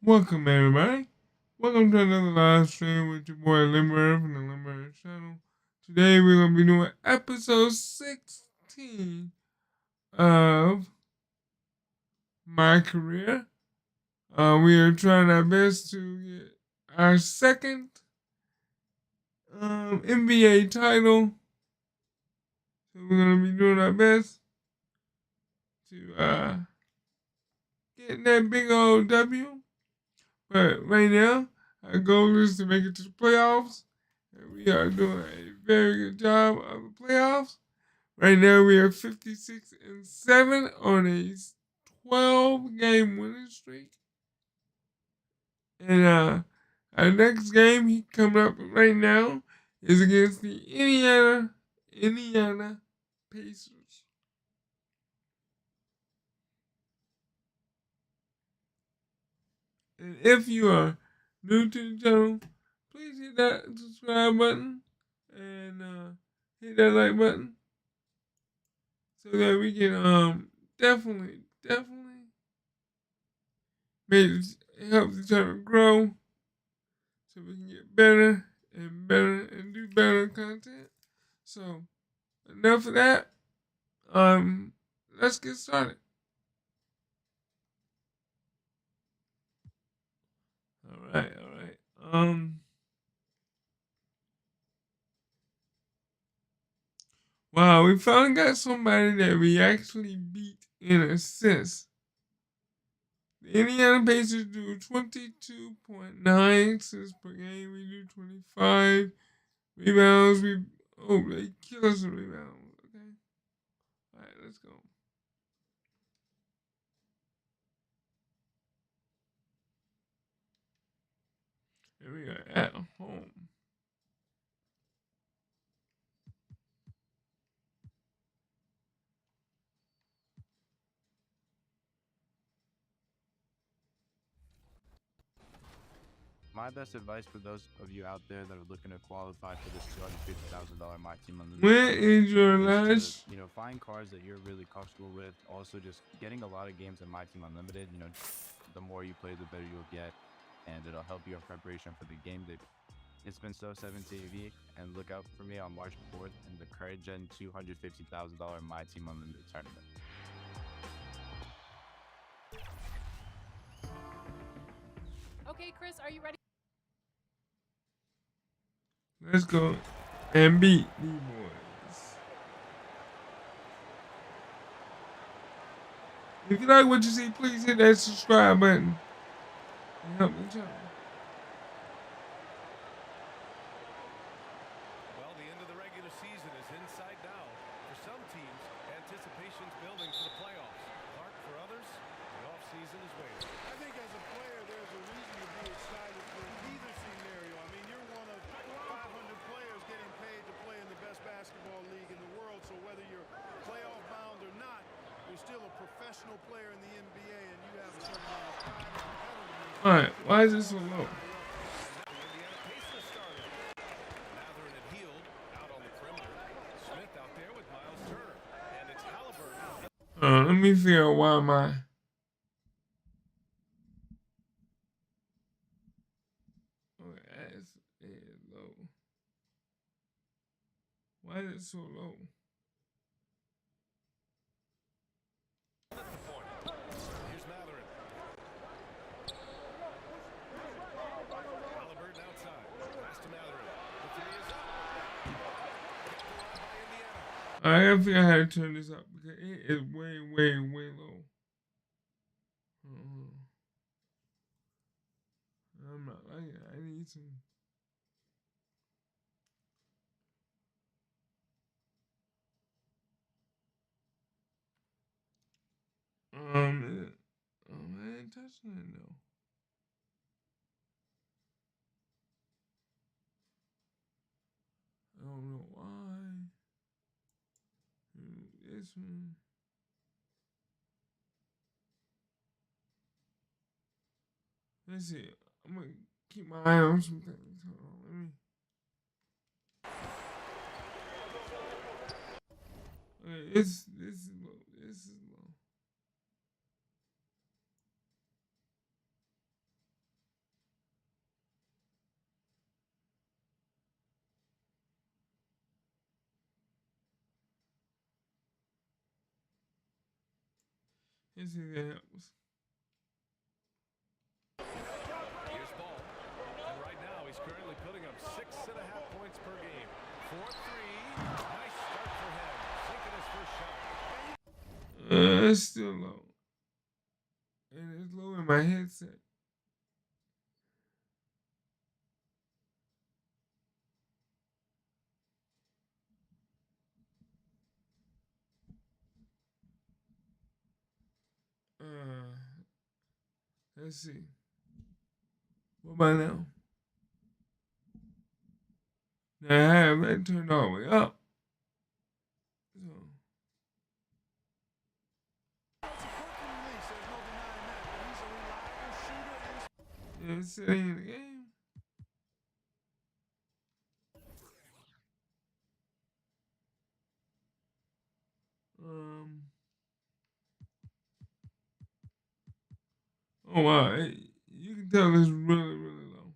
Welcome everybody. Welcome to another live stream with your boy lindberg from the lindberg channel. Today we're going to be doing episode 16 of Mycareer. We are trying our best to get our second NBA title. So we're going to be doing our best to get that big old W. But right now, our goal is to make it to the playoffs. And we are doing a very good job of the playoffs. Right now, we are 56-7 on a 12-game winning streak. And our next game coming up right now is against the Indiana Pacers. And if you are new to the channel, please hit that subscribe button and hit that like button so that we can definitely help the channel grow so we can get better and do better content. So enough of that. Let's get started. All right. Wow, we finally got somebody that we actually beat in assists. The Indiana Pacers do 22.9 assists per game. We do 25 rebounds. They kill us in rebounds. Okay. All right, let's go. Here we are at home. My best advice for those of you out there that are looking to qualify for this $250,000 My Team Unlimited Where is your is lunch? to, find cars that you're really comfortable with. Also, just getting a lot of games in My Team Unlimited. The more you play, the better you'll get, and it'll help you in preparation for the game day. It's been so 7TV, and look out for me on March 4th in the CareerGen $250,000 My Team Unlimited tournament. Okay, Chris, are you ready? Let's go and beat these boys. If you like what you see, please hit that subscribe button and help the channel. Well, the end of the regular season is in sight now. For some teams, anticipation's building for the playoffs. Clark, for others, the offseason is waiting. I think as a player, there's a reason to be excited for either scenario. I mean, you're one of 500 players getting paid to play in the best basketball league in the world, so whether you're playoff bound or not, you're still a professional player in the NBA, and you have a certain amount of pride and competitiveness. All right, why is this so low? Let me figure out why my ass is low. Why is it so low? I gotta figure out how to turn this up because it is way low. I'm not liking it. I need some. I ain't touching it though. I don't know why. This one. Let's see. I'm gonna keep my eye on some things. Hold on, let me. Okay, this is low. This is low. Let's see if that helps. Here's ball. And right now, he's currently putting up 6.5 points per game. 4-3. Nice start for him. Sinking his first shot. It's still low. And it's low in my headset. Let's see. What about now? Now I have that turned all the way up. So. Yeah, it's sitting in the game. Oh wow, you can tell it's really, really low.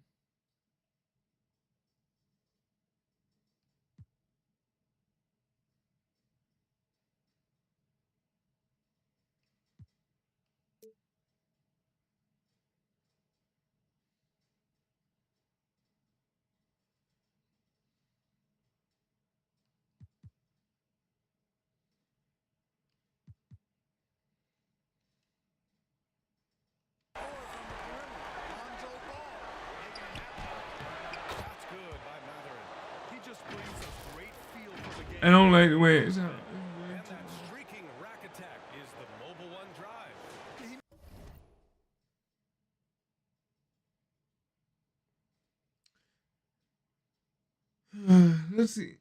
That's good by Matherin. He just brings a great feel for the game. I don't like the way it sounds. And that streaking rack attack is the Mobile One drive. Let's see.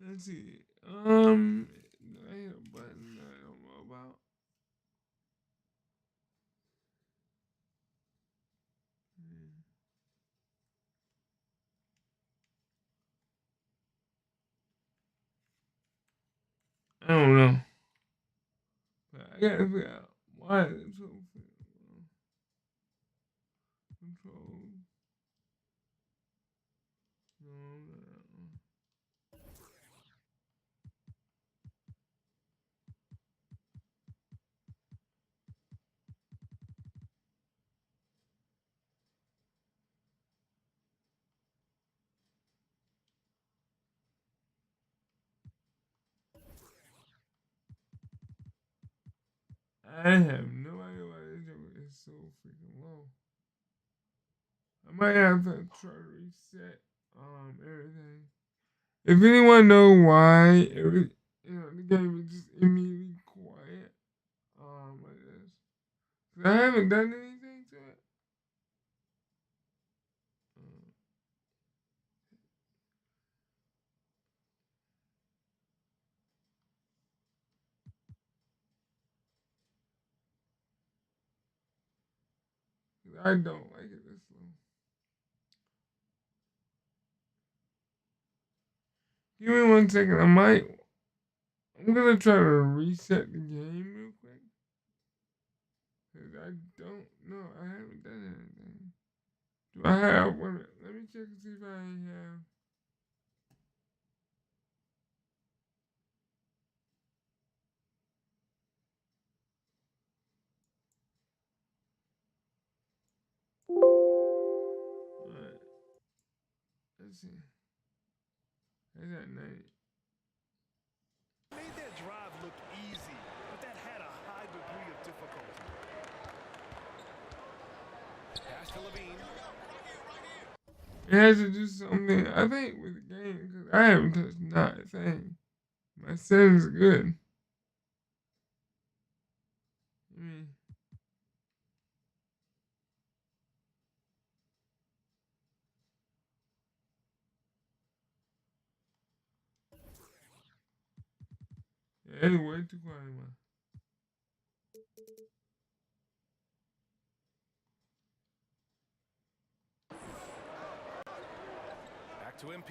Let's see. I hit a button that I don't know about. I don't know. But I gotta figure out why it's so control. No. I have no idea why this joke is so freaking low. I might have to try to reset everything. If anyone know why the game is just immediately quiet like this. 'Cause I haven't done anything to it. I don't like it this low. Give me 1 second. I'm gonna try to reset the game real quick. Cause I don't know. I haven't done anything. Do I have one? Let me check and see if I have. Alright. Let's see. That's at 90. Made that drive look easy, but that had a high degree of difficulty. Pass to Levine. It has to do something, I think, with the game, because I haven't touched not a thing. My settings are good. Yeah, it's way too quiet, man. Back to MP.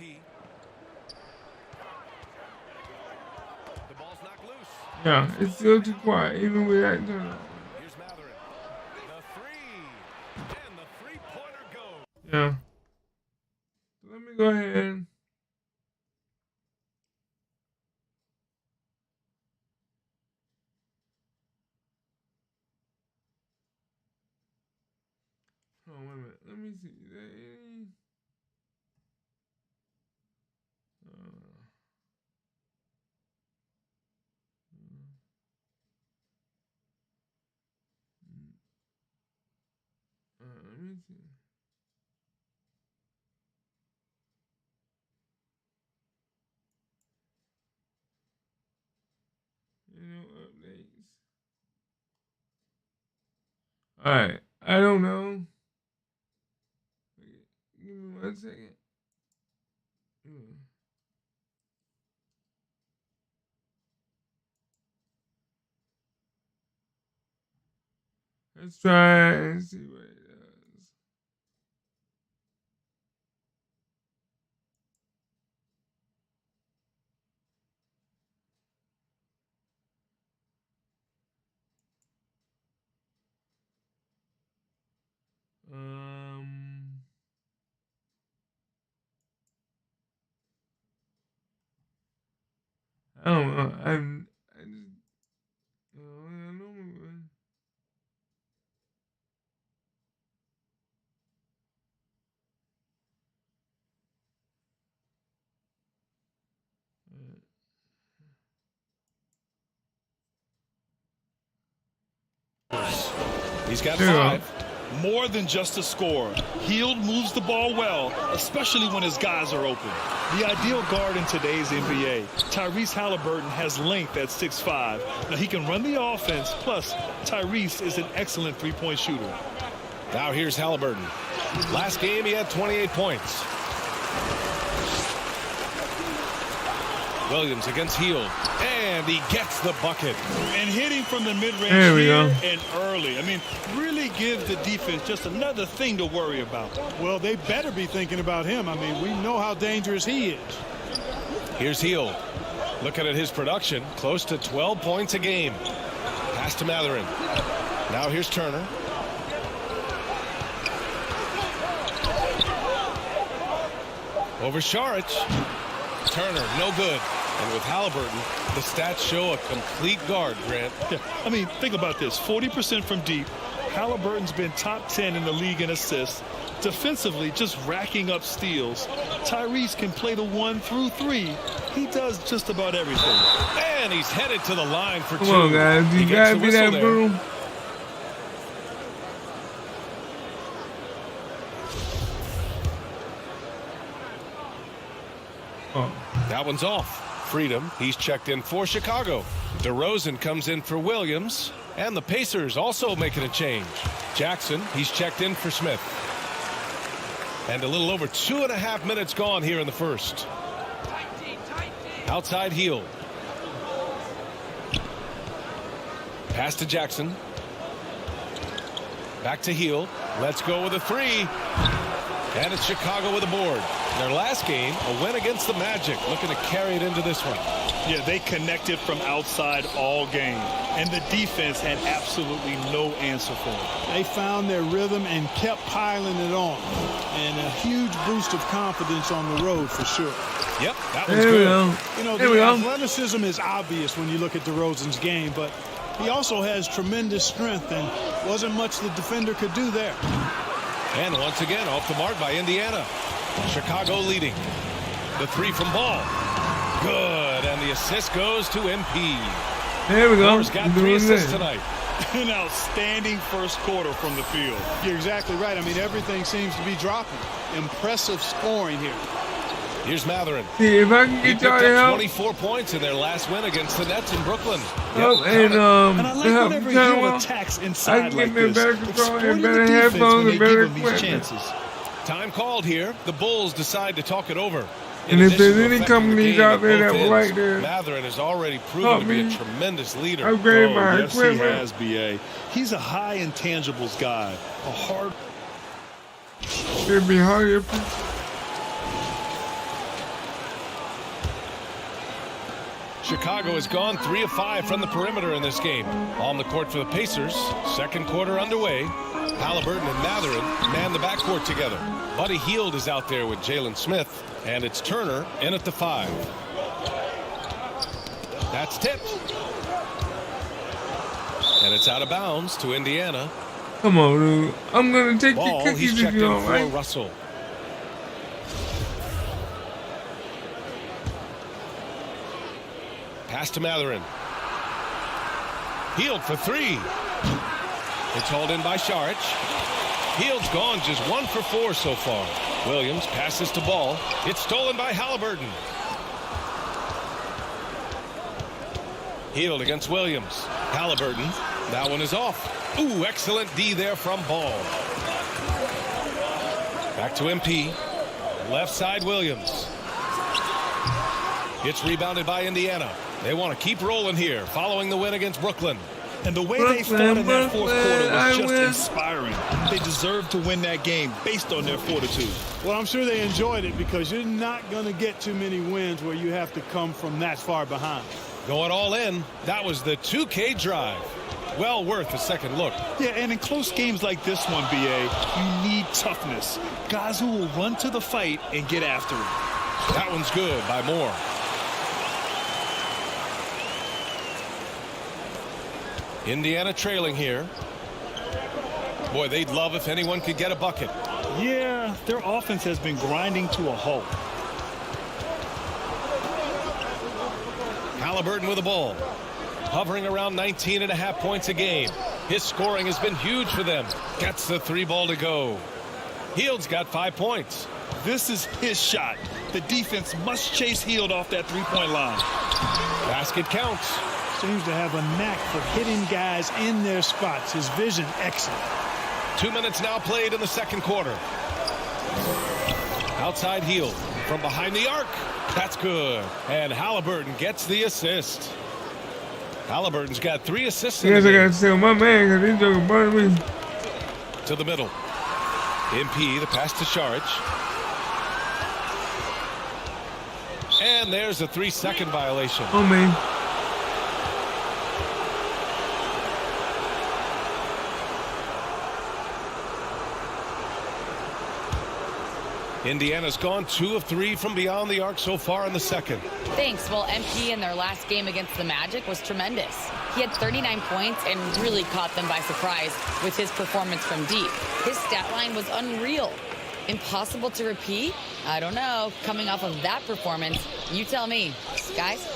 The ball's knocked loose. Yeah, it's still too quiet, even with that turn on. Here's Matherin. Yeah. Let me go ahead. Oh, wait a minute. Let me see. Is there any? Let me see. Updates. All right. I don't know. Give me 1 second. Let's try and see what it does. I don't know. I just. I normally would. He's got There you go. 5. More than just a score. Hield moves the ball well, especially when his guys are open. The ideal guard in today's NBA. Tyrese Halliburton has length at 6'5". Now he can run the offense, plus Tyrese is an excellent three-point shooter. Now here's Halliburton. Last game, he had 28 points. Williams against Hield, and he gets the bucket. And hitting from the mid-range There we here go. and early. I mean, really give the defense just another thing to worry about. Well, they better be thinking about him. I mean, we know how dangerous he is. Here's Hield. Looking at his production, close to 12 points a game. Pass to Matherin. Now here's Turner. Over Saric. Turner, no good. And with Halliburton, the stats show a complete guard, Grant. Yeah, I mean, think about this. 40% from deep. Halliburton's been top 10 in the league in assists. Defensively, just racking up steals. Tyrese can play the 1 through 3. He does just about everything. And he's headed to the line for 2. Come on, guys. He You gets gotta the be whistle that there. boom. Oh. That one's off. Freedom, he's checked in for Chicago. DeRozan comes in for Williams. And the Pacers also making a change. Jackson, he's checked in for Smith. And a little over 2.5 minutes gone here in the first. Outside Hield. Pass to Jackson. Back to Hield. Let's go with a 3. And it's Chicago with a board. Their last game, a win against the Magic, looking to carry it into this one. Yeah, they connected from outside all game. And the defense had absolutely no answer for it. They found their rhythm and kept piling it on. And a huge boost of confidence on the road for sure. Yep, that one's There we good. go. You know, There we the go. athleticism is obvious when you look at DeRozan's game, but he also has tremendous strength, and wasn't much the defender could do there. And once again, off the mark by Indiana. Chicago leading. The 3 from Ball. Good, and the assist goes to MP. There we go. Moore's got He's 3 doing assists this. tonight. An outstanding first quarter from the field. You're exactly right. I mean, everything seems to be dropping. Impressive scoring here. Here's Matherin. See, if I can He get picked y'all to up help. 24 points in their last win against the Nets in Brooklyn. Oh, Yep, and count And I to like help whenever you Hield out, attacks I inside can like get me a this. better control and Exploiting the better defense headphones when they and better give them these equipment. chances. it. Time called here. The Bulls decide to talk it over. And In if there's addition to any affecting the companies game out at there both that would ends, like to Matherin has already proven help to be a me tremendous leader. upgrade Oh, my yes, he equipment, has, BA. He's a high intangibles guy. A hard. it'd be harder. Chicago has gone 3 of 5 from the perimeter in this game. On the court for the Pacers, second quarter underway. Halliburton and Matherin man the backcourt together. Buddy Hield is out there with Jalen Smith, and it's Turner in at the 5. That's tipped. And it's out of bounds to Indiana. Come on, dude. I'm gonna take Ball, your cookies he's if checked you in don't for right. Russell. Pass to Matherin. Hield for 3. It's hauled in by Saric. Hield's gone just 1 for 4 so far. Williams passes to Ball. It's stolen by Halliburton. Hield against Williams. Halliburton. That one is off. Ooh, excellent D there from Ball. Back to MP. Left side Williams. It's rebounded by Indiana. They want to keep rolling here following the win against Brooklyn. And the way they fought in that fourth quarter was just inspiring. They deserved to win that game based on their fortitude. Well, I'm sure they enjoyed it because you're not going to get too many wins where you have to come from that far behind. Going all in. That was the 2K drive. Well worth a second look. Yeah, and in close games like this one, BA, you need toughness. Guys who will run to the fight and get after it. That one's good by Moore. Indiana trailing here. Boy, they'd love if anyone could get a bucket. Yeah, their offense has been grinding to a halt. Halliburton with the ball. Hovering around 19.5 points a game. His scoring has been huge for them. Gets the 3 ball to go. Hield's got 5 points. This is his shot. The defense must chase Hield off that three-point line. Basket counts. Seems to have a knack for hitting guys in their spots. His vision excellent. 2 minutes now played in the second quarter. Outside Hield from behind the arc. That's good. And Halliburton gets the assist. Halliburton's got 3 assists. I guess I gotta tell my man because he's joking about me. To the middle. MP, the pass to Saric. And there's a 3-second violation. Oh, man. Indiana's gone 2 of 3 from beyond the arc so far in the second. Thanks. Well, MP in their last game against the Magic was tremendous. He had 39 points and really caught them by surprise with his performance from deep. His stat line was unreal. Impossible to repeat? I don't know. Coming off of that performance, you tell me. Guys?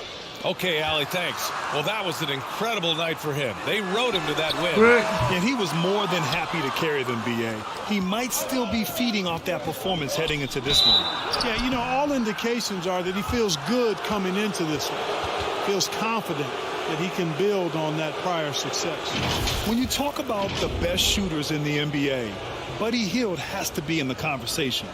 Okay, Allie, thanks. Well, that was an incredible night for him. They rode him to that win. Right. And he was more than happy to carry them, BA. He might still be feeding off that performance heading into this one. Yeah, you know, all indications are that he feels good coming into this one. Feels confident that he can build on that prior success. When you talk about the best shooters in the NBA, Buddy Hield has to be in the conversation.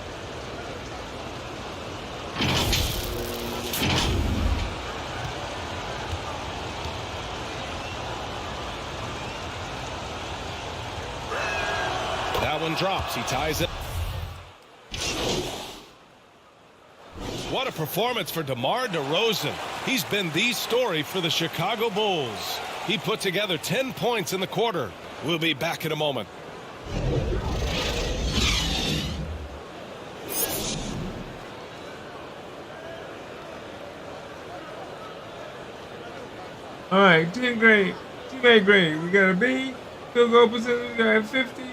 That one drops. He ties it. What a performance for DeMar DeRozan. He's been the story for the Chicago Bulls. He put together 10 points in the quarter. We'll be back in a moment. All right, team grade. Teammate grade. We got a B. Field goal percentage got 50.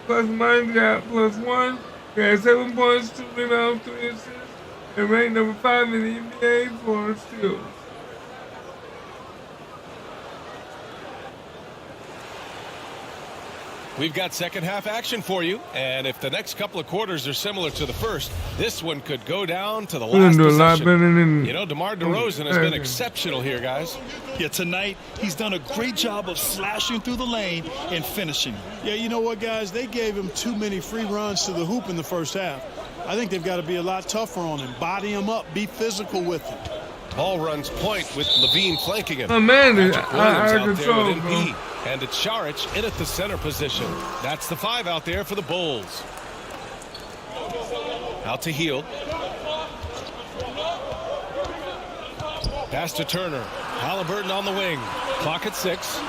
Plus minus got +1. We got 7 points, 2 rebounds, 3 assists. And ranked number 5 in the NBA for steals. We've got second half action for you, and if the next couple of quarters are similar to the first, this one could go down to the We're last gonna do a lot possession. better than You know, DeMar DeRozan has been exceptional here, guys. Yeah, tonight he's done a great job of slashing through the lane and finishing. Yeah, you know what, guys? They gave him too many free runs to the hoop in the first half. I think they've got to be a lot tougher on him. Body him up. Be physical with him. Ball runs point with Levine flanking him. Oh, man, Patrick I Williams out out of there control, with bro. MP. And it's Saric in at the center position. That's the 5 out there for the Bulls. Out to Hield. Pass to Turner. Halliburton on the wing. Clock at 6.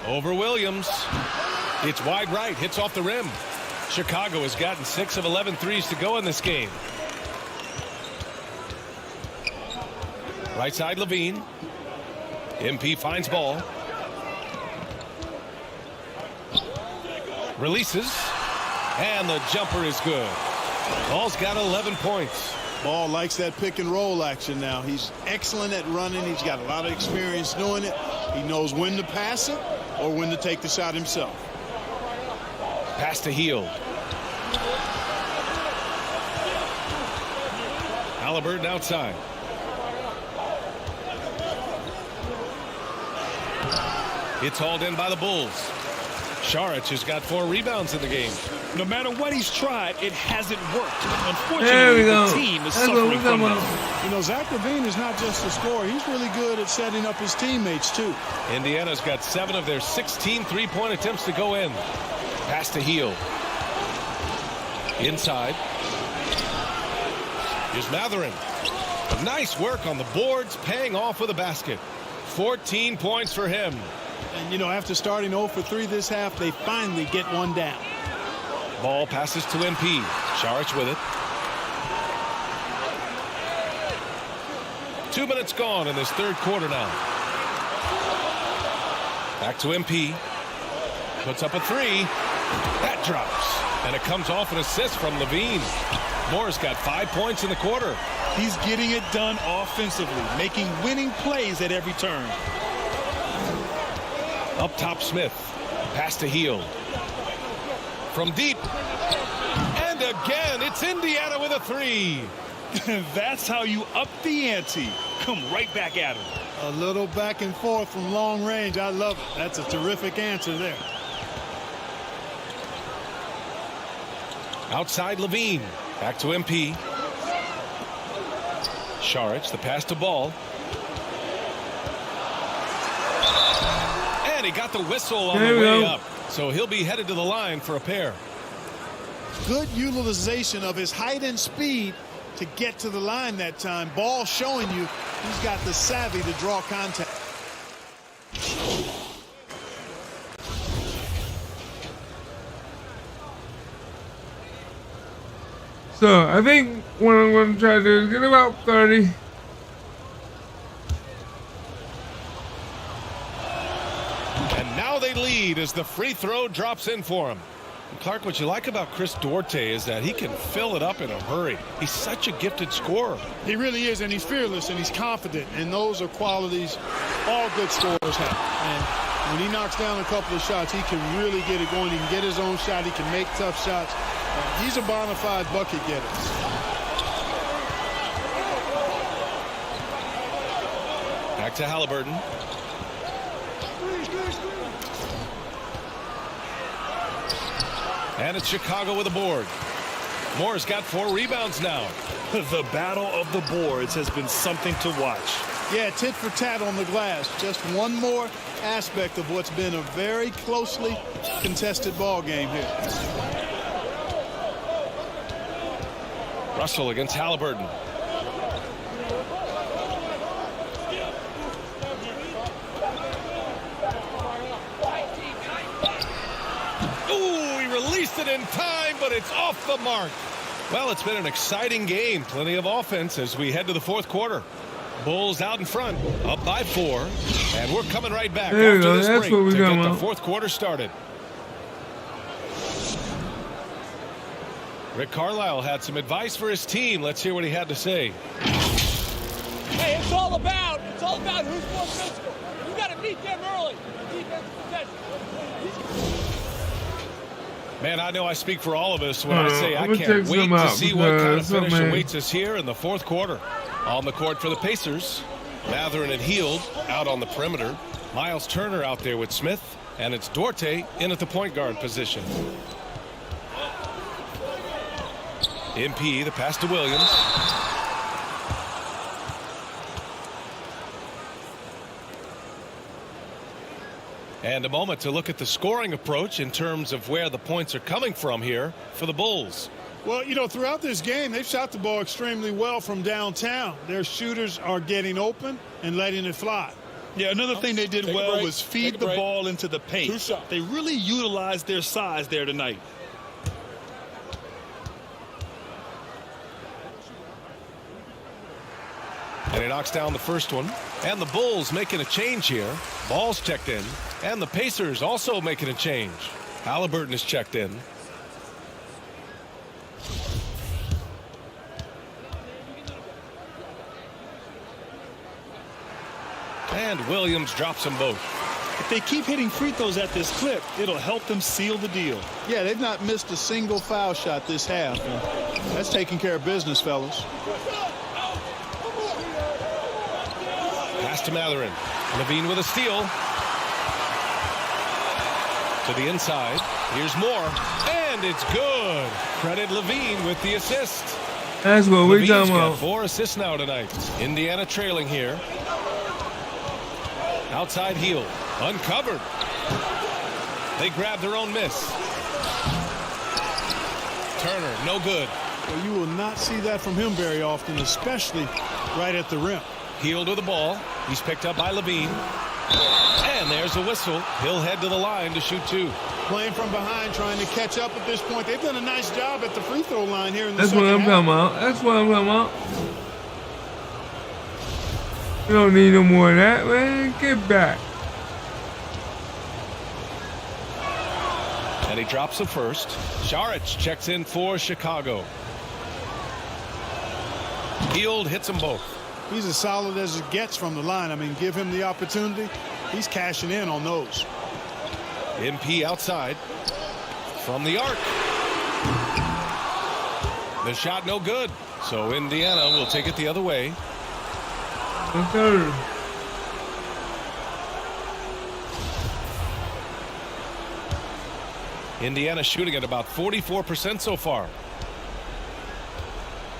Over Williams. It's wide right. Hits off the rim. Chicago has gotten 6 of 11 threes to go in this game. Right side Levine. MP finds ball. Releases. And the jumper is good. Ball's got 11 points. Ball likes that pick and roll action now. He's excellent at running. He's got a lot of experience doing it. He knows when to pass it or when to take the shot himself. Pass to Hield. Halliburton outside. It's hauled in by the Bulls. Saric has got 4 rebounds in the game. No matter what he's tried, it hasn't worked. There we Unfortunately, go. the team is That's what we're suffering from talking this. about. You know, Zach LaVine is not just a scorer. He's really good at setting up his teammates, too. Indiana's got 7 of their 16 three-point attempts to go in. Pass to Hield. Inside. Here's Matherin. Nice work on the boards, paying off with a basket. 14 points for him. And, you know, after starting 0 for 3 this half, they finally get one down. Ball passes to MP. Saric with it. 2 minutes gone in this third quarter now. Back to MP. Puts up a 3. That drops. And it comes off an assist from Levine. Moore's got 5 points in the quarter. He's getting it done offensively, making winning plays at every turn. Up top Smith. Pass to Hield. From deep. And again, it's Indiana with a 3. That's how you up the ante. Come right back at him. A little back and forth from long range. I love it. That's a terrific answer there. Outside Levine. Back to MP. Saric, the pass to Ball. And he got the whistle on the way up. So he'll be headed to the line for a pair. Good utilization of his height and speed to get to the line that time. Ball showing you he's got the savvy to draw contact. So I think what I'm going to try to do is get about 30. And now they lead as the free throw drops in for him. And Clark, what you like about Chris Duarte is that he can fill it up in a hurry. He's such a gifted scorer. He really is, and he's fearless and he's confident, and those are qualities all good scorers have. And when he knocks down a couple of shots, he can really get it going. He can get his own shot. He can make tough shots. He's a bona fide bucket getter. Back to Halliburton. And it's Chicago with a board. Moore's got 4 rebounds now. The battle of the boards has been something to watch. Yeah, tit for tat on the glass. Just one more aspect of what's been a very closely contested ball game here. Russell against Halliburton. Ooh, he released it in time, but it's off the mark. Well, it's been an exciting game. Plenty of offense as we head to the fourth quarter. Bulls out in front, up by 4. And we're coming right back There after we go. this That's break what we're to get talking the about. fourth quarter started. Rick Carlisle had some advice for his team. Let's hear what he had to say. Hey, it's all about who's more physical. You got to beat them early. Defensive possession. Man, I know I speak for all of us when I say I I'm gonna can't check wait some to out see what kind of because finish something- awaits us here in the fourth quarter. On the court for the Pacers, Matherin and Hield out on the perimeter. Miles Turner out there with Smith, and it's Duarte in at the point guard position. MP, the pass to Williams. And a moment to look at the scoring approach in terms of where the points are coming from here for the Bulls. Well, you know, throughout this game, they've shot the ball extremely well from downtown. Their shooters are getting open and letting it fly. Yeah, another thing they did well was feed the ball into the paint. They really utilized their size there tonight. And he knocks down the first one. And the Bulls making a change here. Ball's checked in. And the Pacers also making a change. Halliburton is checked in. And Williams drops them both. If they keep hitting free throws at this clip, it'll help them seal the deal. Yeah, they've not missed a single foul shot this half. That's taking care of business, fellas. Pass to Matherin. Levine with a steal. To the inside. Here's more. And it's good. Credit Levine with the assist. That's what we're Levine's talking got about. 4 assists now tonight. Indiana trailing here. Outside heel. Uncovered. They grab their own miss. Turner, no good. Well, you will not see that from him very often, especially right at the rim. Healed with the ball. He's picked up by Levine. And there's a whistle. He'll head to the line to shoot 2. Playing from behind, trying to catch up at this point. They've done a nice job at the free throw line here in the That's what second I'm half. talking about. That's what I'm talking about. You don't need no more of that, man. Get back. And he drops the first. Saric checks in for Chicago. Healed hits them both. He's as solid as it gets from the line. I mean, give him the opportunity. He's cashing in on those. MP outside. From the arc. The shot no good. So Indiana will take it the other way. Okay. Indiana shooting at about 44% so far.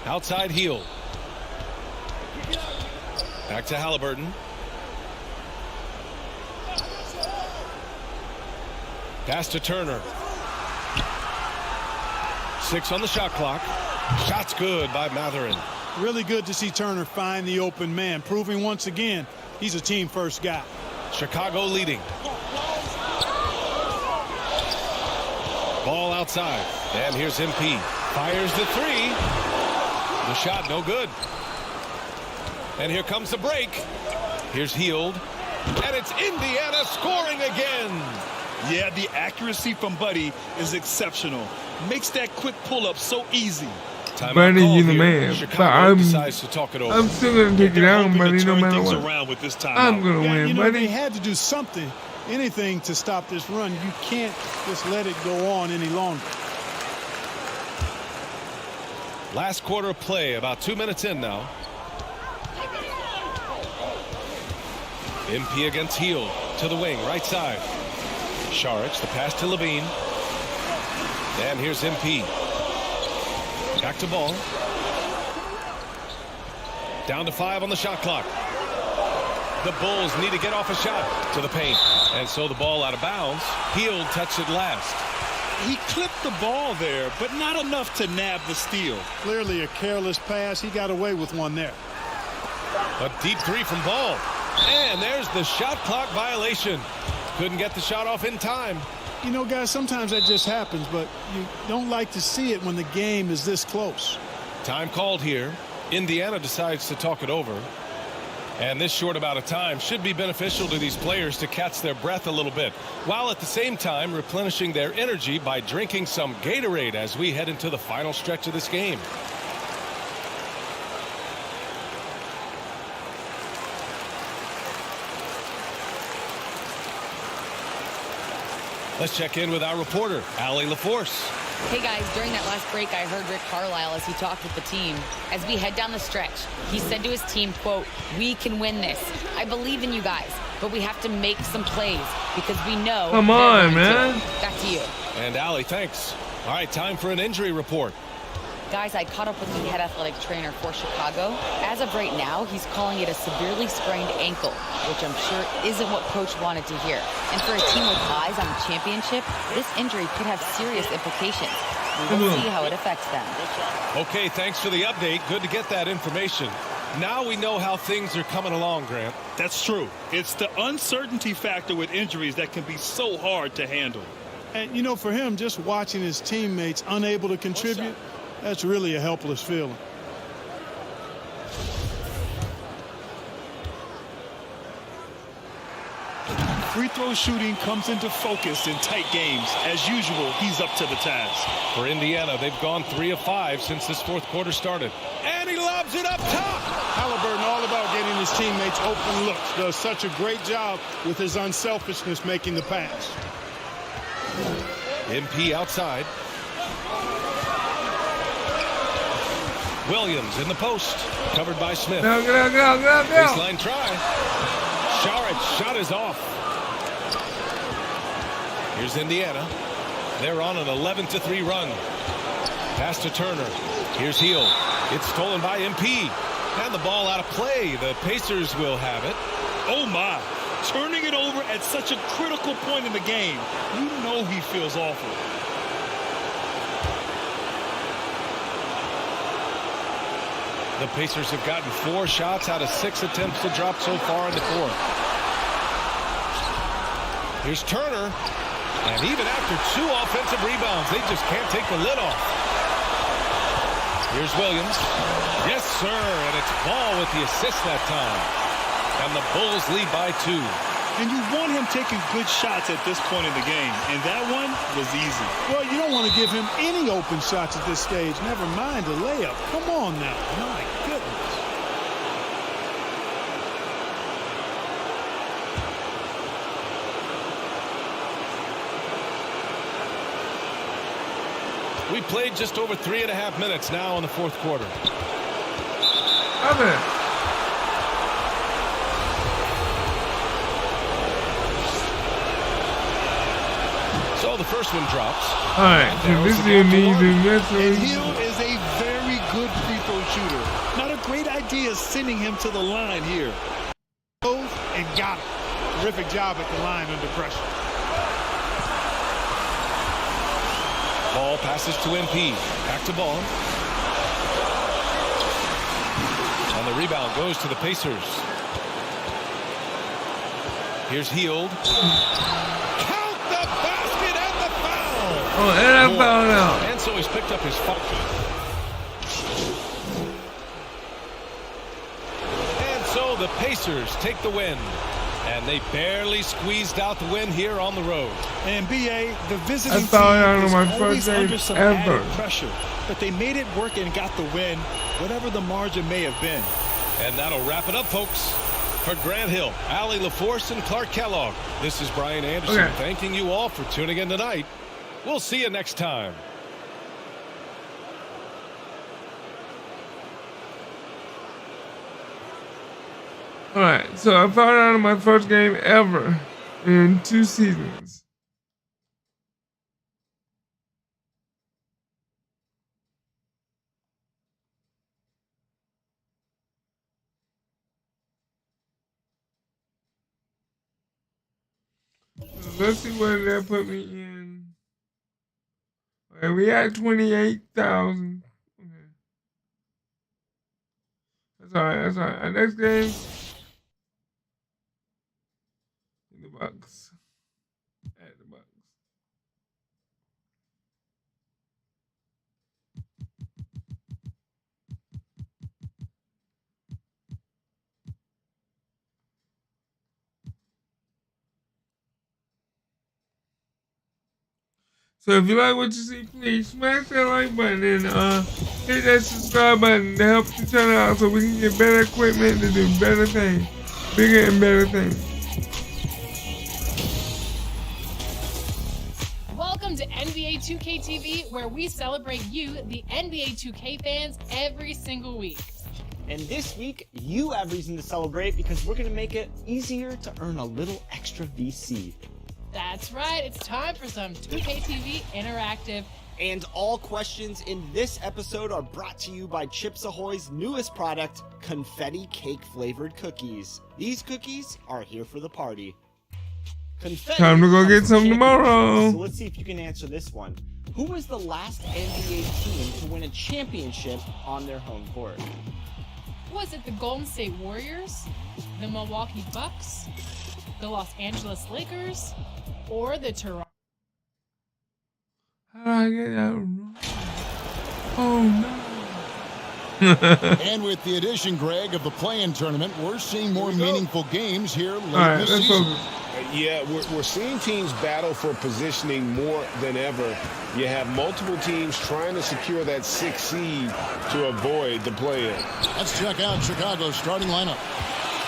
Outside heel. Back to Halliburton. Pass to Turner. 6 on the shot clock. Shot's good by Matherin. Really good to see Turner find the open man, proving once again he's a team first guy. Chicago leading. Ball outside. And here's MP. Fires the 3. The shot no good. And here comes the break. Here's Healed. And it's Indiana scoring again. Yeah, the accuracy from Buddy is exceptional. Makes that quick pull-up so easy. Buddy, you the man. Chicago decides to talk it over. I'm still going to take it out, buddy, no matter what. Around with this time I'm going to win, you know, buddy. they had to do something, anything to stop this run. You can't just let it go on any longer. Last quarter of play, about 2 minutes in now. MP against Heel to the wing, right side. Saric, the pass to Levine. And here's MP. Back to ball. Down to 5 on the shot clock. The Bulls need to get off a shot to the paint. And so the ball out of bounds. Heel touched it last. He clipped the ball there, but not enough to nab the steal. Clearly a careless pass. He got away with one there. A deep 3 from Ball. And there's the shot clock violation. Couldn't get the shot off in time. You know, guys, sometimes that just happens, but you don't like to see it when the game is this close. Time called here. Indiana decides to talk it over. And this short amount of time should be beneficial to these players to catch their breath a little bit, while at the same time replenishing their energy by drinking some Gatorade as we head into the final stretch of this game. Let's check in with our reporter, Allie LaForce. Hey guys, during that last break, I heard Rick Carlisle as he talked with the team. As we head down the stretch, he said to his team, quote, "We can win this. I believe in you guys, but we have to make some plays because we know." Come on, man. Back to you. And Allie, thanks. All right, time for an injury report. Guys, I caught up with the head athletic trainer for Chicago. As of right now, he's calling it a severely sprained ankle, which I'm sure isn't what coach wanted to hear. And for a team with eyes on the championship, this injury could have serious implications. We will see how it affects them. Okay, thanks for the update. Good to get that information. Now we know how things are coming along, Grant. That's true. It's the uncertainty factor with injuries that can be so hard to handle. And, you know, for him, just watching his teammates unable to contribute, that's really a helpless feeling. Free throw shooting comes into focus in tight games. As usual, he's up to the task. For Indiana, they've gone 3 of 5 since this fourth quarter started. And he lobs it up top. Halliburton all about getting his teammates open looks. Does such a great job with his unselfishness making the pass. MP outside. Williams in the post. Covered by Smith. Go. Baseline try. Sharit's shot is off. Here's Indiana. They're on an 11-3 run. Pass to Turner. Here's Hield. It's stolen by MP. And the ball out of play. The Pacers will have it. Oh, my. Turning it over at such a critical point in the game. You know he feels awful. The Pacers have gotten 4 shots out of 6 attempts to drop so far in the fourth. Here's Turner. And even after 2 offensive rebounds, they just can't take the lid off. Here's Williams. Yes, sir. And it's Ball with the assist that time. And the Bulls lead by 2. And you want him taking good shots at this point in the game. And that one was easy. Well, you don't want to give him any open shots at this stage. Never mind a layup. Come on now. My goodness. We played just over 3.5 minutes now in the fourth quarter. So the first one drops. All right, and this is your need to And Hield is a very good free throw shooter. Not a great idea sending him to the line here. And got it. Terrific job at the line under pressure. Ball passes to MP. Back to Ball. And the rebound goes to the Pacers. Here's Hield. Count the basket and the foul. Oh, and I found out. And so he's picked up his foul. And so the Pacers take the win. And they barely squeezed out the win here on the road. And B.A., the visiting team on my is always first under game some ever. added pressure. But they made it work and got the win, whatever the margin may have been. And that'll wrap it up, folks. For Grant Hill, Allie LaForce, and Clark Kellogg, this is Brian Anderson thanking you all for tuning in tonight. We'll see you next time. All right, so I found out in my first game ever in 2 seasons. Let's see what that put me in. Okay, we had 28,000. Okay. That's all right. That's all right. Our next game. The Bucks. At the Bucks. So if you like what you see, please smash that like button and hit that subscribe button to help the channel out so we can get better equipment to do better things, bigger and better things. Welcome to NBA 2K23, where we celebrate you, the NBA 2K fans, every single week. And this week, you have reason to celebrate because we're going to make it easier to earn a little extra VC. That's right, it's time for some 2K TV Interactive. And all questions in this episode are brought to you by Chips Ahoy's newest product, Confetti Cake Flavored Cookies. These cookies are here for the party. Confetti Time to go get some tomorrow. So let's see if you can answer this one. Who was the last NBA team to win a championship on their home court? Was it the Golden State Warriors, the Milwaukee Bucks, the Los Angeles Lakers, or the Toronto? How do I get that wrong? Oh no. And with the addition, Greg, of the play-in tournament, we're seeing more meaningful games here late All right, in the let's season. focus. Yeah, we're seeing teams battle for positioning more than ever. You have multiple teams trying to secure that 6th seed to avoid the play-in. Let's check out Chicago's starting lineup.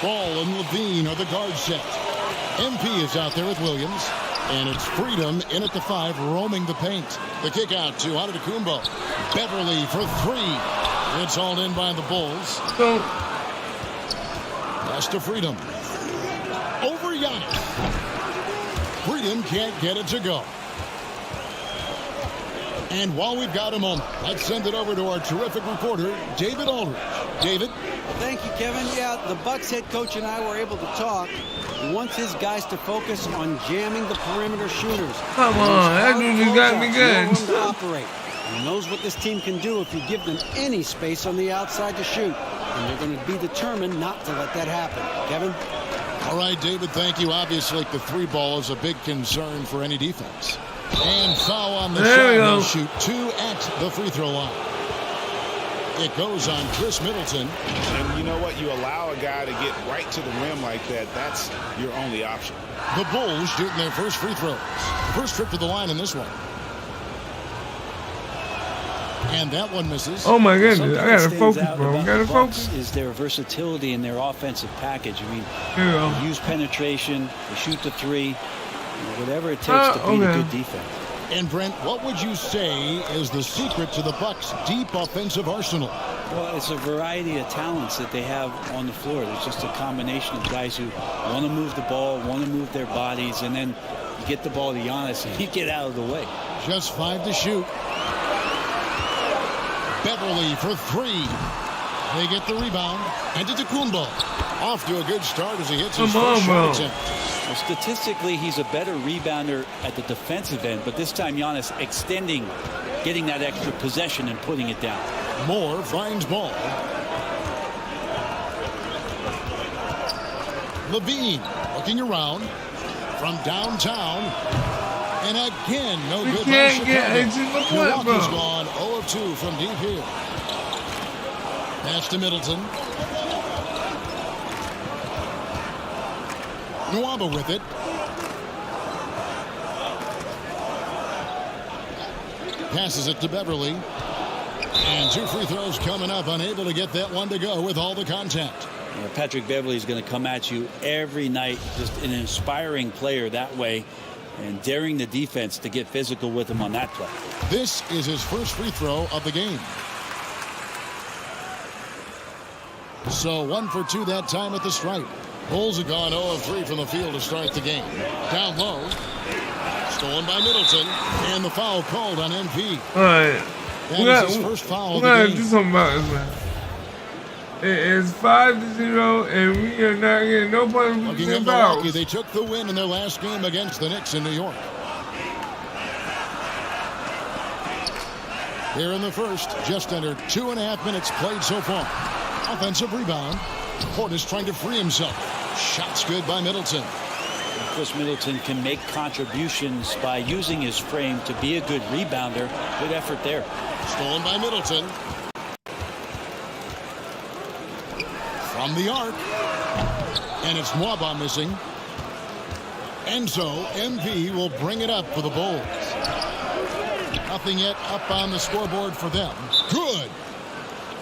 Ball and Levine are the guard set. MP is out there with Williams. And it's Freedom in at the 5, roaming the paint. The kick out to Antetokounmpo. Beverly for 3. It's hauled in by the Bulls. Pass to Freedom. Over Giannis. Freedom can't get it to go. And while we've got a moment, let's send it over to our terrific reporter, David Aldridge. David? Thank you, Kevin. Yeah, the Bucks head coach and I were able to talk. He wants his guys to focus on jamming the perimeter shooters. Come on, that dude just got me good. Know to operate. He knows what this team can do if you give them any space on the outside to shoot. And they're going to be determined not to let that happen. Kevin? All right, David, thank you. Obviously, the 3 ball is a big concern for any defense. And foul on the shot. He'll shoot 2 at the free throw line. It goes on Chris Middleton. And you know what? You allow a guy to get right to the rim like that. That's your only option. The Bulls shooting their first free throws. First trip to the line in this one. And that one misses. Oh my goodness, I gotta focus, bro. I gotta focus. Is their versatility in their offensive package. I mean, they use penetration, they shoot the 3, whatever it takes to beat a good defense. And Brent, what would you say is the secret to the Bucks' deep offensive arsenal? Well, it's a variety of talents that they have on the floor. It's just a combination of guys who want to move the ball, want to move their bodies, and then you get the ball to Giannis and he get out of the way. Just 5 to shoot. Beverly for 3. They get the rebound. Antetokounmpo off to a good start as he hits his first shot attempt. Well, statistically, he's a better rebounder at the defensive end, but this time Giannis extending, getting that extra possession and putting it down. Moore finds ball. Levine looking around from downtown. And again, no good. Milwaukee's gone 0 of 2 from deep here. Pass to Middleton. Nwaba with it. Passes it to Beverly. And 2 free throws coming up. Unable to get that one to go with all the contact. Patrick Beverly is going to come at you every night. Just an inspiring player that way. And daring the defense to get physical with him on that play. This is his first free throw of the game. So 1 for 2 that time at the stripe. Bulls have gone 0 of 3 from the field to start the game. Down low. Stolen by Middleton. And the foul called on MP. All right. That is his first foul of the game. We gotta do something about this, man. It is 5-0, and we are not getting no points. Looking at Milwaukee, they took the win in their last game against the Knicks in New York. Here in the first, just under 2.5 minutes played so far. Offensive rebound. Portis trying to free himself. Shots good by Middleton. Chris Middleton can make contributions by using his frame to be a good rebounder. Good effort there. Stolen by Middleton. From the arc. And it's Nwaba missing. And so MP will bring it up for the Bulls. Nothing yet up on the scoreboard for them. Good.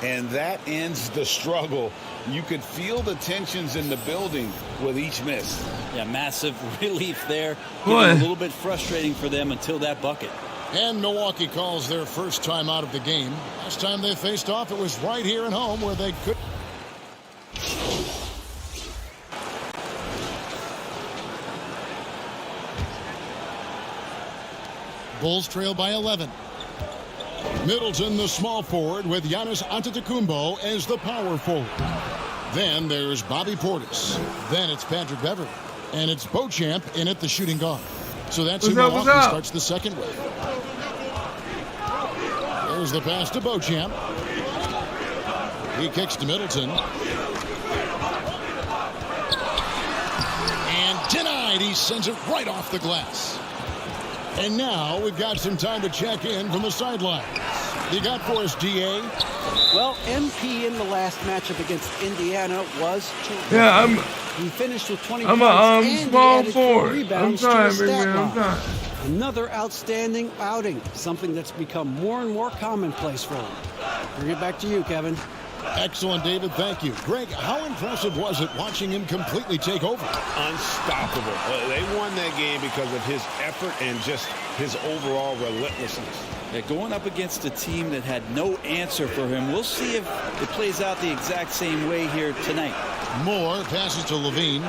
And that ends the struggle. You could feel the tensions in the building with each miss. Yeah, massive relief there. A little bit frustrating for them until that bucket. And Milwaukee calls their first time out of the game. Last time they faced off, it was right here at home where they could. Bulls trail by 11. Middleton, the small forward, with Giannis Antetokounmpo as the power forward. Then there's Bobby Portis. Then it's Patrick Beverly. And it's Beauchamp in at the shooting guard. So that's who Milwaukee starts the second with. Here's the pass to Beauchamp. He kicks to Middleton. And denied. He sends it right off the glass. And now we've got some time to check in from the sideline. You got for us, DA? Well, MP in the last matchup against Indiana was terrific. Yeah, he finished with 20 I'm points a and small he added 4 forward. I'm rebounds trying, to big his stat man. I'm line. trying. Another outstanding outing, something that's become more and more commonplace for him. Bring it back to you, Kevin. Excellent, David. Thank you. Greg, how impressive was it watching him completely take over? Unstoppable. They won that game because of his effort and just his overall relentlessness. Yeah, going up against a team that had no answer for him. We'll see if it plays out the exact same way here tonight. Moore passes to Levine.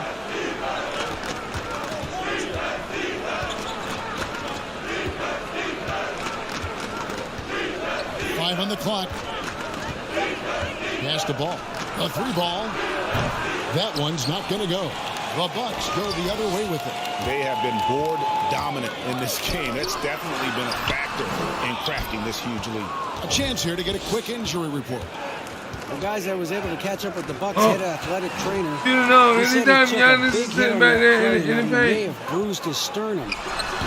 Five on the clock. Pass the ball. A 3 ball. That one's not going to go. The Bucks go the other way with it. They have been board dominant in this game. That's definitely been a factor in crafting this huge lead. A chance here to get a quick injury report. Well, guys, I was able to catch up with the Bucks head athletic trainer. You don't know, He said anytime he took a Giannis big is hit sitting on back that there play in the and may paint, have bruised his sternum.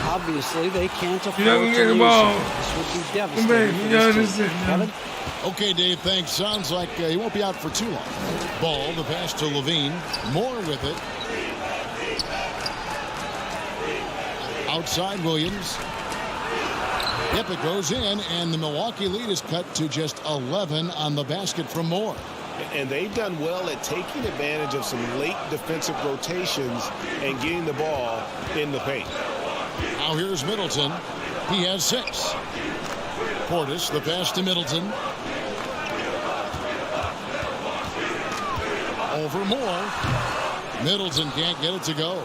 Obviously, they can't afford you're not to gonna get the lose ball. him. This would be Come devastating back, for Giannis this team. sitting Kevin? Okay, Dave, thanks. Sounds like he won't be out for too long. Ball, the pass to Levine. Moore with it. Outside Williams. Yep, it goes in, and the Milwaukee lead is cut to just 11 on the basket from Moore. And they've done well at taking advantage of some late defensive rotations and getting the ball in the paint. Now here's Middleton. He has 6. Portis, the pass to Middleton. Over Moore. Middleton can't get it to go.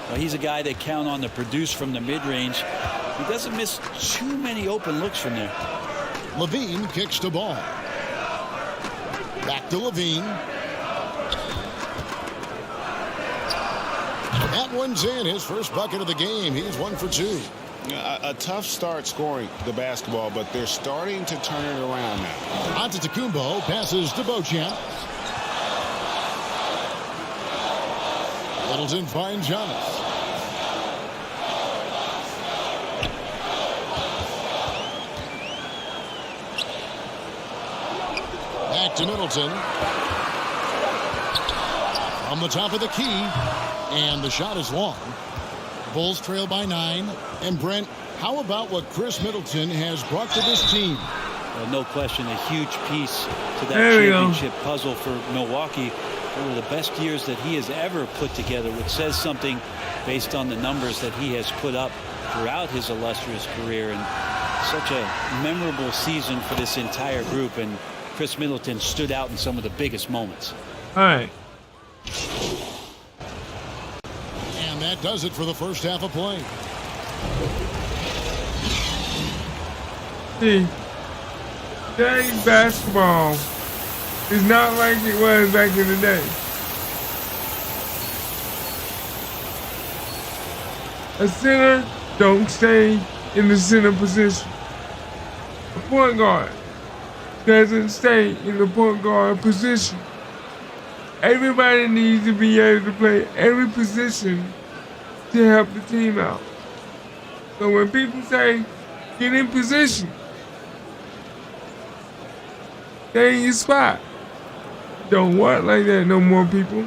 Well, he's a guy they count on to produce from the mid-range. He doesn't miss too many open looks from there. Levine kicks the ball. Back to Levine. That one's in. His first bucket of the game. He's 1 for 2. A tough start scoring the basketball, but they're starting to turn it around now. Antetokounmpo passes to Beauchamp. Middleton finds Giannis. Back to Middleton. On the top of the key. And the shot is long. Bulls trail by 9. And Brent, how about what Chris Middleton has brought to this team? Well, no question, a huge piece to that There we go. championship puzzle for Milwaukee. One of the best years that he has ever put together, which says something based on the numbers that he has put up throughout his illustrious career. And such a memorable season for this entire group. And Chris Middleton stood out in some of the biggest moments. All right. And that does it for the first half of play. See, today's basketball is not like it was back in the day. A center don't stay in the center position. A point guard doesn't stay in the point guard position. Everybody needs to be able to play every position to help the team out. So when people say, get in position, stay in your spot. Don't work like that no more, people.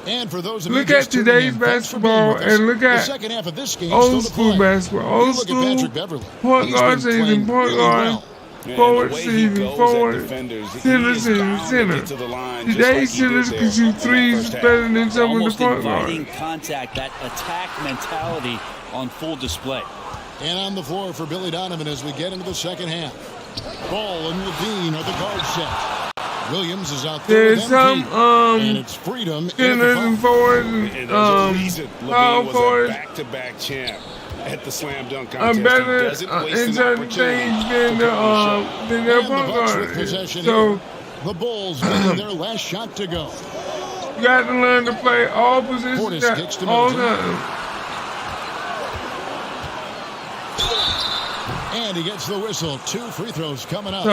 And for those of Look you at just tuning today's in, thanks for being basketball with us. and look the at second half of this game old still to school play. basketball. You Old look school at Patrick Beverly. point He's guard been season, playing point really guard, well. forward the way he season, goes at forward, defenders, he center is season, bound to center. get to the line just Today's like he did centers there can shoot in that threes first half. better than some of the Almost point inviting guards. contact, that attack mentality on full display. And on the floor for Billy Donovan as we get into the second half. Ball and Levine are the guard set. Williams is out there There's with some MP. And it's freedom. centers and forwards And and there's a reason power Levine was a forwards. back-to-back champ at the slam dunk I'm contest. He better doesn't waste in an certain opportunity things to than put on a show. their And the point Bucks with guard. possession So here. The Bulls getting their last shot to go. you got to learn to play all positions Portis kicks to at all Middleton. times. And he gets the whistle. 2 free throws coming up.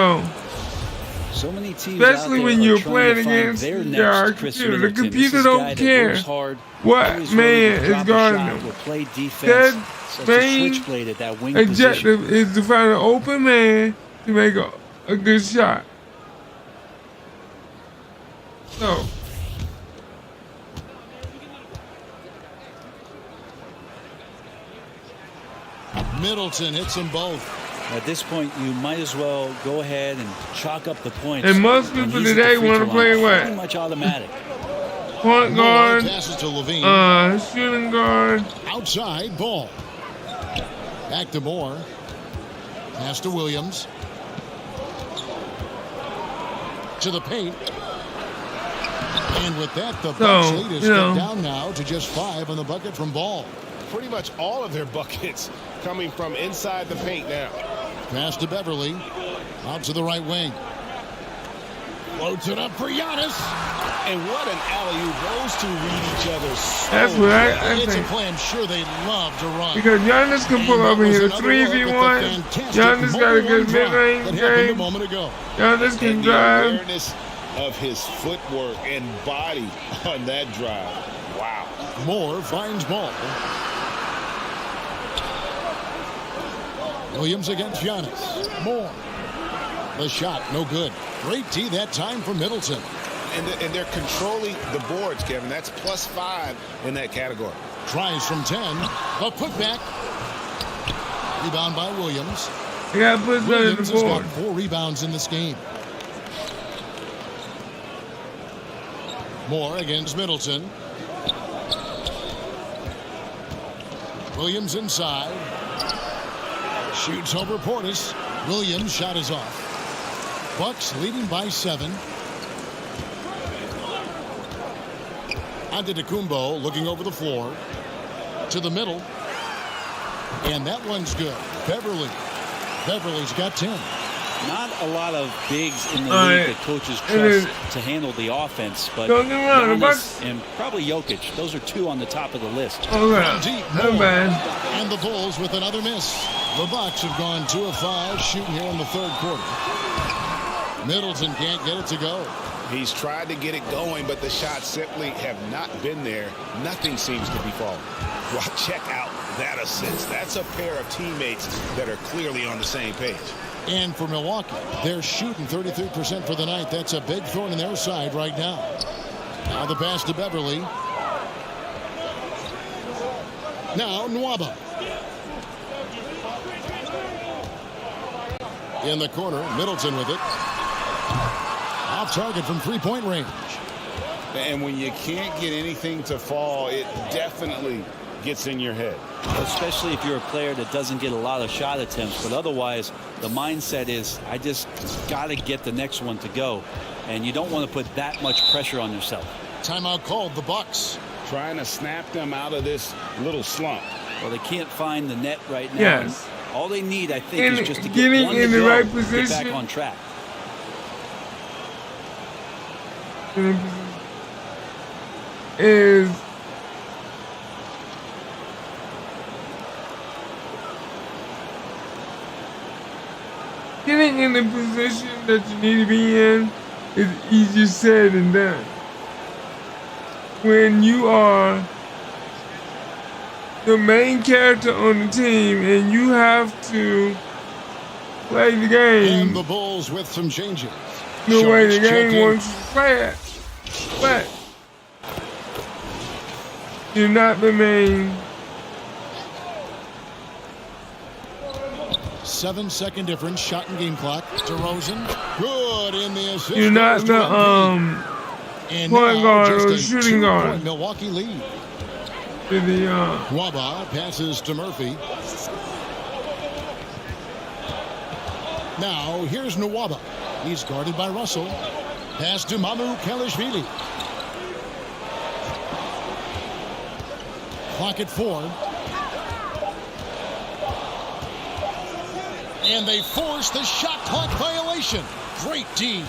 So many teams especially out there when are you're trying playing to find against their your next Chris computer. The Middleton. computer This is a don't guy that care works hard, what always willing man to is drop a guarding shot, him. will play defense. That Such a main switchblade at that wing position. objective is to find an open man to make a good shot. So, Middleton hits them both. At this point, you might as well go ahead and chalk up the points. and most people When he's at the today free want to throw play line. Pretty what? much automatic. Point Moore guard, passes to Levine. shooting guard. Outside ball. Back to Moore. Pass to Williams. To the paint. And with that, the Bucks lead is cut down now to just 5 on the bucket from Ball. Pretty much all of their buckets coming from inside the paint now. Pass to Beverly. Out to the right wing. Floats it up for Giannis. And what an alley-oop. Those two read each other so That's what I It's a think. play I'm sure they love to run. Because Giannis can pull up and hit a 3 if he wants. Giannis got a good mid-range game. Giannis can drive. Awareness of his footwork and body on that drive. Wow. Moore finds Ball. Williams against Giannis. Moore. The shot, no good. Great tee that time for Middleton. And they're controlling the boards, Kevin. That's +5 in that category. Tries from 10. A putback. Rebound by Williams. He got pushed under the Williams has board. got 4 rebounds in this game. Moore against Middleton. Williams inside. Shoots over Portis. Williams' shot is off. Bucks leading by 7. Antetokounmpo looking over the floor. To the middle. And that one's good. Beverly's got 10. Not a lot of bigs in the league that coaches trust to handle the offense, but Don't get me wrong, the Giannis Bucks- and probably Jokic, those are 2 on the top of the list. Okay. Deep, Not Moore. bad. And the Bulls with another miss. The Bucks have gone 2 of 5 shooting here in the 3rd quarter. Middleton can't get it to go. He's tried to get it going, but the shots simply have not been there. Nothing seems to be falling. Well, check out that assist. That's a pair of teammates that are clearly on the same page. And for Milwaukee, they're shooting 33% for the night. That's a big thorn in their side right now. Now the pass to Beverly. Now Nwaba. In the corner, Middleton with it. Off target from 3-point range. And when you can't get anything to fall, it definitely gets in your head. Especially if you're a player that doesn't get a lot of shot attempts, but otherwise the mindset is I just got to get the next one to go, and you don't want to put that much pressure on yourself. Timeout called, the Bucks. Trying to snap them out of this little slump. Well, they can't find the net right now. Yes. All they need, I think, is just to get getting one in to the go, right get position. back on track. Is getting in the position that you need to be in is easier said than done. When you are the main character on the team and you have to play the game And the Bulls with some changes. the way the Shorts game checking. wants you to play it. But you're not the main. 7-second difference. Shot and game clock. DeRozan. Good in the assist. You're not goes to the Embiid. And point now guard just or a shooting 2-point guard. Milwaukee lead. To the Waba passes to Murphy. Now here's Nwaba. He's guarded by Russell. Pass to Mamu Kelishvili. Clock at 4. And they force the shot clock violation. Great D.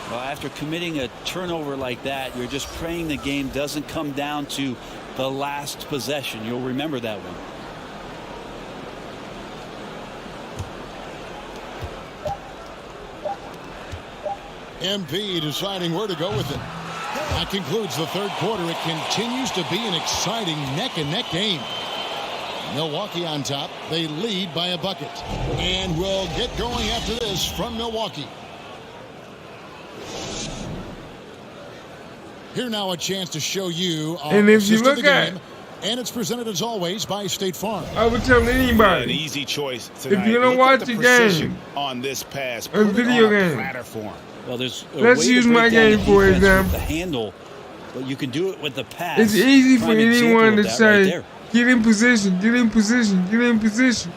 Well, after committing a turnover like that, you're just praying the game doesn't come down to the last possession. You'll remember that one. MP deciding where to go with it. That concludes the third quarter. It continues to be an exciting neck-and-neck game. Milwaukee on top. They lead by a bucket. And we'll get going after this from Milwaukee. Here now a chance to show you our And if you assist of look the at- game. And it's presented as always by State Farm. I would tell anybody. An easy choice tonight. If you don't Look watch at the the precision game, on this pass, a put it video on a game. platter form. Well, there's a Let's way to use break my down game the for defense with example. the handle, but you can do it with the pass. It's easy for Prime example anyone of to that right say, there. get in position, get in position, get in position.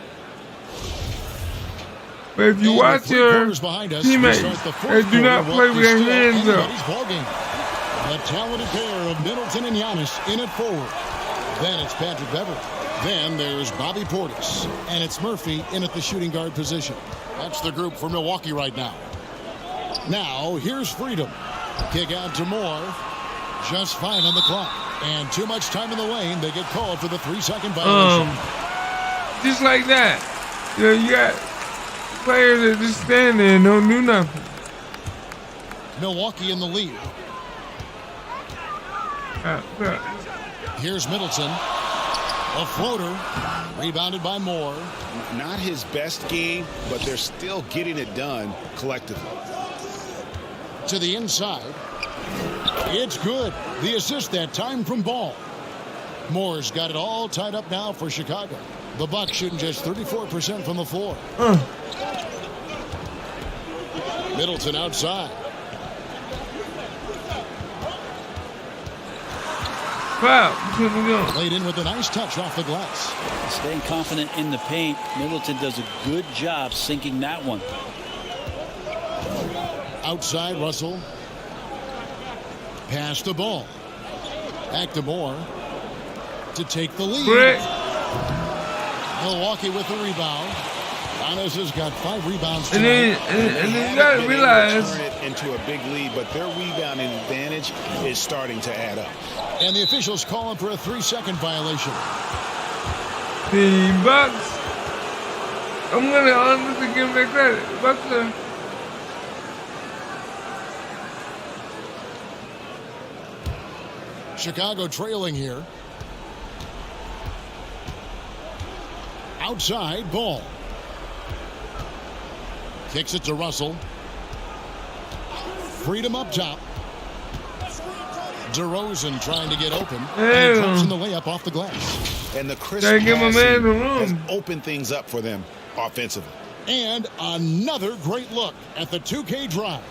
But if you And watch with 3 your quarters behind us, we teammates start the fourth and do not quarter, play what with is their still hands up. anybody's ballgame. The talented pair of Middleton and Giannis in at forward. Then it's Patrick Beverly. Then there's Bobby Portis. And it's Murphy in at the shooting guard position. That's the group for Milwaukee right now. Now, here's Freedom. Kick out to Moore. Just 5 on the clock. And too much time in the lane. They get called for the 3-second violation. Just like that. You know, you got players that just stand there and don't do nothing. Milwaukee in the lead. Here's Middleton. A floater. Rebounded by Moore. Not his best game, but they're still getting it done collectively. To the inside. It's good. The assist that time from Ball. Moore's got it all tied up now for Chicago. The Bucks shooting just 34% from the floor. Middleton outside. Wow, laid in with a nice touch off the glass. Staying confident in the paint. Middleton does a good job sinking that one. Outside, Russell. Pass the ball. Back to Moore to take the lead. Brick. Milwaukee with the rebound. Giannis has got 5 rebounds And tonight. then you got to realize. Turn it into a big lead, but their rebounding advantage is starting to add up. And the officials calling for a 3-second violation. The Bucks. I'm gonna honestly give them credit. Bucks are. Chicago trailing here. Outside, Ball. Kicks it to Russell. Freedom up top. DeRozan trying to get open. And he drops in the layup off the glass. And the crisp give my man the room. has opened things up for them offensively. And another great look at the 2K drive.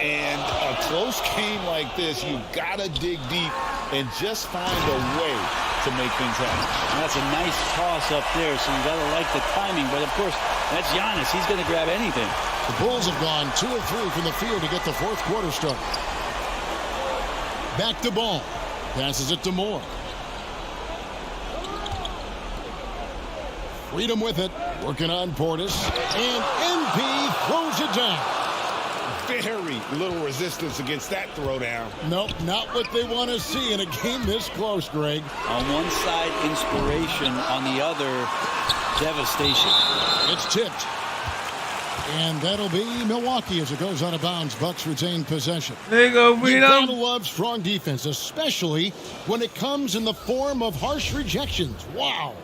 And a close game like this, you've got to dig deep and just find a way to make things happen. And that's a nice toss up there, so you got to like the timing. But, of course, that's Giannis. He's going to grab anything. The Bulls have gone 2 of 3 from the field to get the fourth quarter started. Back to Ball. Passes it to Moore. Freedom with it. Working on Portis. And MP throws it down. Very little resistance against that throwdown. Nope, not what they want to see in a game this close, Greg. On one side, inspiration. On the other, devastation. It's tipped. And that'll be Milwaukee as it goes out of bounds. Bucks retain possession. There you go, You Freedom. gotta love strong defense, especially when it comes in the form of harsh rejections. Wow.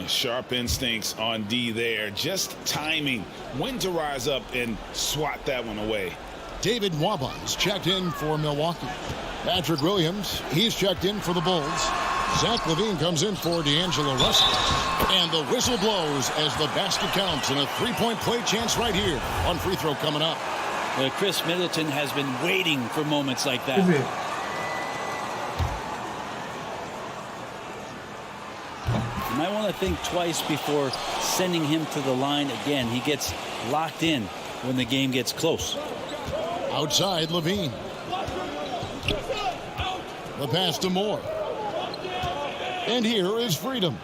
Sharp instincts on D there. Just timing. When to rise up and swat that one away. David Wabon's checked in for Milwaukee. Patrick Williams, he's checked in for the Bulls. Zach LaVine comes in for D'Angelo Russell. And the whistle blows as the basket counts, and a 3-point play chance right here. One free throw coming up. Chris Middleton has been waiting for moments like that. Is it? You might want to think twice before sending him to the line again. He gets locked in when the game gets close. Outside, LaVine. The pass to Moore. And here is Freedom.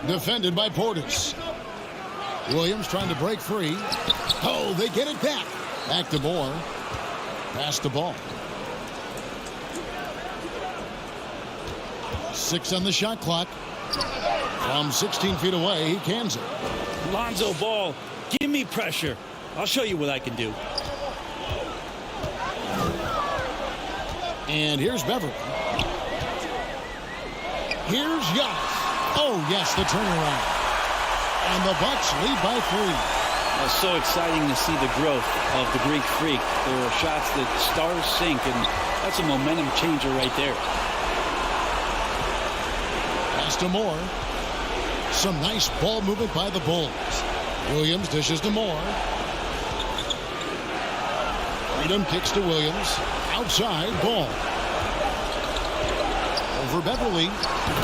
Defended by Portis. Williams trying to break free. Oh, they get it back. Back to Moore. Pass the ball. 6 on the shot clock. From 16 feet away, he cans it. Lonzo Ball, give me pressure. I'll show you what I can do. And here's Beverly. Here's Giannis. Oh, yes, the turnaround. And the Bucks lead by 3. It's so exciting to see the growth of the Greek Freak. There are shots that stars sink, and that's a momentum changer right there. Pass to Moore. Some nice ball movement by the Bulls. Williams dishes to Moore. Freedom kicks to Williams. Outside, Ball. Over Beverly.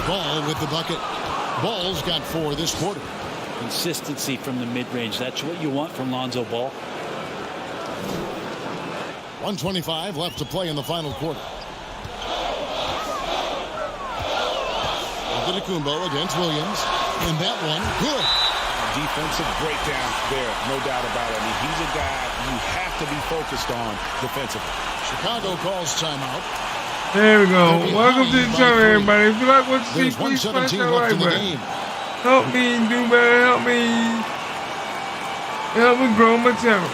Ball with the bucket. Ball's got 4 this quarter. Consistency from the mid-range. That's what you want from Lonzo Ball. 1:25 left to play in the final quarter. Antetokounmpo against Williams. And that one, good. Defensive breakdown there, no doubt about it. I mean, he's a guy you have to be focused on defensively. Chicago calls timeout. There we go. Welcome to the show, everybody. If you like what you see, please smash that like button. Help me do better. Help me grow my channel.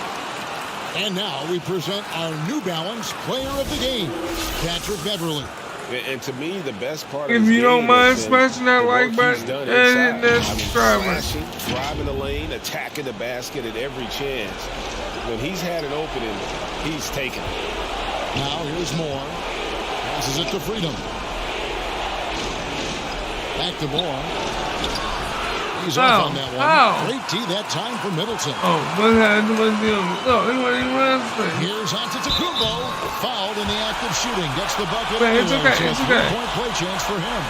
And now we present our New Balance player of the game, Patrick Beverly. And to me, the best part of if you don't mind smashing that like button and that subscribe button. Driving the lane, attacking the basket at every chance. When he's had an opening, he's taken it. Now here's Moore. Passes it to Freedom. Back to Moore. He's off on that one. Great tee that time for Middleton. What happened to the Here's Antetokounmpo. Fouled in the act of shooting. Gets the bucket. It's okay. So It's okay. 3-point play chance for him.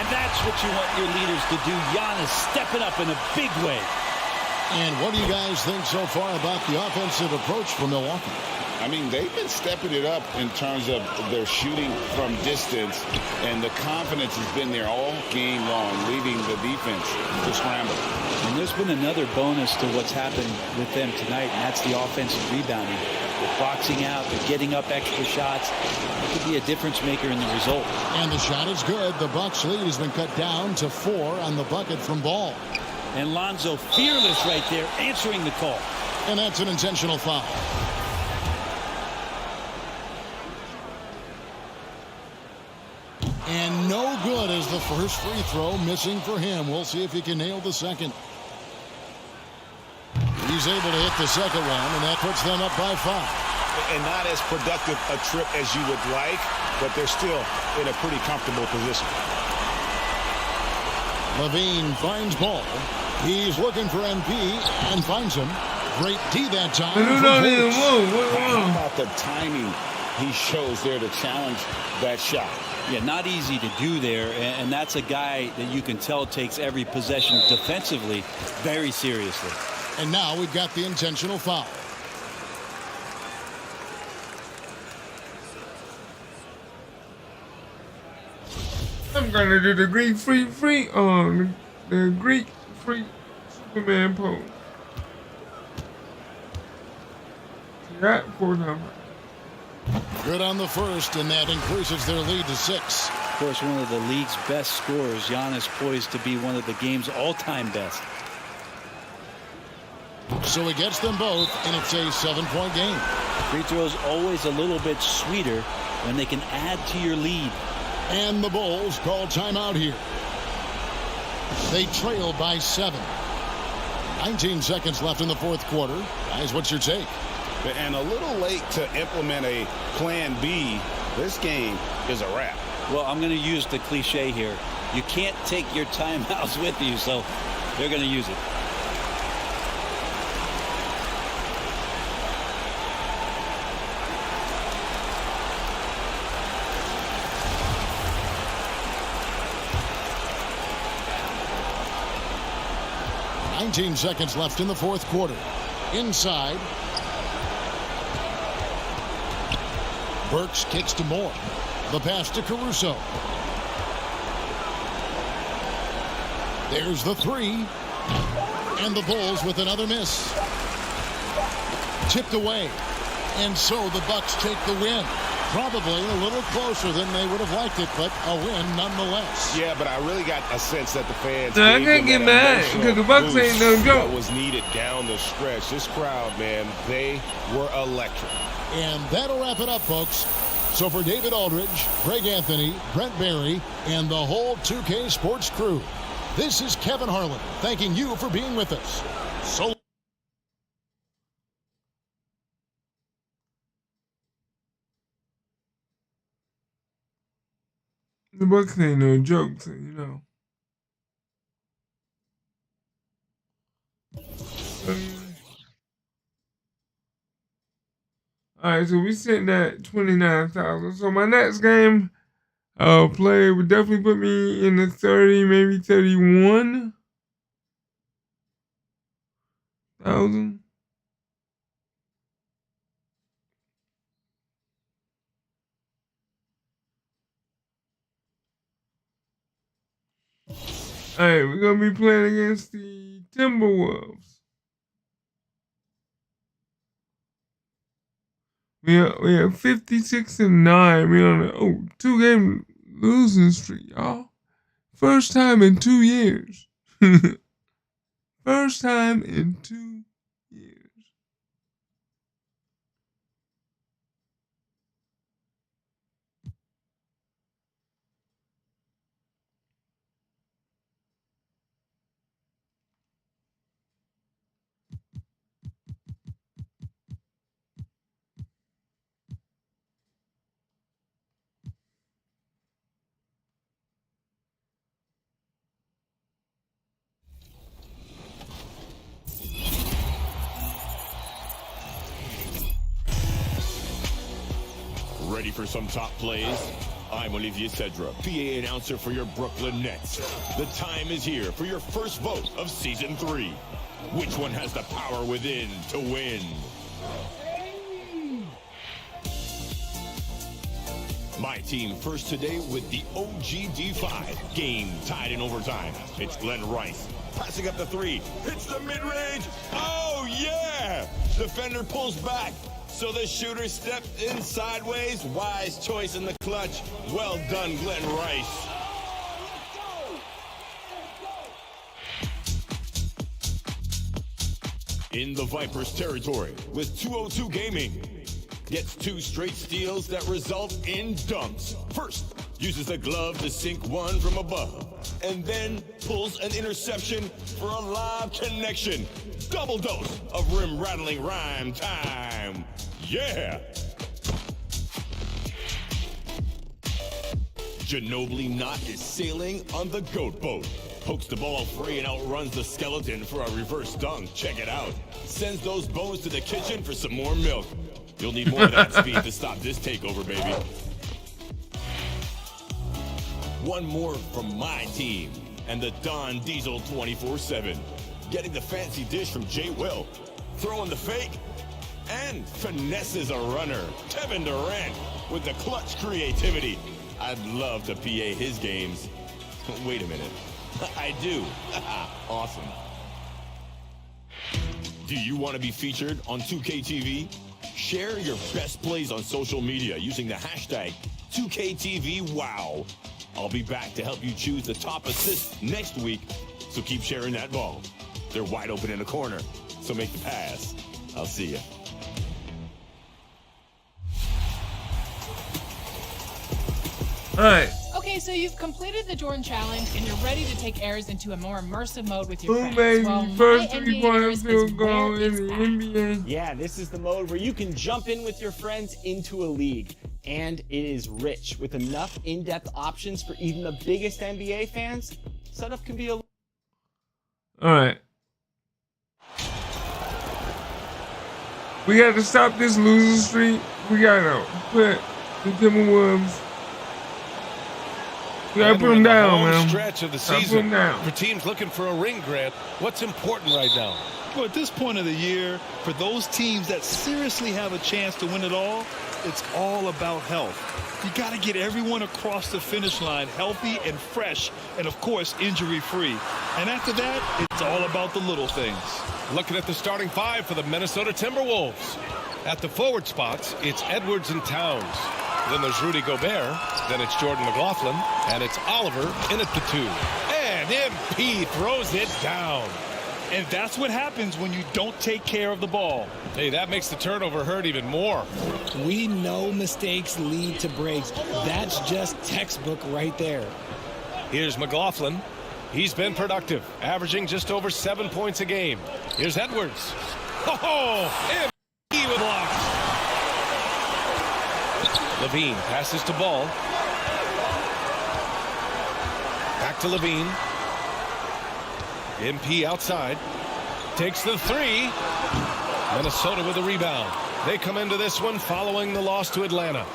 And that's what you want your leaders to do. Giannis stepping up in a big way. And what do you guys think so far about the offensive approach for Milwaukee? I mean, they've been stepping it up in terms of their shooting from distance, and the confidence has been there all game long, leading the defense to scramble. And there's been another bonus to what's happened with them tonight, and that's the offensive rebounding. They're boxing out, they're getting up extra shots. It could be a difference maker in the result. And the shot is good. The Bucks lead has been cut down to 4 on the bucket from Ball. And Lonzo fearless right there, answering the call. And that's an intentional foul. And no good as the first free throw missing for him. We'll see if he can nail the second. He's able to hit the second one, and that puts them up by 5. And not as productive a trip as you would like, but they're still in a pretty comfortable position. Levine finds Ball. He's looking for MP and finds him. Great D that time. How about the timing he shows there to challenge that shot? Yeah, not easy to do there, and that's a guy that you can tell takes every possession defensively very seriously. And now we've got the intentional foul. I'm gonna do the Greek free on the Greek free Superman pose. That 4 number. Good on the first, and that increases their lead to 6. Of course, one of the league's best scorers, Giannis, poised to be one of the game's all-time best. So he gets them both, and it's a 7-point game. Free throws always a little bit sweeter when they can add to your lead. And the Bulls call timeout here. They trail by 7. 19 seconds left in the fourth quarter. Guys, what's your take? And a little late to implement a plan B. This game is a wrap. Well, I'm going to use the cliche here. You can't take your timeouts with you, so they're going to use it. $19 seconds left in the fourth quarter. Inside. Burks kicks to Moore. The pass to Caruso. There's the 3. And the Bulls with another miss. Tipped away. And so the Bucks take the win. Probably a little closer than they would have liked it, but a win nonetheless. Yeah, but I really got a sense that the fans I can't get mad because the Bucks ain't no joke. That was needed down the stretch. This crowd, man, they were electric. And that'll wrap it up, folks. So for David Aldridge, Greg Anthony, Brent Barry, and the whole 2K Sports crew, this is Kevin Harlan thanking you for being with us. So the Bucks ain't no joke, so you know. Alright, so we sitting at 29,000. So my next game play would definitely put me in the 30, maybe 31,000. Alright, we're gonna be playing against the Timberwolves. We are 56-9. We on a 2-game losing streak, y'all. First time in 2 years. First time in 2 years. Ready for some top plays? I'm Olivier Cedra, PA announcer for your Brooklyn Nets. The time is here for your first vote of Season 3. Which one has the power within to win? My team first today with the OGD5. Game tied in overtime. It's Glenn Rice. Passing up the 3. Hits the mid-range. Oh, yeah! Defender pulls back. So the shooter stepped in sideways. Wise choice in the clutch. Well done, Glenn Rice. In the Vipers territory with 202 Gaming. Gets 2 straight steals that result in dunks. First, uses a glove to sink one from above. And then pulls an interception for a lob connection. Double dose of rim-rattling rhyme time. Yeah! Ginobili Knott is sailing on the goat boat. Pokes the ball free and outruns the skeleton for a reverse dunk. Check it out. Sends those bones to the kitchen for some more milk. You'll need more of that speed to stop this takeover, baby. One more from my team and the Don Diesel 24/7. Getting the fancy dish from Jay Will. Throwing the fake and finesses a runner. Kevin Durant with the clutch creativity. I'd love to PA his games. Wait a minute. I do. Awesome. Do you want to be featured on 2K TV? Share your best plays on social media using the hashtag 2KTVWow. I'll be back to help you choose the top assist next week, so keep sharing that ball. They're wide open in the corner, so make the pass. I'll see you. All right. Okay, so you've completed the Jordan Challenge and you're ready to take Airs into a more immersive mode with your Who friends. made Well, the first my 3-point Airs is field goal where in it's the at. NBA? Yeah, this is the mode where you can jump in with your friends into a league. And it is rich with enough in-depth options for even the biggest NBA fans. Setup can be a... All right. We got to stop this losing streak. We got to put the Timberwolves. We got to put them down, man. Stretch of the Put them season down. for teams looking for a ring, Grant. What's important right now? Well, at this point of the year, for those teams that seriously have a chance to win it all, it's all about health. You got to get everyone across the finish line healthy and fresh, and of course, injury-free. And after that, it's all about the little things. Looking at the starting 5 for the Minnesota Timberwolves. At the forward spots, it's Edwards and Towns. Then there's Rudy Gobert. Then it's Jordan McLaughlin. And it's Oliver in at the 2. And MP throws it down. And that's what happens when you don't take care of the ball. Hey, that makes the turnover hurt even more. We know mistakes lead to breaks. That's just textbook right there. Here's McLaughlin. He's been productive, averaging just over 7 points a game. Here's Edwards. Oh, MP with block. Levine passes to Ball. Back to Levine. MP outside. Takes the three. Minnesota with a rebound. They come into this one following the loss to Atlanta.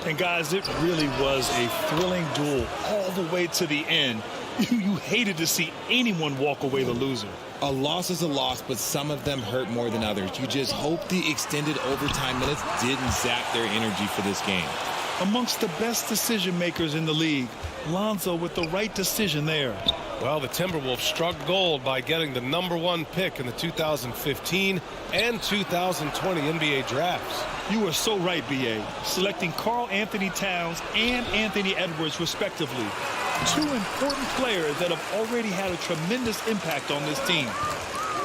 And guys, it really was a thrilling duel all the way to the end. You hated to see anyone walk away the loser. A loss is a loss, but some of them hurt more than others. You just hope the extended overtime minutes didn't zap their energy for this game. Amongst the best decision makers in the league, Lonzo with the right decision there. Well, the Timberwolves struck gold by getting the #1 pick in the 2015 and 2020 NBA drafts. You are so right, B.A. Selecting Karl Anthony Towns and Anthony Edwards, respectively. Two important players that have already had a tremendous impact on this team.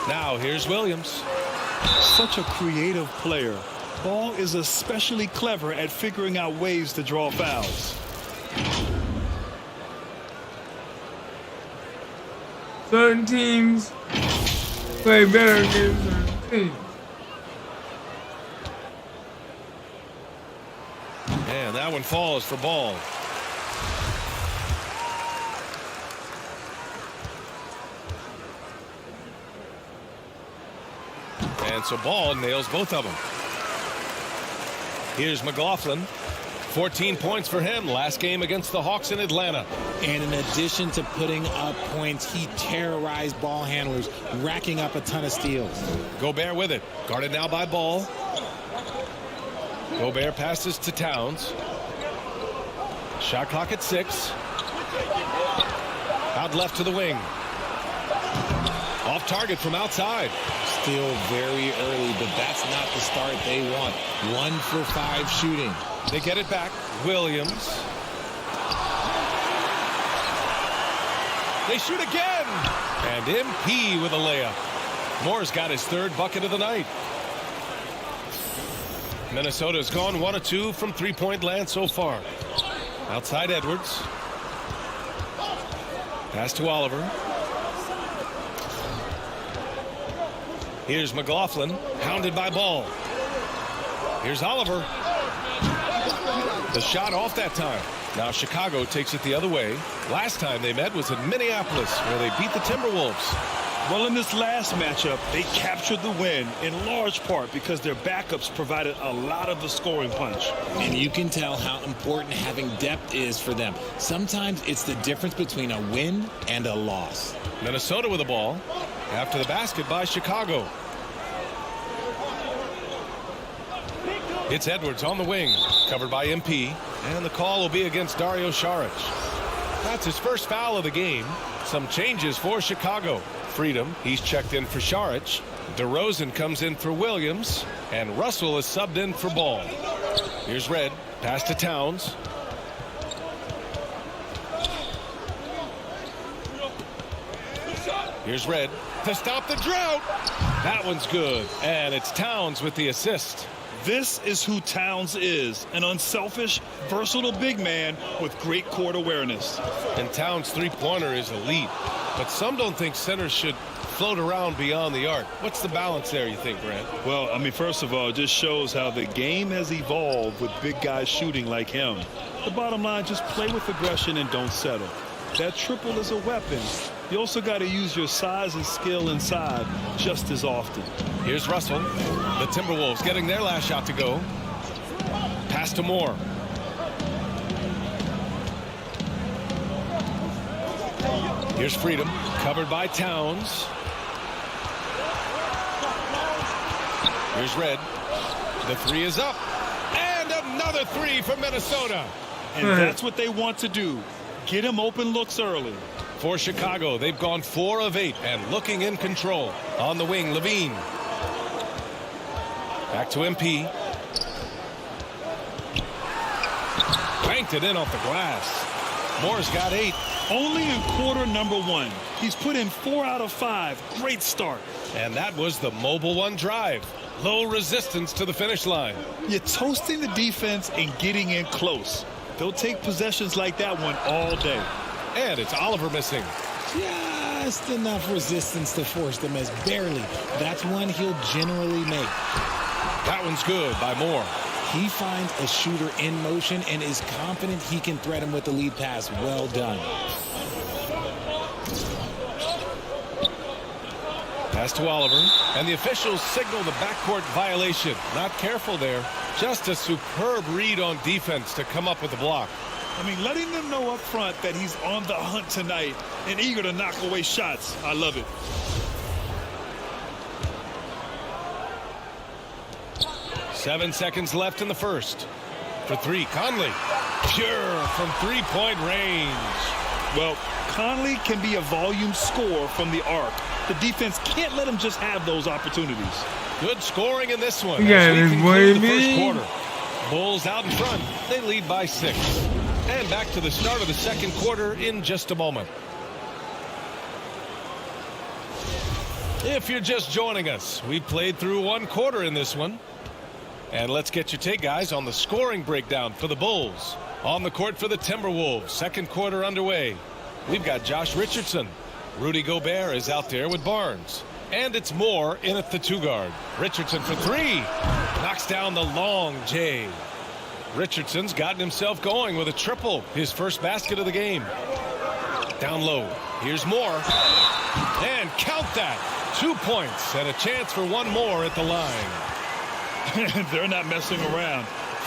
Now, here's Williams. Such a creative player. Ball is especially clever at figuring out ways to draw fouls. Certain teams play better against certain teams. And that one falls for Ball. And so Ball nails both of them. Here's McLaughlin. 14 points for him last game against the Hawks in Atlanta. And in addition to putting up points, he terrorized ball handlers, racking up a ton of steals. Gobert with it. Guarded now by Ball. Gobert passes to Towns. Shot clock at 6. Out left to the wing. Off target from outside. Still very early, but that's not the start they want. 1 for 5 shooting. They get it back. Williams. They shoot again. And MP with a layup. Moore's got his 3rd bucket of the night. Minnesota's gone 1 of 2 from three-point land so far. Outside Edwards. Pass to Oliver. Here's McLaughlin, hounded by Ball. Here's Oliver. The shot off that time. Now Chicago takes it the other way. Last time they met was in Minneapolis, where they beat the Timberwolves. Well, in this last matchup, they captured the win in large part because their backups provided a lot of the scoring punch. And you can tell how important having depth is for them. Sometimes it's the difference between a win and a loss. Minnesota with the ball after the basket by Chicago. It's Edwards on the wing, covered by MP, and the call will be against Dario Saric. That's his first foul of the game. Some changes for Chicago. Freedom, he's checked in for Saric. DeRozan comes in for Williams, and Russell is subbed in for Ball. Here's Red, pass to Towns. Here's Red to stop the drought. That one's good, and it's Towns with the assist. This is who Towns is, an unselfish, versatile big man with great court awareness. And Towns' three-pointer is elite, but some don't think centers should float around beyond the arc. What's the balance there, you think, Brad? Well, I mean, first of all, it just shows how the game has evolved with big guys shooting like him. The bottom line, just play with aggression and don't settle. That triple is a weapon. You also got to use your size and skill inside just as often. Here's Russell. The Timberwolves getting their last shot to go. Pass to Moore. Here's Freedom, covered by Towns. Here's Red. The three is up. And another three for Minnesota. And that's what they want to do. Get him open looks early. For Chicago, they've gone 4 of 8 and looking in control. On the wing, Levine. Back to MP. Banked it in off the glass. Moore's got 8. Only in quarter number 1. He's put in 4 out of 5. Great start. And that was the Mobile One drive. Low resistance to the finish line. You're toasting the defense and getting in close. They'll take possessions like that one all day. And it's Oliver missing. Just enough resistance to force the miss. Barely. That's one he'll generally make. That one's good by Moore. He finds a shooter in motion and is confident he can thread him with the lead pass. Well done. Pass to Oliver, and the officials signal the backcourt violation. Not careful there. Just a superb read on defense to come up with the block. I mean, letting them know up front that he's on the hunt tonight and eager to knock away shots. I love it. Seven seconds left in the first. For three, Conley. Pure from three-point range. Well, Conley can be a volume scorer from the arc. The defense can't let him just have those opportunities. Good scoring in this one. Yeah, as we this conclude the boy, first me. quarter. Bulls out in front. They lead by 6. And back to the start of the second quarter in just a moment. If you're just joining us, we played through one quarter in this one. And let's get your take, guys, on the scoring breakdown for the Bulls. On the court for the Timberwolves. Second quarter underway. We've got Josh Richardson. Rudy Gobert is out there with Barnes. And it's Moore in at the 2 guard. Richardson for 3. Knocks down the long J. Richardson's gotten himself going with a triple. His first basket of the game. Down low. Here's Moore. And count that. 2 points and a chance for one more at the line. They're not messing around.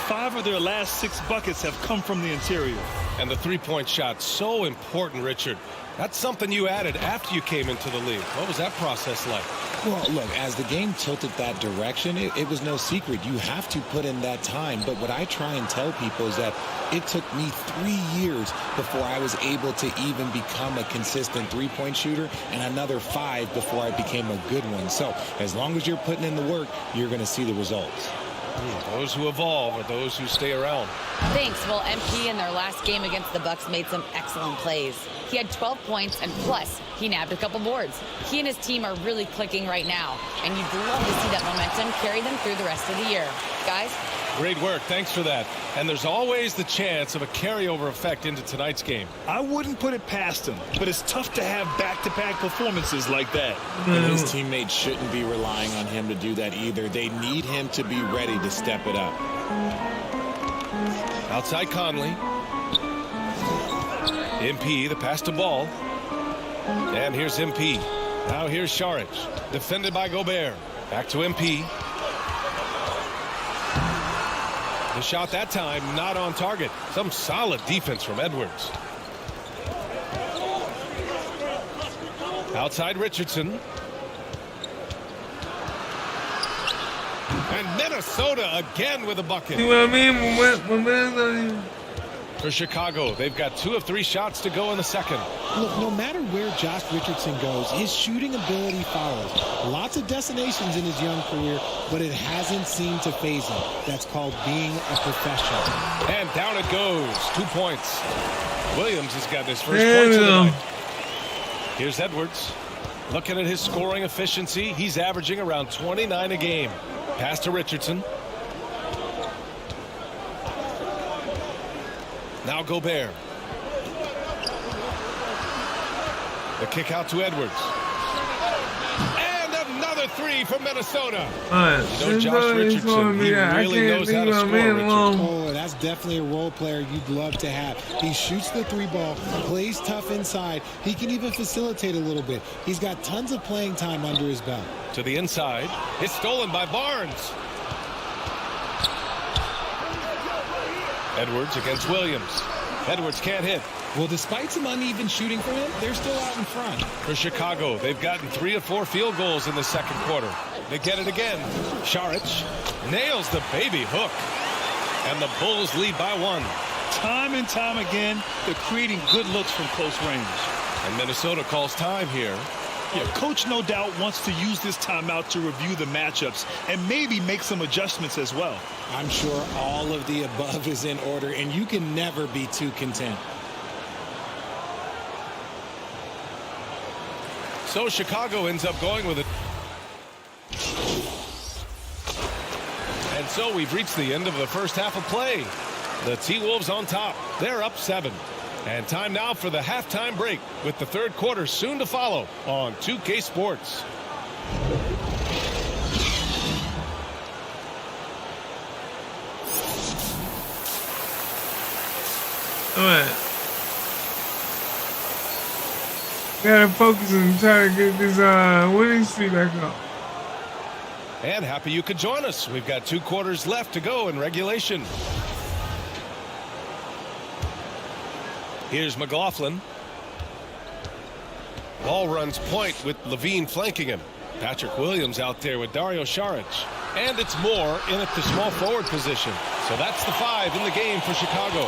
5 of their last 6 buckets have come from the interior. And the three-point shot, so important, Richard. That's something you added after you came into the league. What was that process like? Well, look, as the game tilted that direction, it was no secret. You have to put in that time. But what I try and tell people is that it took me 3 years before I was able to even become a consistent three-point shooter, and another 5 before I became a good one. So as long as you're putting in the work, you're going to see the results. Those who evolve are those who stay around. Thanks. Well, MP in their last game against the Bucks made some excellent plays. He had 12 points, and plus, he nabbed a couple boards. He and his team are really clicking right now, and you'd love to see that momentum carry them through the rest of the year. Guys? Great work. Thanks for that. And there's always the chance of a carryover effect into tonight's game. I wouldn't put it past him, but it's tough to have back-to-back performances like that. And his teammates shouldn't be relying on him to do that either. They need him to be ready to step it up. Outside Conley. MP, the pass to Ball. And here's MP. Now here's Šarić. Defended by Gobert. Back to MP. The shot that time not on target. Some solid defense from Edwards. Outside Richardson. And Minnesota again with a bucket. You know what I mean? For Chicago, they've got 2 of 3 shots to go in the second. Look, no matter where Josh Richardson goes, his shooting ability follows. Lots of destinations in his young career, but it hasn't seemed to faze him. That's called being a professional. And down it goes. 2 points. Williams has got his first points of the night. Here's Edwards. Looking at his scoring efficiency, he's averaging around 29 a game. Pass to Richardson. Now Gobert. The kick out to Edwards. And another 3 from Minnesota. You know, Josh Richardson, he really knows how to score, Richard. Oh, that's definitely a role player you'd love to have. He shoots the 3 ball, plays tough inside. He can even facilitate a little bit. He's got tons of playing time under his belt. To the inside. It's stolen by Barnes. Edwards against Williams. Edwards can't hit. Well, despite some uneven shooting for him, they're still out in front. For Chicago, they've gotten 3 of 4 field goals in the second quarter. They get it again. Šarić nails the baby hook. And the Bulls lead by 1. Time and time again, they're creating good looks from close range. And Minnesota calls time here. Yeah, coach no doubt wants to use this timeout to review the matchups and maybe make some adjustments as well. I'm sure all of the above is in order, and you can never be too content. So Chicago ends up going with it. And so we've reached the end of the first half of play. The T-Wolves on top. They're up 7. And time now for the halftime break with the third quarter soon to follow on 2K Sports. All right. Gotta focus and try to get this winning streak back up. And happy you could join us. We've got 2 quarters left to go in regulation. Here's McLaughlin. Ball runs point with Levine flanking him. Patrick Williams out there with Dario Saric. And it's Moore in at the small forward position. So that's the 5 in the game for Chicago.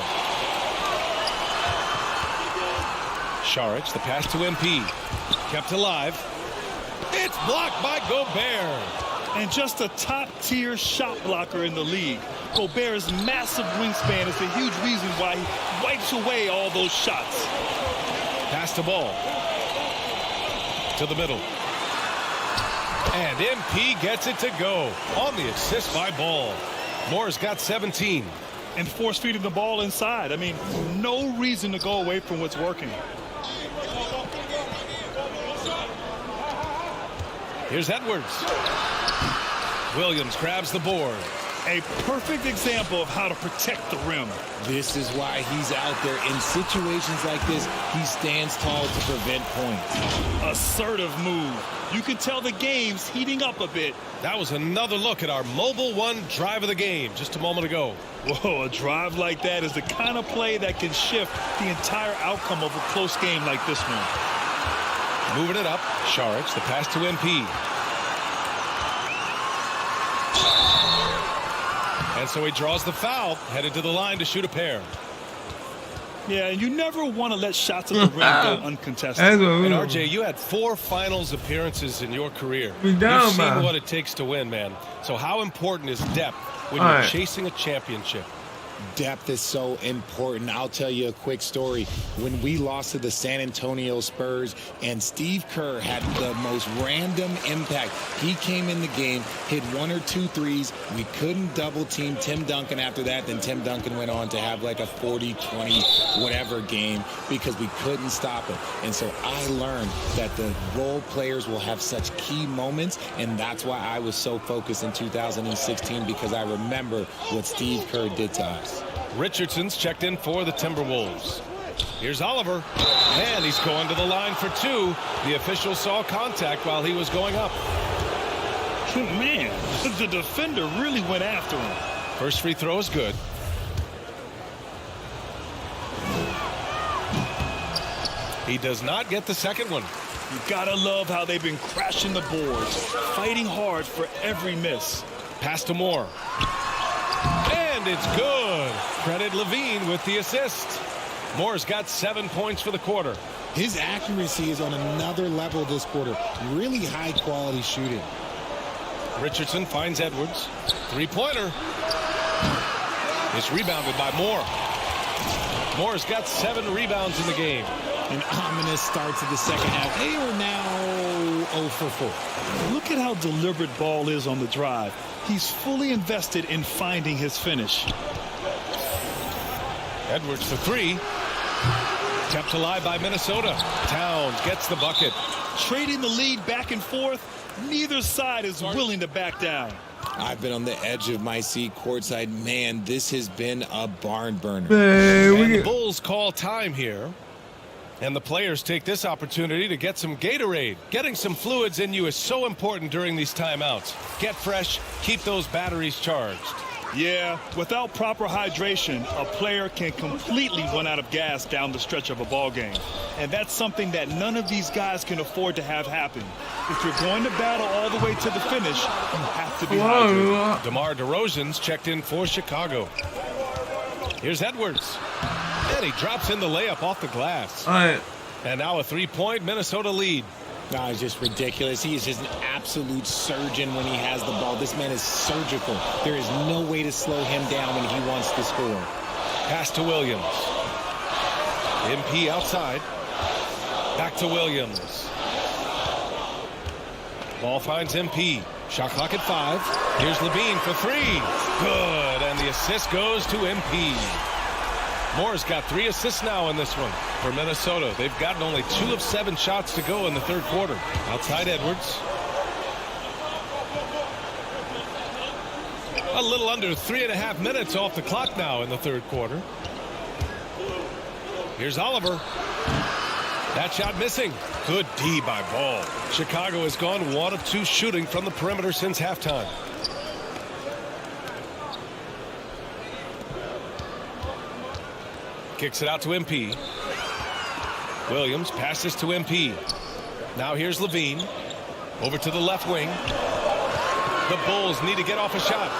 Saric, the pass to MP. Kept alive. It's blocked by Gobert. And just a top-tier shot blocker in the league. Gobert's massive wingspan is a huge reason why he wipes away all those shots. Pass the ball to the middle. And MP gets it to go on the assist by Ball. Moore's got 17. And force-feeding the ball inside. I mean, no reason to go away from what's working. Here's Edwards. Williams grabs the board. A perfect example of how to protect the rim. This is why he's out there. In situations like this, he stands tall to prevent points. Assertive move. You can tell the game's heating up a bit. That was another look at our Mobile One drive of the game just a moment ago. Whoa, a drive like that is the kind of play that can shift the entire outcome of a close game like this one. Moving it up. Saric, the pass to MP. And so he draws the foul, headed to the line to shoot a pair. Yeah, and you never want to let shots at the rim go uncontested. And RJ, you had 4 finals appearances in your career. You've seen what it takes to win, man. So how important is depth when you're chasing a championship? Depth is so important. I'll tell you a quick story. When we lost to the San Antonio Spurs and Steve Kerr had the most random impact. He came in the game, hit 1 or 2 threes. We couldn't double team Tim Duncan after that. Then Tim Duncan went on to have like a 40-20 whatever game because we couldn't stop him. And so I learned that the role players will have such key moments. And that's why I was so focused in 2016 because I remember what Steve Kerr did to us. Richardson's checked in for the Timberwolves. Here's Oliver, and he's going to the line for 2. The official saw contact while he was going up. Man, the defender really went after him. First free throw is good. He does not get the second one. You gotta love how they've been crashing the boards, fighting hard for every miss. Pass to Moore. And it's good. Credit Levine with the assist. Moore's got 7 points for the quarter. His accuracy is on another level this quarter. Really high quality shooting. Richardson finds Edwards. 3-pointer. It's rebounded by Moore. Moore's got 7 rebounds in the game. An ominous start to the second half. They are now 0 for 4. Look at how deliberate Ball is on the drive. He's fully invested in finding his finish. Edwards for 3. Kept alive by Minnesota. Towns gets the bucket. Trading the lead back and forth. Neither side is willing to back down. I've been on the edge of my seat courtside. Man, this has been a barn burner. And the Bulls call time here. And the players take this opportunity to get some Gatorade. Getting some fluids in you is so important during these timeouts. Get fresh, keep those batteries charged. Yeah, without proper hydration, a player can completely run out of gas down the stretch of a ball game. And that's something that none of these guys can afford to have happen. If you're going to battle all the way to the finish, you have to be hydrated. DeMar DeRozan's checked in for Chicago. Here's Edwards. And he drops in the layup off the glass. And now a 3-point Minnesota lead. No, it's just ridiculous. He is just an absolute surgeon when he has the ball. This man is surgical. There is no way to slow him down when he wants to score. Pass to Williams. MP outside. Back to Williams. Ball finds MP. Shot clock at 5. Here's Levine for 3. Good, and the assist goes to MP. Moore's got 3 assists now in this one for Minnesota. They've gotten only 2 of 7 shots to go in the third quarter. Outside Edwards. A little under 3.5 minutes off the clock now in the third quarter. Here's Oliver. That shot missing. Good D by Ball. Chicago has gone 1 of 2 shooting from the perimeter since halftime. Kicks it out to MP. Williams passes to MP. Now here's Levine. Over to the left wing. The Bulls need to get off a shot.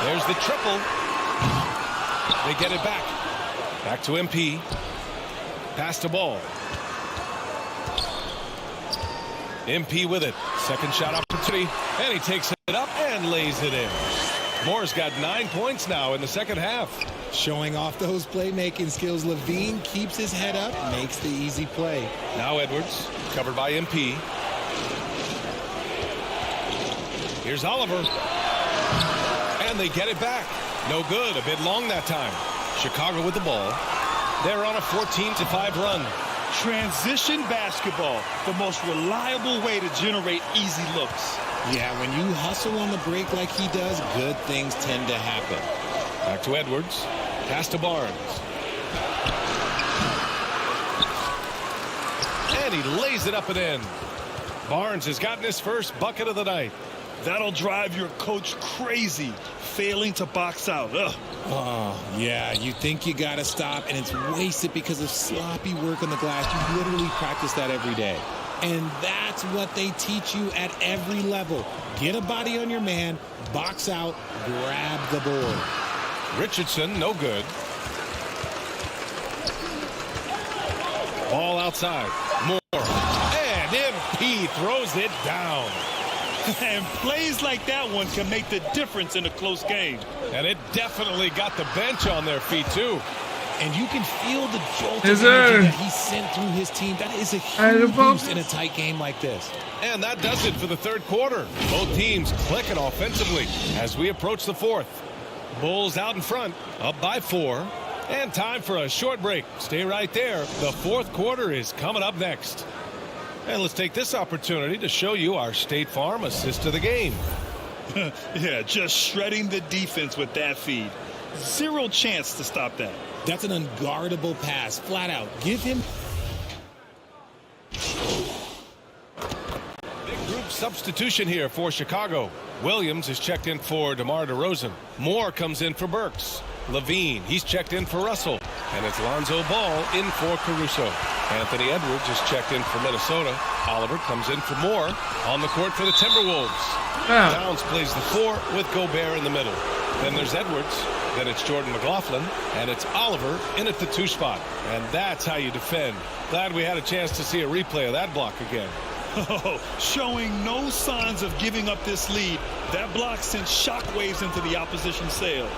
There's the triple. They get it back. Back to MP. Pass to Ball. MP with it. Second shot opportunity. And he takes it up and lays it in. Moore's got 9 points now in the second half. Showing off those playmaking skills. Levine keeps his head up, makes the easy play. Now Edwards, covered by MP. Here's Oliver. And they get it back. No good. A bit long that time. Chicago with the ball. They're on a 14-5 run. Transition basketball, the most reliable way to generate easy looks. Yeah, when you hustle on the break like he does, good things tend to happen. Back to Edwards. Pass to Barnes. And he lays it up and in. Barnes has gotten his first bucket of the night. That'll drive your coach crazy, failing to box out. Ugh. Oh, yeah, you think you got to stop, and it's wasted because of sloppy work on the glass. You literally practice that every day. And that's what they teach you at every level. Get a body on your man, box out, grab the board. Richardson, no good. Ball outside. Moore. And MP throws it down. And plays like that one can make the difference in a close game. And it definitely got the bench on their feet, too. And you can feel the jolt of energy that he sent through his team. That is a huge boost in a tight game like this. And that does it for the third quarter. Both teams clicking offensively as we approach the fourth. Bulls out in front, up by 4. And time for a short break. Stay right there. The fourth quarter is coming up next. And let's take this opportunity to show you our State Farm assist of the game. Yeah, just shredding the defense with that feed. Zero chance to stop that. That's an unguardable pass, flat out. Give him. Big group substitution here for Chicago. Williams is checked in for DeMar DeRozan. Moore comes in for Burks. Levine, he's checked in for Russell. And it's Lonzo Ball in for Caruso. Anthony Edwards is checked in for Minnesota. Oliver comes in for Moore. On the court for the Timberwolves. Downs plays the 4 with Gobert in the middle. Then there's Edwards. Then it's Jordan McLaughlin. And it's Oliver in at the 2 spot. And that's how you defend. Glad we had a chance to see a replay of that block again. Oh, showing no signs of giving up this lead. That block sent shockwaves into the opposition sails.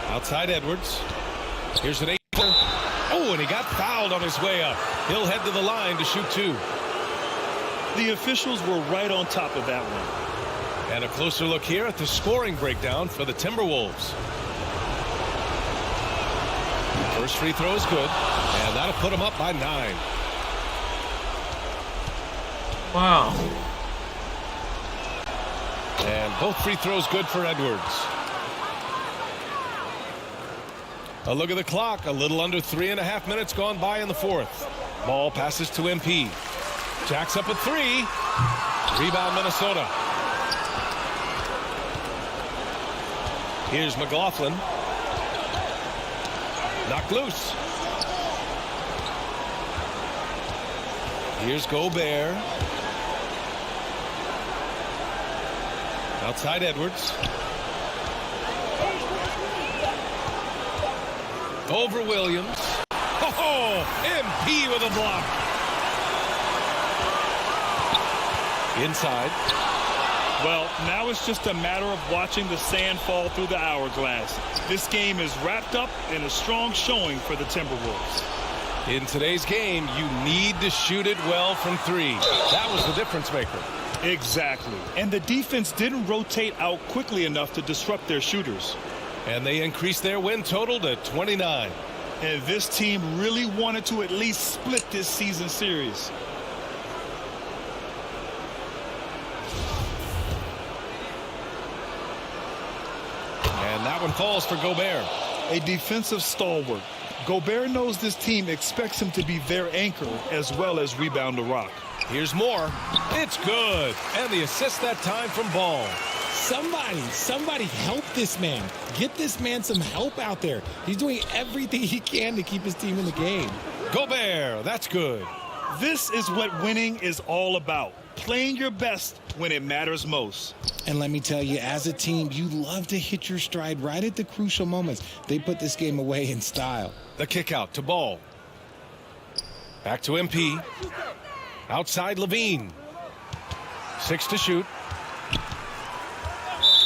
Outside Edwards. Here's an 8. Oh, and he got fouled on his way up. He'll head to the line to shoot 2. The officials were right on top of that one. And a closer look here at the scoring breakdown for the Timberwolves. First free throw is good, and that'll put him up by 9. Wow. And both free throws good for Edwards. A look at the clock. A little under 3.5 minutes gone by in the fourth. Ball passes to MP. Jacks up a 3. Rebound Minnesota. Here's McLaughlin. Knocked loose. Here's Gobert. Outside Edwards. Over Williams. Oh, MP with a block. Inside. Well, now it's just a matter of watching the sand fall through the hourglass. This game is wrapped up in a strong showing for the Timberwolves. In today's game, you need to shoot it well from three. That was the difference maker. Exactly. And the defense didn't rotate out quickly enough to disrupt their shooters. And they increased their win total to 29. And this team really wanted to at least split this season series. And that one falls for Gobert. A defensive stalwart. Gobert knows this team expects him to be their anchor as well as rebound the rock. Here's more. It's good. And the assist that time from Ball. Somebody help this man. Get this man some help out there. He's doing everything he can to keep his team in the game. Gobert, that's good. This is what winning is all about. Playing your best when it matters most. And let me tell you, as a team, you love to hit your stride right at the crucial moments. They put this game away in style. The kick out to Ball. Back to MP. Outside Levine. 6 to shoot.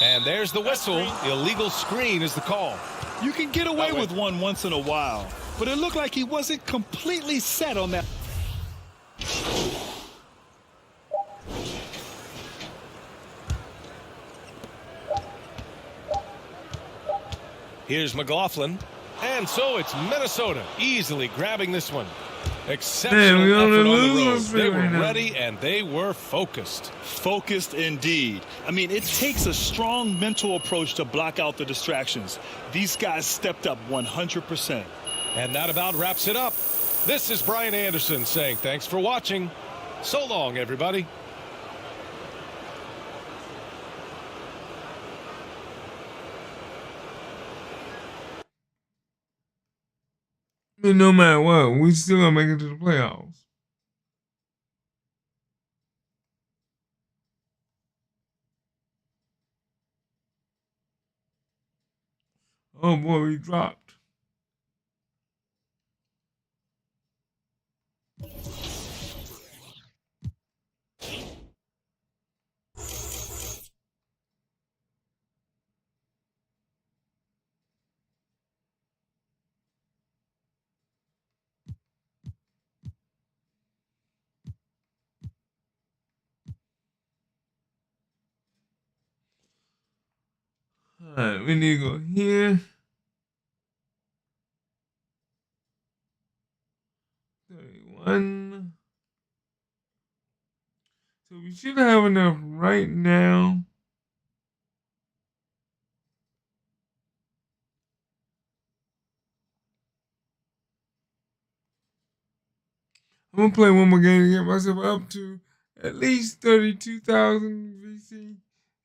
And there's the whistle. Illegal screen is the call. You can get away with one once in a while, but it looked like he wasn't completely set on that. Here's McLaughlin. And so it's Minnesota easily grabbing this one. Exceptional effort on the road. They were ready and they were focused. Focused indeed. I mean, it takes a strong mental approach to block out the distractions. These guys stepped up 100%. And that about wraps it up. This is Brian Anderson saying thanks for watching. So long, everybody. But no matter what, we still gonna make it to the playoffs. Oh boy, we dropped. Alright, we need to go here. 31. So we should have enough right now. I'm gonna play one more game to get myself up to at least 32,000 VC.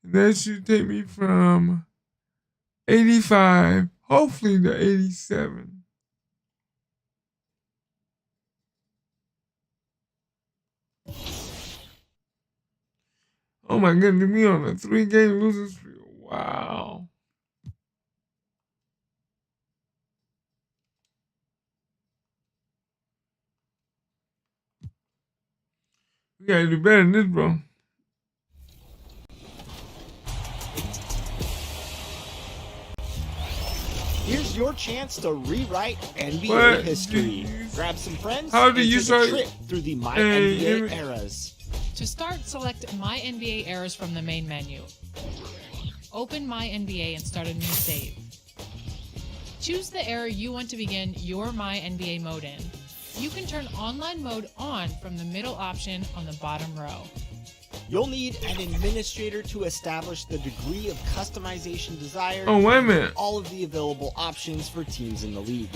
And that should take me from 85, hopefully to 87. Oh my goodness, me on a 3-game losing streak. Wow. We gotta do better than this, bro. Here's your chance to rewrite NBA history. Grab some friends How do and you take start? a trip through the My NBA eras. To start, select My NBA Eras from the main menu. Open My NBA and start a new save. Choose the era you want to begin your My NBA mode in. You can turn online mode on from the middle option on the bottom row. You'll need an administrator to establish the degree of customization desired. Oh, wait a minute. All of the available options for teams in the league.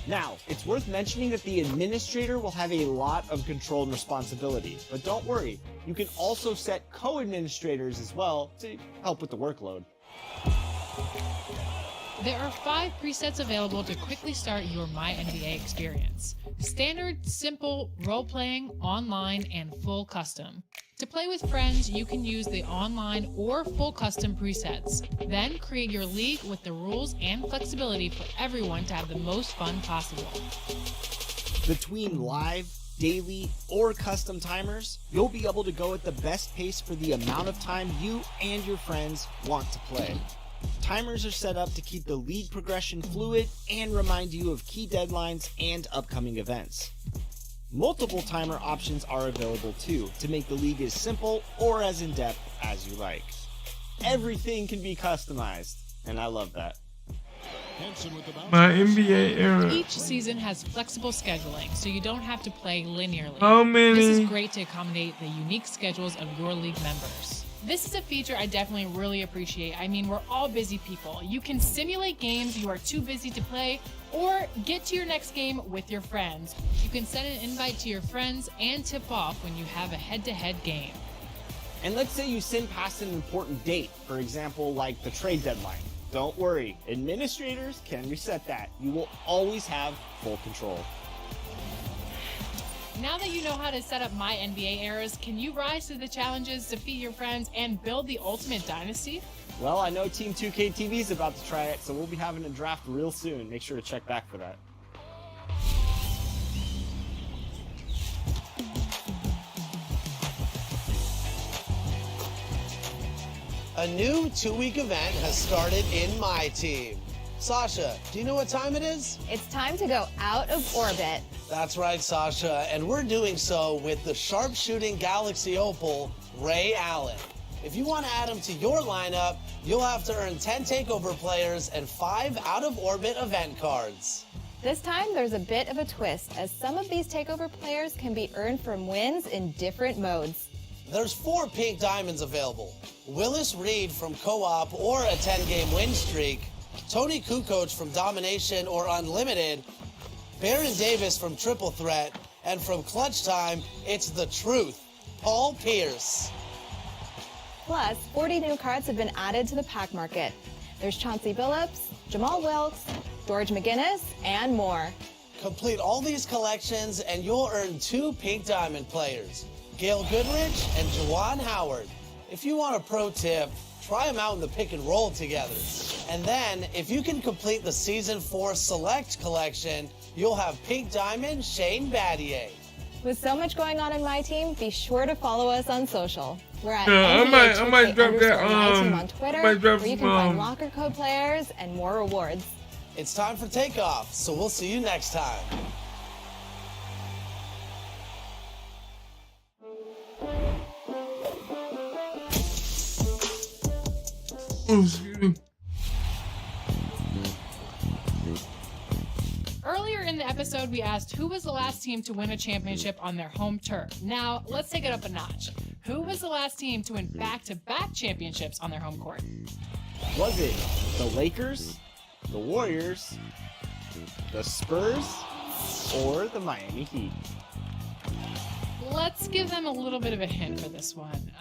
Now, it's worth mentioning that the administrator will have a lot of control and responsibility, but don't worry, you can also set co-administrators as well to help with the workload. There are 5 presets available to quickly start your My NBA experience. Standard, simple, role-playing, online, and full custom. To play with friends, you can use the online or full custom presets. Then create your league with the rules and flexibility for everyone to have the most fun possible. Between live, daily, or custom timers, you'll be able to go at the best pace for the amount of time you and your friends want to play. Timers are set up to keep the league progression fluid and remind you of key deadlines and upcoming events. Multiple timer options are available too, to make the league as simple or as in-depth as you like. Everything can be customized, and I love that. My NBA era. Each season has flexible scheduling, so you don't have to play linearly. How many? This is great to accommodate the unique schedules of your league members. This is a feature I definitely really appreciate. I mean, we're all busy people. You can simulate games you are too busy to play, or get to your next game with your friends. You can send an invite to your friends and tip off when you have a head-to-head game. And let's say you sin past an important date, for example, like the trade deadline. Don't worry, administrators can reset that. You will always have full control. Now that you know how to set up My NBA eras, can you rise to the challenges, defeat your friends, and build the ultimate dynasty? Well, I know Team 2K23 is about to try it, so we'll be having a draft real soon. Make sure to check back for that. A new 2-week event has started in my team. Sasha, do you know what time it is? It's time to go out of orbit. That's right, Sasha, and we're doing so with the sharpshooting Galaxy Opal, Ray Allen. If you want to add him to your lineup, you'll have to earn 10 takeover players and 5 out-of-orbit event cards. This time, there's a bit of a twist, as some of these takeover players can be earned from wins in different modes. There's 4 pink diamonds available. Willis Reed from Co-op or a 10-game win streak, Tony Kukoc from Domination or Unlimited, Baron Davis from Triple Threat, and from Clutch Time, it's the truth, Paul Pierce. Plus, 40 new cards have been added to the pack market. There's Chauncey Billups, Jamal Wilkes, George McGinnis, and more. Complete all these collections and you'll earn 2 pink diamond players, Gail Goodrich and Juwan Howard. If you want a pro tip, try them out in the pick and roll together. And then, if you can complete the Season 4 Select collection, you'll have pink diamond Shane Battier. With so much going on in my team, be sure to follow us on social. We're at I might drop that my team on Twitter, might drop where you some, can find locker code players and more rewards. It's time for takeoff, so we'll see you next time. Oh, excuse me. Earlier in the episode, we asked who was the last team to win a championship on their home turf. Now, let's take it up a notch. Who was the last team to win back-to-back championships on their home court? Was it the Lakers, the Warriors, the Spurs, or the Miami Heat? Let's give them a little bit of a hint for this one.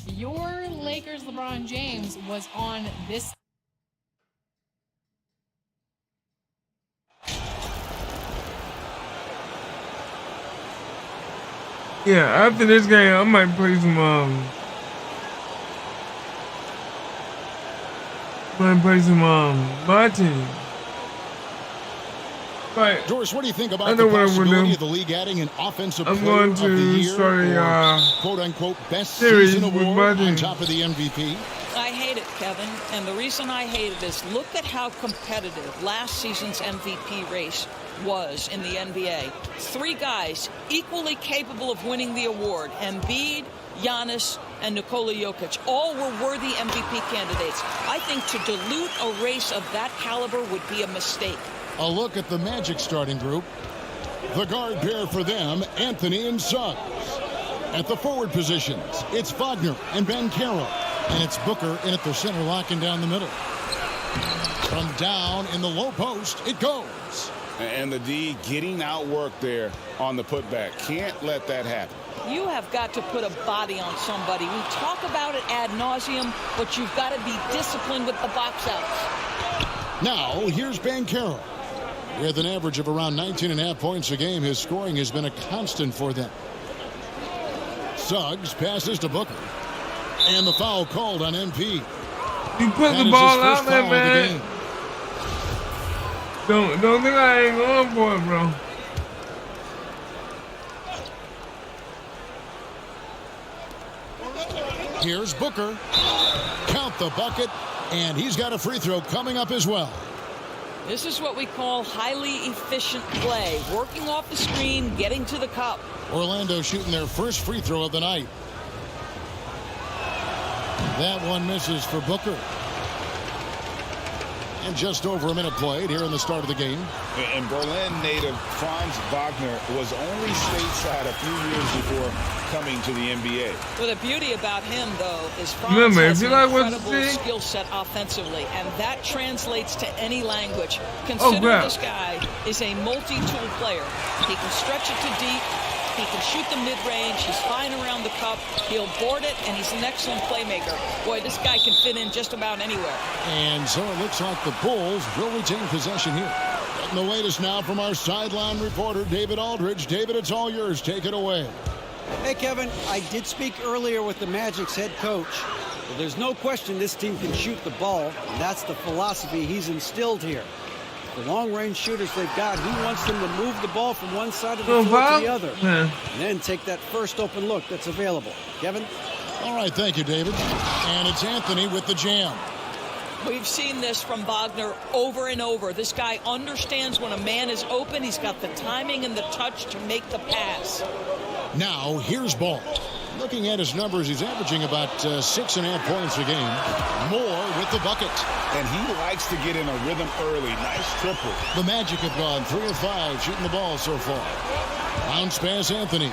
Your Lakers LeBron James was on this. Yeah, after this game, I might play some my team. But George, what do you think about the possibility of the league adding an offensive player of the year or quote-unquote best season award on top of the MVP? I hate it, Kevin, and the reason I hate it is look at how competitive last season's MVP race was in the NBA. 3 guys equally capable of winning the award, Embiid, Giannis, and Nikola Jokic. All were worthy MVP candidates. I think to dilute a race of that caliber would be a mistake. A look at the Magic starting group. The guard pair for them, Anthony and Suggs. At the forward positions, it's Wagner and Bankero. And it's Booker in at the center, locking down the middle. From down in the low post, it goes. And the D getting outworked there on the putback. Can't let that happen. You have got to put a body on somebody. We talk about it ad nauseum, but you've got to be disciplined with the box outs. Now, here's Bankero. With an average of around 19.5 points a game, his scoring has been a constant for them. Suggs passes to Booker. And the foul called on MP. You put the ball out there, man. Don't think I ain't going for it, bro. Here's Booker. Count the bucket, and he's got a free throw coming up as well. This is what we call highly efficient play. Working off the screen, getting to the cup. Orlando shooting their first free throw of the night. That one misses for Booker. And just over a minute played here in the start of the game. And Berlin native Franz Wagner was only stateside a few years before coming to the NBA. Well, the beauty about him, though, is Franz Remember, has if an you like what you incredible see- skill set offensively, and that translates to any language. Consider crap. this guy is a multi-tool player. He can stretch it to deep. He can shoot the mid-range. He's fine around the cup. He'll board it, and he's an excellent playmaker. Boy, this guy can fit in just about anywhere. And so it looks like the Bulls will retain possession here. Getting the latest now from our sideline reporter, David Aldridge. David, it's all yours. Take it away. Hey, Kevin, I did speak earlier with the Magic's head coach. Well, there's no question this team can shoot the ball, and that's the philosophy he's instilled here. The long-range shooters they've got, he wants them to move the ball from one side of the floor to the other, and then take that first open look that's available. Kevin? All right, thank you, David. And it's Anthony with the jam. We've seen this from Wagner over and over. This guy understands when a man is open. He's got the timing and the touch to make the pass. Now, here's Ball. Looking at his numbers, he's averaging about 6.5 points a game. Moore with the bucket. And he likes to get in a rhythm early. Nice triple. The Magic have gone 3 of 5 shooting the ball so far. Bounce pass, Anthony.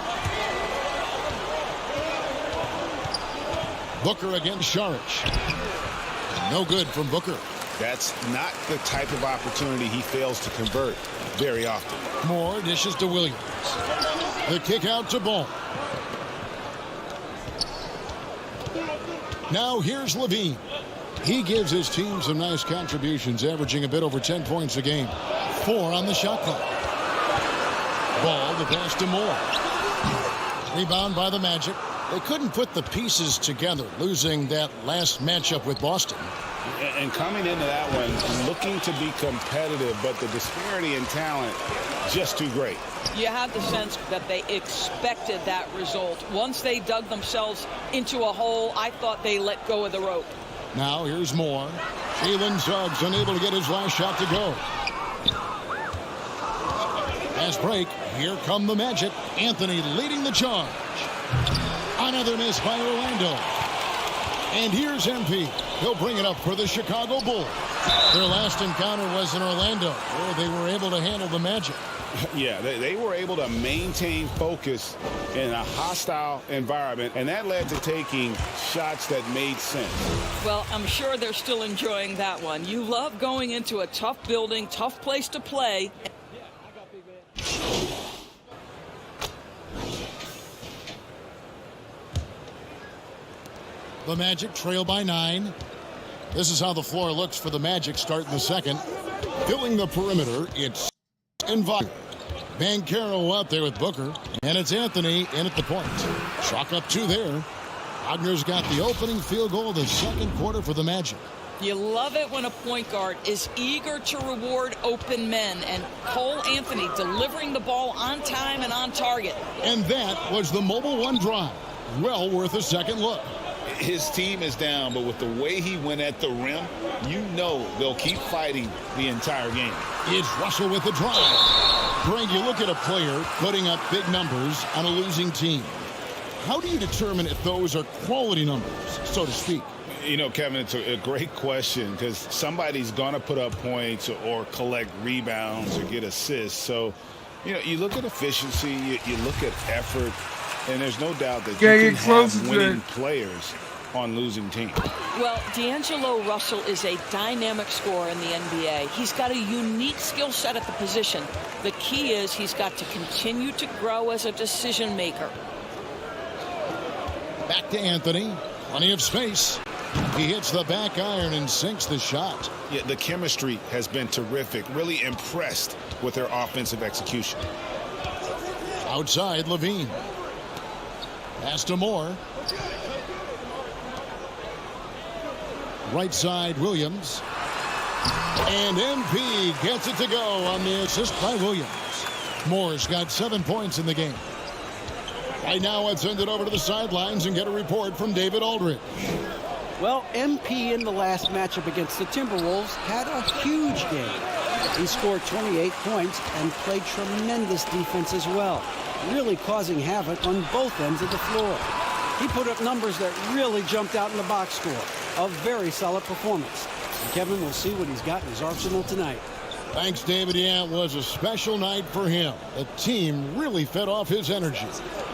Booker against Saric. No good from Booker. That's not the type of opportunity he fails to convert very often. Moore dishes to Williams. The kick out to Ball. Now here's Levine. He gives his team some nice contributions, averaging a bit over 10 points a game. 4 on the shot clock. Ball, the pass to Moore. Rebound by the Magic. They couldn't put the pieces together, losing that last matchup with Boston. And coming into that one, looking to be competitive, but the disparity in talent, just too great. You have the sense that they expected that result. Once they dug themselves into a hole, I thought they let go of the rope. Now here's Moore. Jalen Suggs unable to get his last shot to go. Fast break. Here come the Magic. Anthony leading the charge. Another miss by Orlando. And here's MP. He'll bring it up for the Chicago Bulls. Their last encounter was in Orlando, where they were able to handle the Magic. Yeah, they were able to maintain focus in a hostile environment, and that led to taking shots that made sense. Well, I'm sure they're still enjoying that one. You love going into a tough building, tough place to play. The Magic trail by 9. This is how the floor looks for the Magic starting the second. Filling the perimeter, it's Wagner. Mycareer out there with Booker. And it's Anthony in at the point. Chalk up 2 there. Wagner's got the opening field goal of the second quarter for the Magic. You love it when a point guard is eager to reward open men, and Cole Anthony delivering the ball on time and on target. And that was the Mobile One drive. Well worth a second look. His team is down, but with the way he went at the rim, you know they'll keep fighting the entire game. It's Russell with the drive. Greg, you look at a player putting up big numbers on a losing team. How do you determine if those are quality numbers, so to speak? You know, Kevin, it's a great question because somebody's going to put up points or collect rebounds or get assists. So, you know, you look at efficiency, you look at effort, and there's no doubt that you can have winning players on losing teams. Well, D'Angelo Russell is a dynamic scorer in the NBA. He's got a unique skill set at the position. The key is he's got to continue to grow as a decision maker. Back to Anthony. Plenty of space. He hits the back iron and sinks the shot. Yeah, the chemistry has been terrific. Really impressed with their offensive execution. Outside, Levine. Pass to Moore. Right side, Williams. And MP gets it to go on the assist by Williams. Moore's got 7 points in the game. Right now, let's send it over to the sidelines and get a report from David Aldridge. Well, MP in the last matchup against the Timberwolves had a huge game. He scored 28 points and played tremendous defense as well, really causing havoc on both ends of the floor. He put up numbers that really jumped out in the box score. A very solid performance. And Kevin will see what he's got in his arsenal tonight. Thanks, David. Yeah, it was a special night for him. The team really fed off his energy.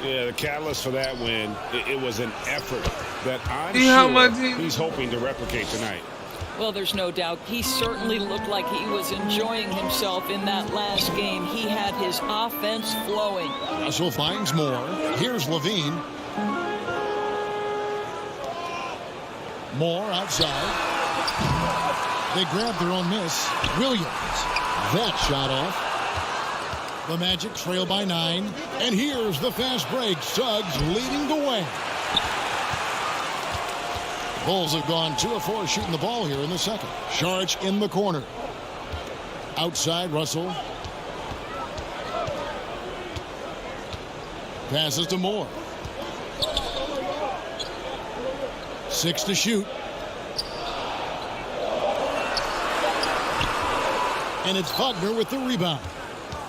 Yeah, the catalyst for that win, it was an effort that I'm sure he's hoping to replicate tonight. Well, there's no doubt. He certainly looked like he was enjoying himself in that last game. He had his offense flowing. Russell finds more. Here's Levine. Moore outside. They grab their own miss. Williams. That shot off. The Magic trail by 9. And here's the fast break. Suggs leading the way. Bulls have gone 2 of 4 shooting the ball here in the second. Saric in the corner. Outside, Russell. Passes to Moore. 6 to shoot. And it's Wagner with the rebound.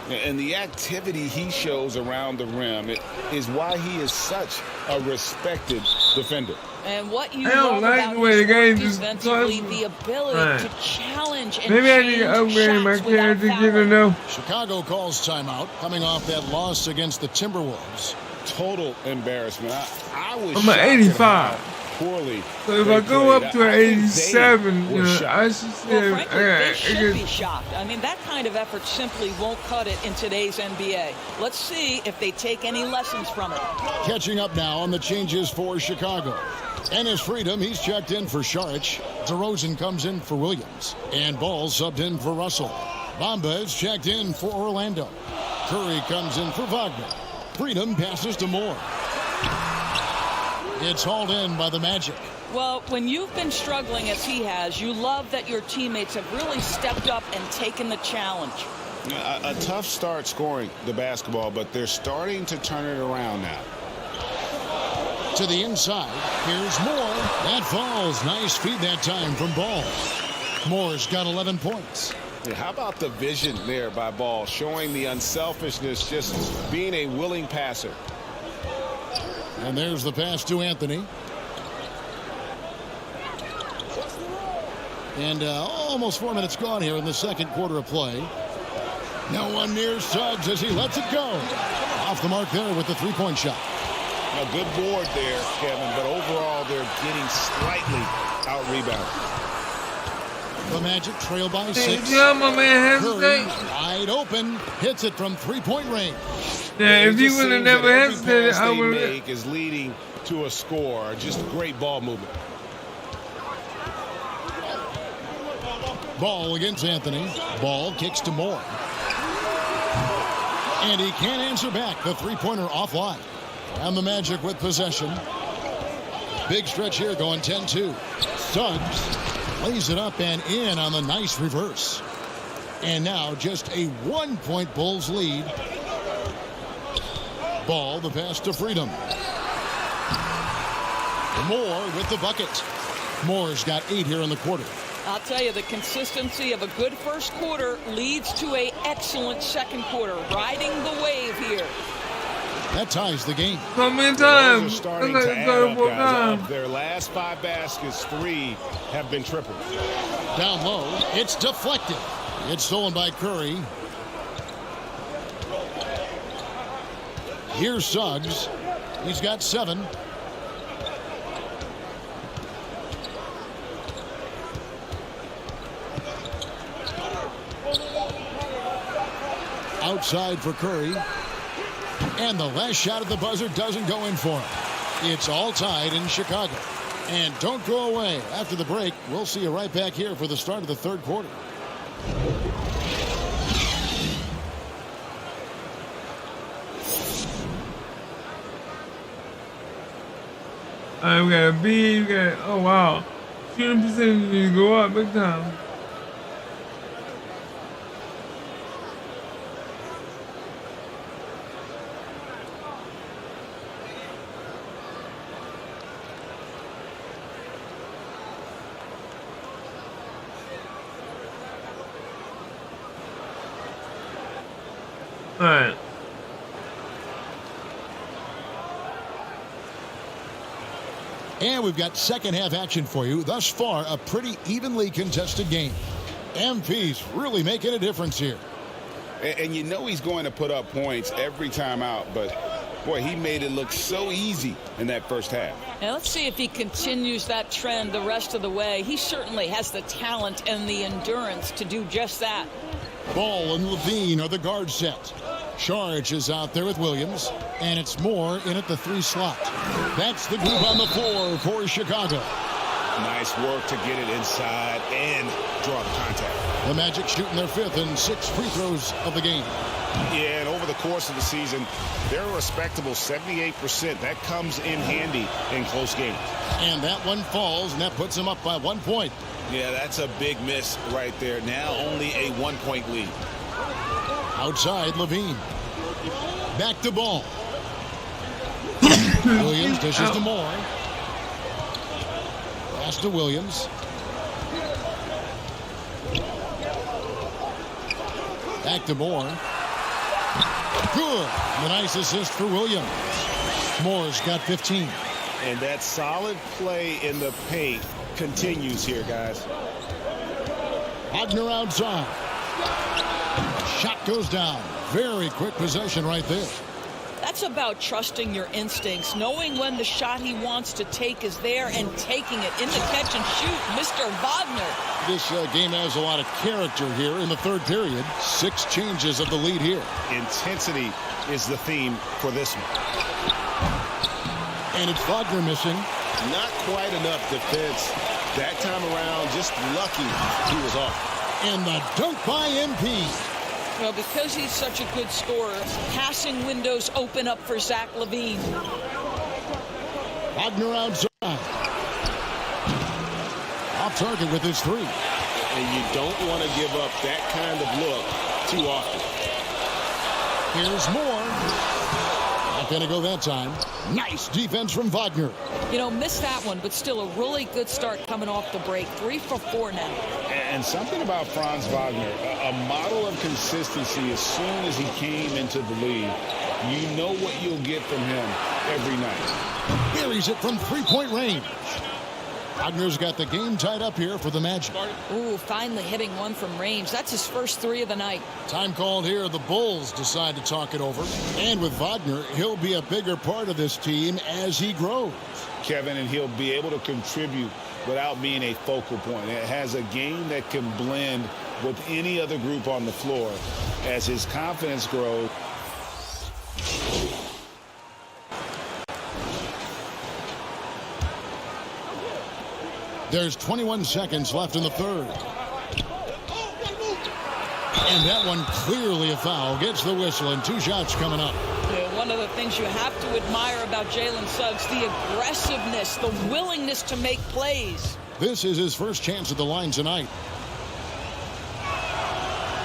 And the activity he shows around the rim is why he is such a respected defender. And what you I don't love like about the way the his work game just defensively, goes. the ability Right. to challenge and Maybe I need change to upgrade my shots without character to get fouling. to know. Chicago calls timeout coming off that loss against the Timberwolves. Total embarrassment. I was I'm shocked at at 85. how poorly So if they I go played. up to I an think they 87, were you know, shocked. I should say, Well, frankly, they should be shocked. I mean, that kind of effort simply won't cut it in today's NBA. Let's see if they take any lessons from it. Catching up now on the changes for Chicago. Ennis Freedom, he's checked in for Saric. DeRozan comes in for Williams. And Ball subbed in for Russell. Bamba is checked in for Orlando. Curry comes in for Wagner. Freedom passes to Moore. It's hauled in by the Magic. Well, when you've been struggling as he has, you love that your teammates have really stepped up and taken the challenge. A tough start scoring the basketball, but they're starting to turn it around now. To the inside. Here's Moore. That falls. Nice feed that time from Ball. Moore's got 11 points. Yeah, how about the vision there by Ball, showing the unselfishness, just being a willing passer. And there's the pass to Anthony. And almost 4 minutes gone here in the second quarter of play. No one near Suggs as he lets it go. Off the mark there with the three-point shot. A good board there, Kevin, but overall they're getting slightly out-rebounded. The Magic trail by 6. Yeah, my man Curry, hesitate. wide open, hits it from three-point range. Yeah, if It he just would have seems never that every hesitated, pass I they would have. make is leading to a score. Just great ball movement. Ball against Anthony. Ball kicks to Moore. And he can't answer back. The three-pointer offline. And the Magic with possession. Big stretch here going 10-2. Suggs lays it up and in on the nice reverse. And now just a 1-point Bulls lead. Ball, the pass to Freedom. Moore with the bucket. Moore's got 8 here in the quarter. I'll tell you, the consistency of a good first quarter leads to an excellent second quarter, riding the wave here. That ties the game. So many Those are times. starting to add up, guys. Of their last 5 baskets, 3 have been tripled. Down low, it's deflected. It's stolen by Curry. Here's Suggs. He's got 7. Outside for Curry. And the last shot at the buzzer doesn't go in for him. It's all tied in Chicago. And don't go away. After the break, we'll see you right back here for the start of the third quarter. We got a B, we got, oh wow. Shooting percentage needs to go up big time. All right. And we've got second half action for you. Thus far, a pretty evenly contested game. MP's really making a difference here. And you know he's going to put up points every time out, but boy, he made it look so easy in that first half. Now let's see if he continues that trend the rest of the way. He certainly has the talent and the endurance to do just that. Ball and Levine are the guard set. Charge is out there with Williams, and it's Moore in at the 3 slot. That's the group on the floor for Chicago. Nice work to get it inside and draw the contact. The Magic shooting their 5th and 6th free throws of the game. Yeah, and over the course of the season, they're a respectable 78%. That comes in handy in close games. And that one falls, and that puts them up by 1 point. Yeah, that's a big miss right there. Now only a 1-point lead. Outside, Levine. Back to Ball. Williams dishes to Moore. Pass to Williams. Back to Moore. Good. The nice assist for Williams. Moore's got 15. And that solid play in the paint continues here, guys. Wagner outside. Shot goes down. Very quick possession right there. That's about trusting your instincts, knowing when the shot he wants to take is there and taking it in the catch and shoot. Mr. Wagner. This game has a lot of character here in the third period. 6 changes of the lead here. Intensity is the theme for this one. And it's Wagner missing. Not quite enough defense that time around. Just lucky he was off. And the dunk by MP. Well, because he's such a good scorer, passing windows open up for Zach LaVine. Wagner outside. Off target with his 3. And you don't want to give up that kind of look too often. Here's Moore. Not going to go that time. Nice defense from Wagner. You know, missed that one, but still a really good start coming off the break. 3 for 4 now. And something about Franz Wagner, a model of consistency. As soon as he came into the league, you know what you'll get from him every night. Buries it from 3-point range. Wagner's got the game tied up here for the Magic. Ooh, finally hitting one from range. That's his first 3 of the night. Time called here. The Bulls decide to talk it over. And with Wagner, he'll be a bigger part of this team as he grows. Kevin, and he'll be able to contribute without being a focal point. It has a game that can blend with any other group on the floor as his confidence grows. There's 21 seconds left in the third. And that one clearly a foul. Gets the whistle and 2 shots coming up. Yeah, one of the things you have to admire about Jalen Suggs, the aggressiveness, the willingness to make plays. This is his first chance at the line tonight.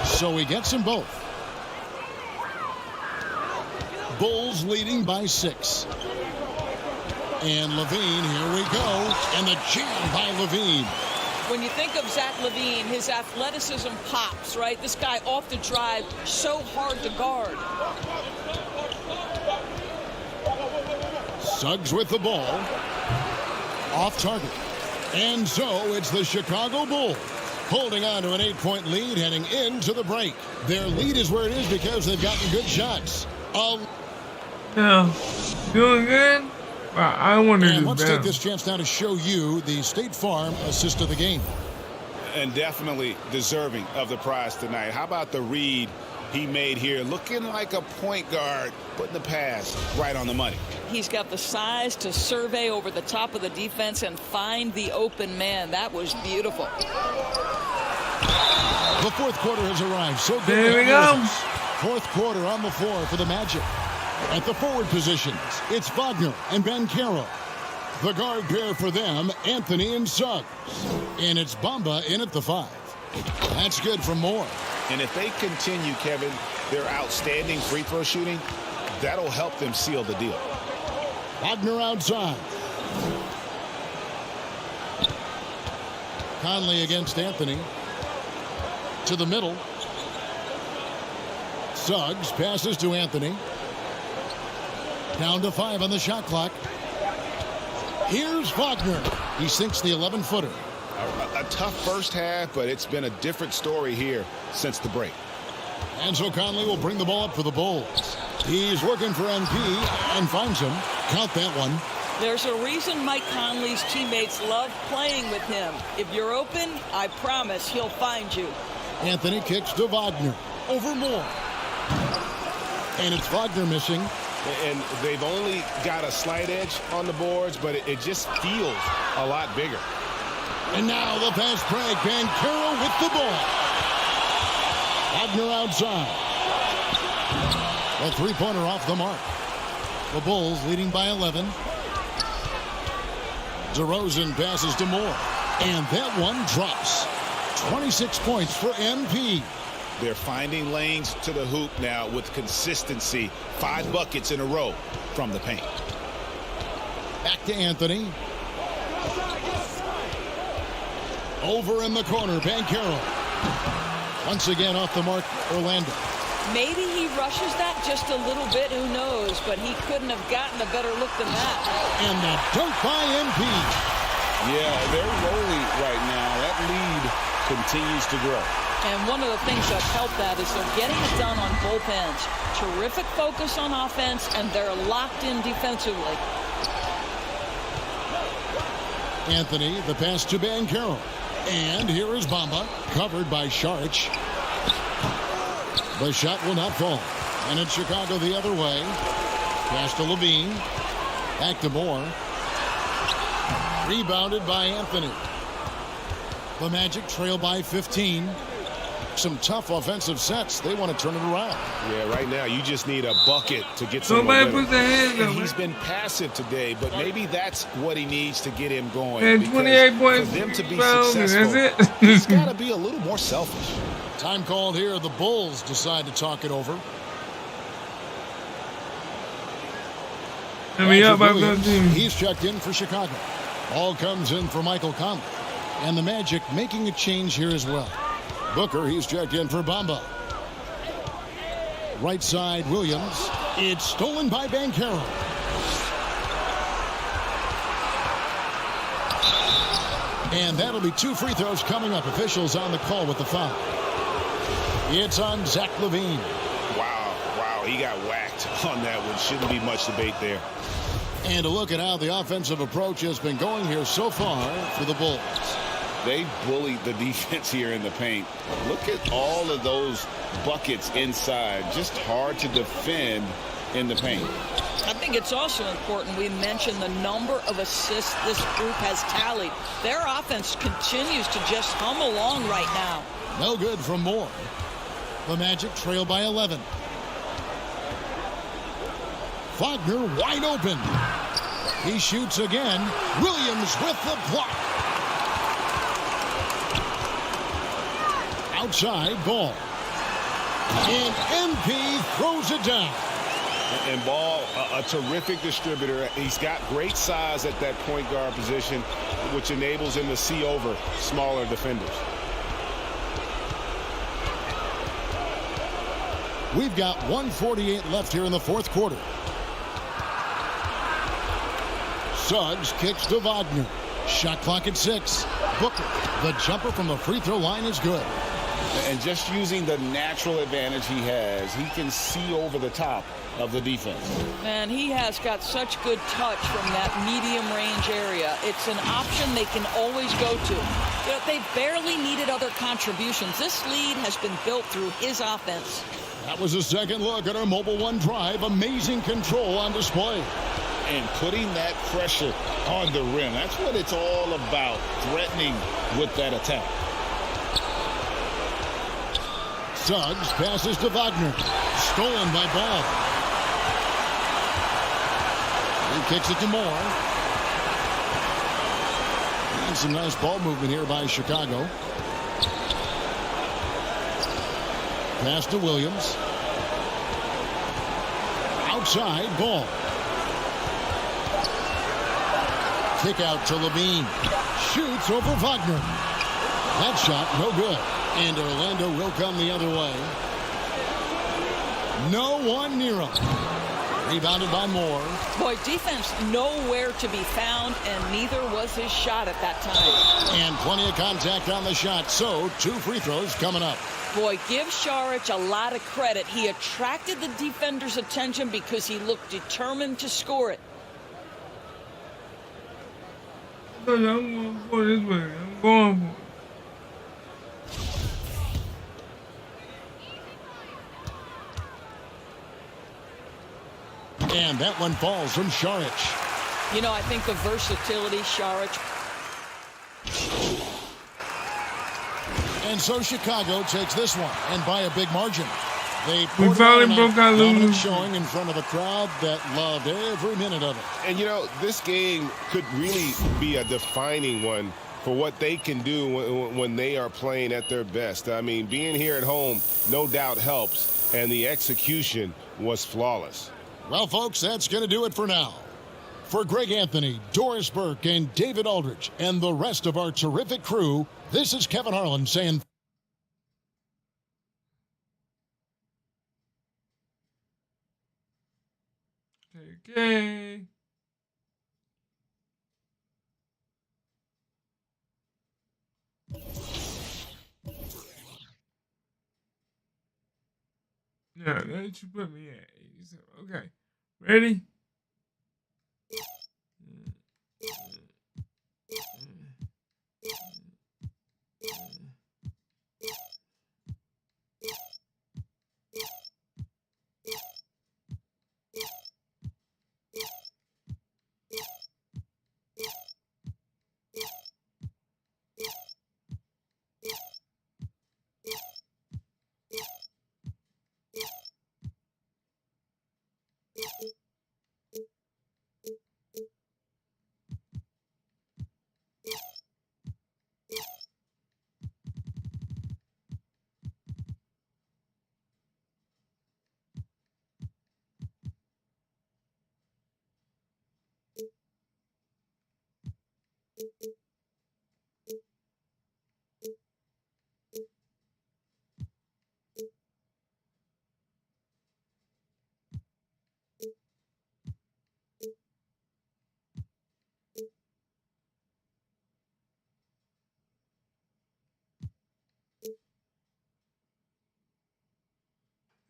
So he gets them both. Bulls leading by 6. And Levine, here we go. And the jam by Levine. When you think of Zach LaVine, his athleticism pops, right? This guy off the drive, so hard to guard. Suggs with the ball. Off target. And so it's the Chicago Bulls holding on to an 8-point lead heading into the break. Their lead is where it is because they've gotten good shots. Yeah, doing good. I want to do And let's better. take this chance now to show you the State Farm assist of the game. And definitely deserving of the prize tonight. How about the read he made here? Looking like a point guard, putting the pass right on the money. He's got the size to survey over the top of the defense and find the open man. That was beautiful. The fourth quarter has arrived. So good. There we go. Fourth quarter on the floor for the Magic. At the forward positions, it's Wagner and Mycareer. The guard pair for them, Anthony and Suggs. And it's Bamba in at the 5. That's good from Moore. And if they continue, Kevin, their outstanding free throw shooting, that'll help them seal the deal. Wagner outside. Conley against Anthony. To the middle. Suggs passes to Anthony. Down to 5 on the shot clock. Here's Wagner. He sinks the 11-footer. A tough first half, but it's been a different story here since the break. And so Conley will bring the ball up for the Bulls. He's looking for MP and finds him. Count that one. There's a reason Mike Conley's teammates love playing with him. If you're open, I promise he'll find you. Anthony kicks to Wagner. Over Moore. And it's Wagner missing. And they've only got a slight edge on the boards, but it just feels a lot bigger. And now the fast break. Banchero with the ball. Wagner outside. A three-pointer off the mark. The Bulls leading by 11. DeRozan passes to Moore. And that one drops. 26 points for MP. They're finding lanes to the hoop now with consistency. 5 buckets in a row from the paint. Back to Anthony. Over in the corner, Banchero. Once again off the mark, Orlando. Maybe he rushes that just a little bit, who knows, but he couldn't have gotten a better look than that. And the dunk by MP. Yeah, they're rolling right now. That lead continues to grow. And one of the things that helped that is they're getting it done on both ends. Terrific focus on offense, and they're locked in defensively. Anthony, the pass to Banchero. And here is Bamba, covered by Saric. The shot will not fall. And it's Chicago the other way. Pass to Levine. Back to Moore. Rebounded by Anthony. The Magic trail by 15. Some tough offensive sets. They want to turn it around. Yeah, right now you just need a bucket to get some Somebody momentum. put their hands up. He's been passive today, but maybe that's what he needs to get him going. And 28 points. For them to be That's successful, it. he's got to be a little more selfish. Time called here. The Bulls decide to talk it over. He's checked in for Chicago. Ball comes in for Michael Conley. And the Magic making a change here as well. Booker, he's checked in for Bamba. Right side, Williams. It's stolen by Banchero. And that'll be 2 free throws coming up. Officials on the call with the foul. It's on Zach LaVine. Wow, he got whacked on that one. Shouldn't be much debate there. And a look at how the offensive approach has been going here so far for the Bulls. They bullied the defense here in the paint. Look at all of those buckets inside. Just hard to defend in the paint. I think it's also important we mention the number of assists this group has tallied. Their offense continues to just hum along right now. No good from Moore. The Magic trail by 11. Wagner wide open. He shoots again. Williams with the block. Outside ball. And MP throws it down. And Ball, a terrific distributor. He's got great size at that point guard position, which enables him to see over smaller defenders. We've got 1:48 left here in the fourth quarter. Suggs kicks to Wagner. Shot clock at 6. Booker, the jumper from the free throw line is good. And just using the natural advantage he has, he can see over the top of the defense. And he has got such good touch from that medium range area. It's an option they can always go to. You know, they barely needed other contributions. This lead has been built through his offense. That was a second look at our Mobile One drive. Amazing control on display. And putting that pressure on the rim. That's what it's all about, threatening with that attack. Suggs passes to Wagner. Stolen by Ball. He kicks it to Moore. And some nice ball movement here by Chicago. Pass to Williams. Outside, Ball. Kick out to Levine. Shoots over Wagner. That shot, no good. And Orlando will come the other way. No one near him. Rebounded by Moore. Boy, defense nowhere to be found, and neither was his shot at that time. And plenty of contact on the shot, so 2 free throws coming up. Boy, give Saric a lot of credit. He attracted the defender's attention because he looked determined to score it. I'm going for this way. I'm going for it. And that one falls from Saric. You know, I think the versatility, Saric. And so Chicago takes this one, and by a big margin. They finally broke out losing. showing in front of a crowd that loved every minute of it. And, you know, this game could really be a defining one for what they can do when they are playing at their best. I mean, being here at home no doubt helps, and the execution was flawless. Well, folks, that's going to do it for now. For Greg Anthony, Doris Burke, and David Aldridge, and the rest of our terrific crew, this is Kevin Harlan saying... Okay. Yeah, that you put me at 87. Okay. Ready?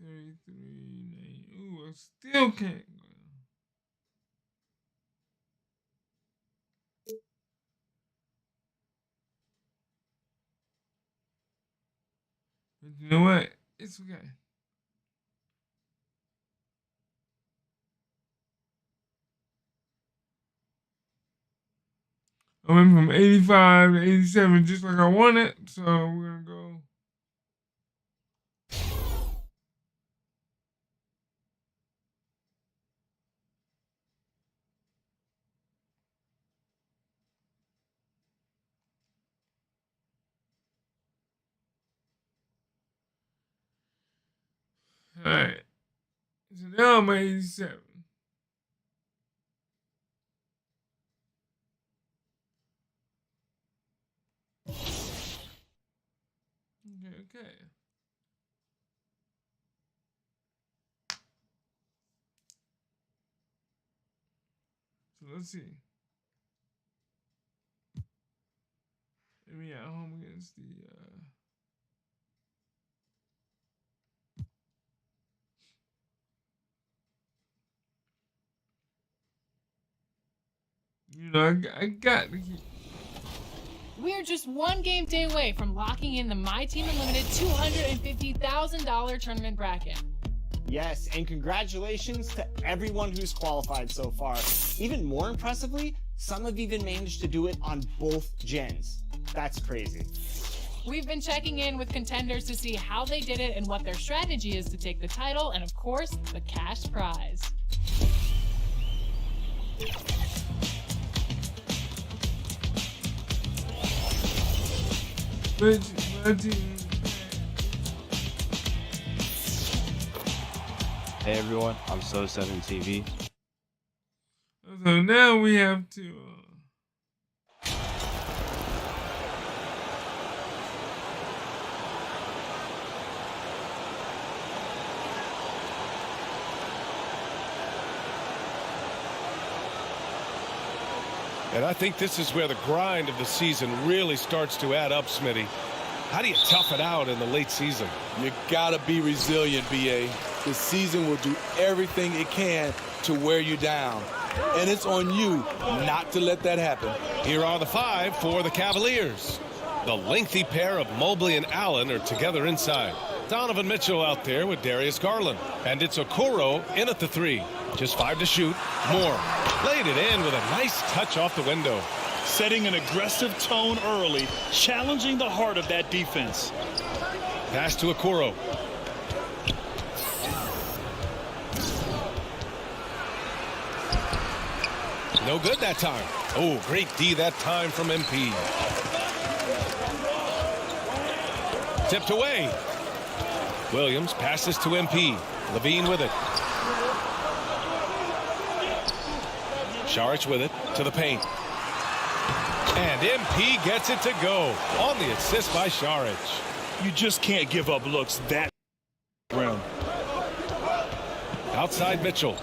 Ooh, I still can't go. But you know what? It's okay. I went from 85 to 87 just like I wanted, so we're gonna go. Alright. So now I'm at 87. Okay. So let's see. Maybe at home against the you know, I got to keep. We're just one game day away from locking in the My Team Unlimited $250,000 tournament bracket. Yes, and congratulations to everyone who's qualified so far. Even more impressively, some have even managed to do it on both gens. That's crazy. We've been checking in with contenders to see how they did it and what their strategy is to take the title and, of course, the cash prize. Hey everyone, I'm So7 TV. So now we have to. And I think this is where the grind of the season really starts to add up, Smitty. How do you tough it out in the late season? You gotta be resilient, BA. The season will do everything it can to wear you down. And it's on you not to let that happen. Here are the 5 for the Cavaliers. The lengthy pair of Mobley and Allen are together inside. Donovan Mitchell out there with Darius Garland. And it's Okoro in at the 3. Just 5 to shoot. Moore laid it in with a nice touch off the window. Setting an aggressive tone early, challenging the heart of that defense. Pass to Okoro. No good that time. Oh, great D that time from MP. Tipped away. Williams passes to MP. Levine with it. Saric with it to the paint. And MP gets it to go on the assist by Saric. You just can't give up looks that rim. Outside Mitchell.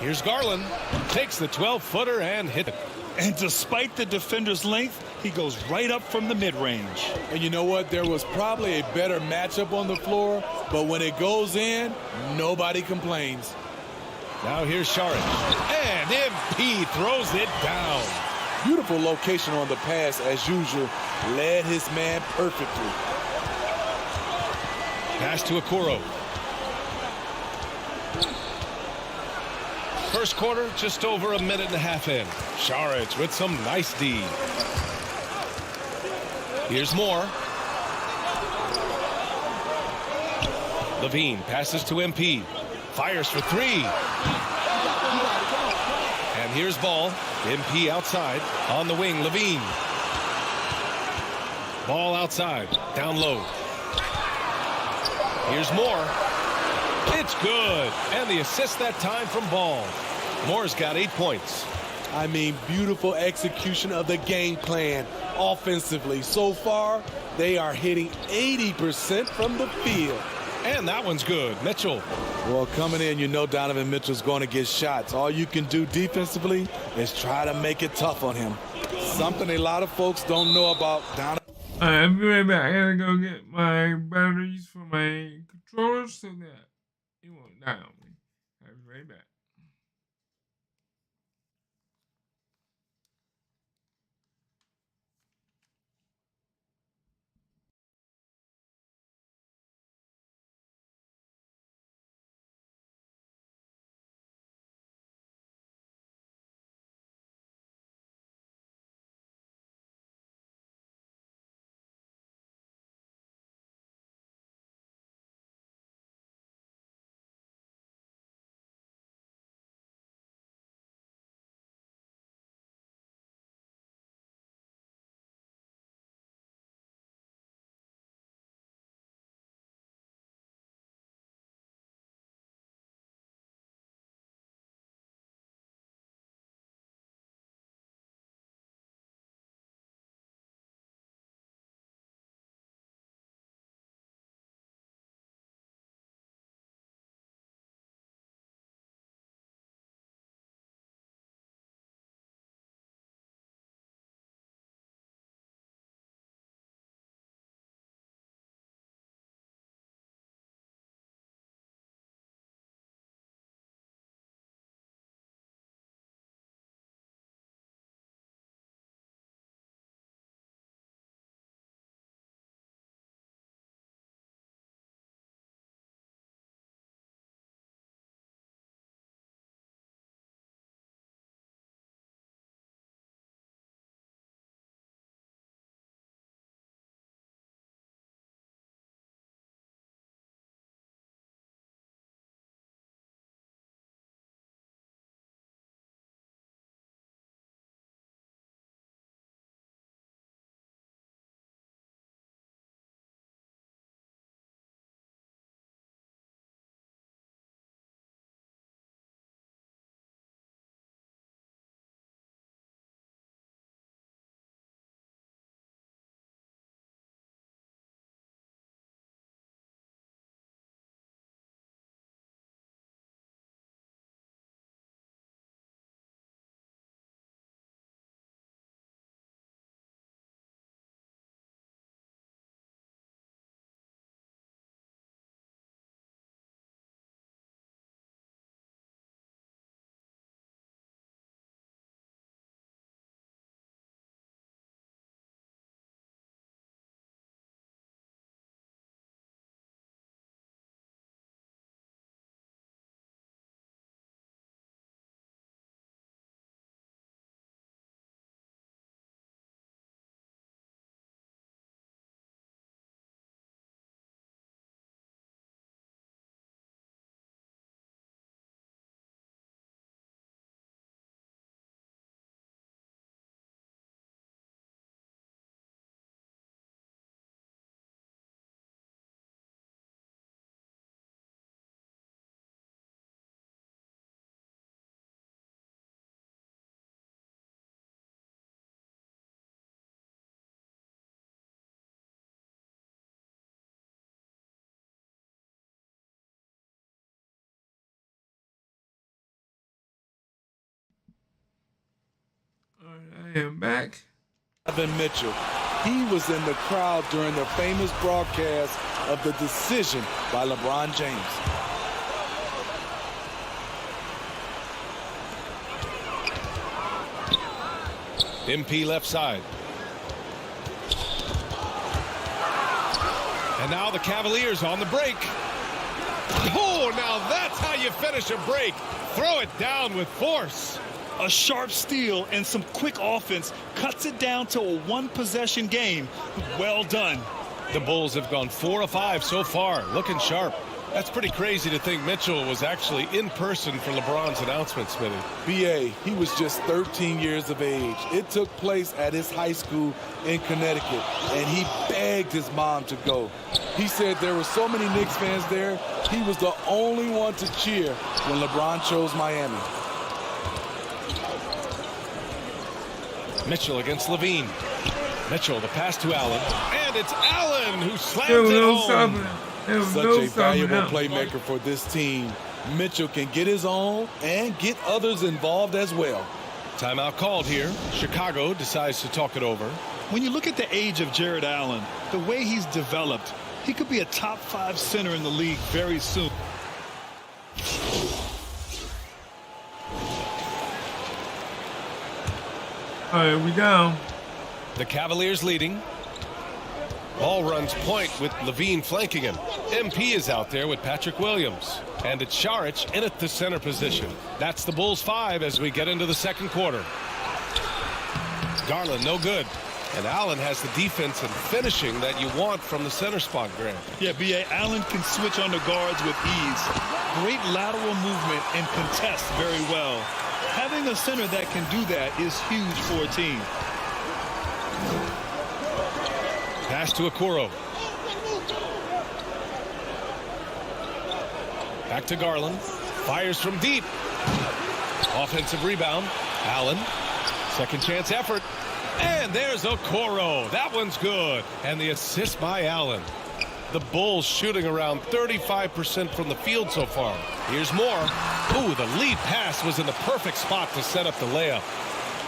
Here's Garland. Takes the 12-footer and hit it. And despite the defender's length, he goes right up from the mid-range. And you know what? There was probably a better matchup on the floor, but when it goes in, nobody complains. Now here's Saric. And MP throws it down. Beautiful location on the pass as usual. Led his man perfectly. Pass to Okoro. First quarter, just over a minute and a half in. Saric with some nice D. Here's Moore. Levine passes to MP. Fires for 3. And here's Ball. MP outside. On the wing, Levine. Ball outside. Down low. Here's Moore. It's good. And the assist that time from Ball. Moore's got 8 points. I mean, beautiful execution of the game plan offensively. So far, they are hitting 80% from the field. And that one's good. Mitchell. Well, coming in, you know Donovan Mitchell's going to get shots. All you can do defensively is try to make it tough on him. Something a lot of folks don't know about Donovan. I'll be right back. I gotta go get my batteries for my controller so that it won't die on me. I'll be right back. I am back. Donovan Mitchell. He was in the crowd during the famous broadcast of the decision by LeBron James. MP left side. And now the Cavaliers on the break. Oh, now that's how you finish a break. Throw it down with force. A sharp steal and some quick offense cuts it down to a one-possession game. Well done. The Bulls have gone 4 of 5 so far, looking sharp. That's pretty crazy to think Mitchell was actually in person for LeBron's announcement, Smitty. B.A., he was just 13 years of age. It took place at his high school in Connecticut, and he begged his mom to go. He said there were so many Knicks fans there, he was the only one to cheer when LeBron chose Miami. Mitchell against Levine. Mitchell, the pass to Allen. And it's Allen who slams it home. Such a valuable playmaker for this team. Mitchell can get his own and get others involved as well. Timeout called here. Chicago decides to talk it over. When you look at the age of Jared Allen, the way he's developed, he could be a top 5 center in the league very soon. All right, we down. The Cavaliers leading. Ball runs point with Levine flanking him. MP is out there with Patrick Williams. And it's Šarić in at the center position. That's the Bulls 5 as we get into the second quarter. Garland, no good. And Allen has the defense and finishing that you want from the center spot, Grant. Yeah, B.A. Allen can switch on the guards with ease. Great lateral movement and contest very well. Having a center that can do that is huge for a team. Pass to Okoro. Back to Garland. Fires from deep. Offensive rebound. Allen. Second chance effort. And there's Okoro. That one's good. And the assist by Allen. The Bulls shooting around 35% from the field so far. Here's Moore. Ooh, the lead pass was in the perfect spot to set up the layup.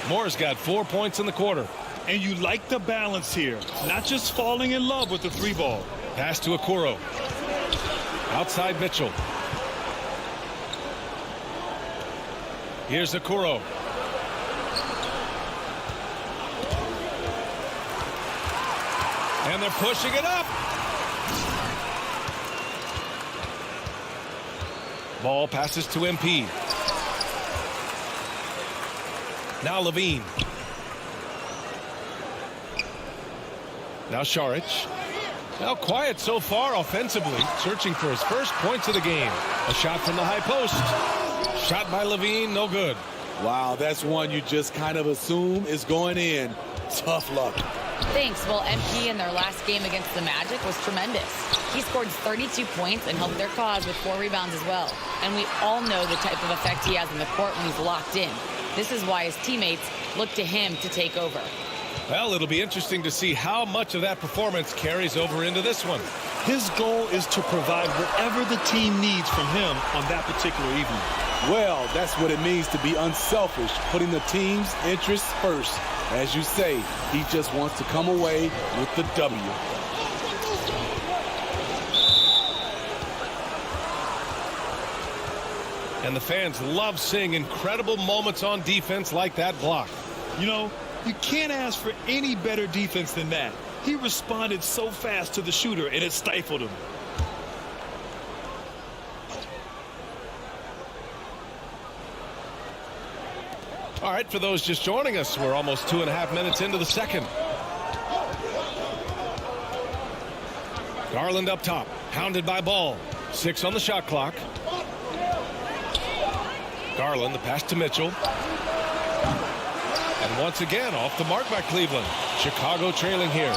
Moore's got 4 points in the quarter. And you like the balance here. Not just falling in love with the 3-ball. Pass to Okoro. Outside Mitchell. Here's Okoro. And they're pushing it up. Ball passes to MP. Now Levine. Now Šarić. Now quiet so far offensively, searching for his first points of the game. A shot from the high post. Shot by Levine, no good. Wow, that's one you just kind of assume is going in. Tough luck. Thanks. Well, MP in their last game against the Magic was tremendous. He scored 32 points and helped their cause with 4 rebounds as well. And we all know the type of effect he has in the court when he's locked in. This is why his teammates look to him to take over. Well, it'll be interesting to see how much of that performance carries over into this one. His goal is to provide whatever the team needs from him on that particular evening. Well, that's what it means to be unselfish, putting the team's interests first. As you say, he just wants to come away with the W. And the fans love seeing incredible moments on defense like that block. You know, you can't ask for any better defense than that. He responded so fast to the shooter, and it stifled him. All right, for those just joining us, we're almost 2.5 minutes into the second. Garland up top, hounded by Ball. 6 on the shot clock. Garland, the pass to Mitchell. And once again, off the mark by Cleveland. Chicago trailing here.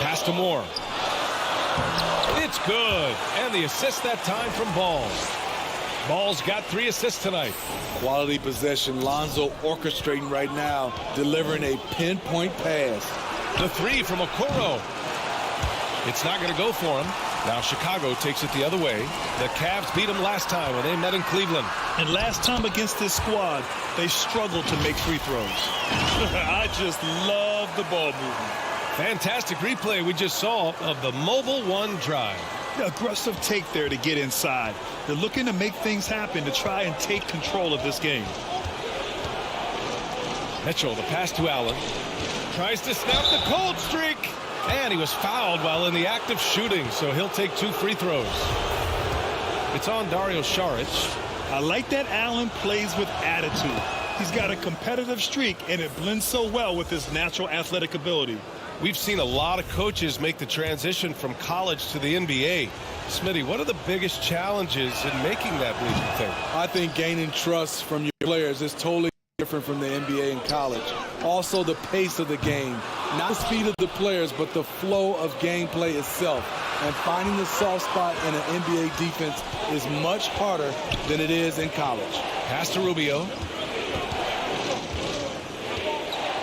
Pass to Moore. It's good. And the assist that time from Ball. Ball's got 3 assists tonight. Quality possession. Lonzo orchestrating right now, delivering a pinpoint pass. The 3 from Okoro. It's not going to go for him. Now Chicago takes it the other way. The Cavs beat them last time when they met in Cleveland. And last time against this squad, they struggled to make free throws. I just love the ball movement. Fantastic replay we just saw of the mobile one drive. The aggressive take there to get inside. They're looking to make things happen to try and take control of this game. Mitchell, the pass to Allen. Tries to snap the cold streak. And he was fouled while in the act of shooting, so he'll take 2 free throws. It's on Dario Saric. I like that Allen plays with attitude. He's got a competitive streak, and it blends so well with his natural athletic ability. We've seen a lot of coaches make the transition from college to the NBA. Smitty, what are the biggest challenges in making that leap, you think? I think gaining trust from your players is totally different from the NBA and college. Also, the pace of the game. Not the speed of the players, but the flow of gameplay itself. And finding the soft spot in an NBA defense is much harder than it is in college. Pass to Rubio.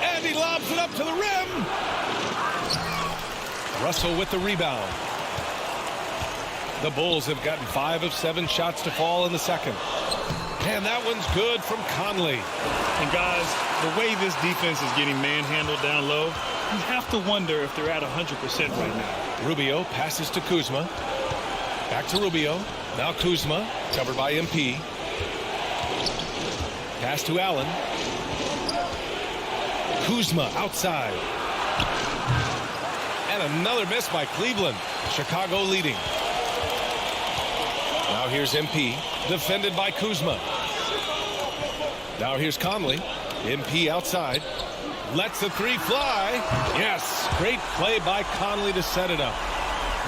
And he lobs it up to the rim. Russell with the rebound. The Bulls have gotten 5 of 7 shots to fall in the second. And that one's good from Conley. And guys, the way this defense is getting manhandled down low, you have to wonder if they're at 100% right now. Rubio passes to Kuzma. Back to Rubio. Now Kuzma, covered by MP. Pass to Allen. Kuzma outside. And another miss by Cleveland. Chicago leading. Now here's MP, defended by Kuzma. Now here's Conley. MP outside. Lets the 3 fly. Yes, great play by Conley to set it up.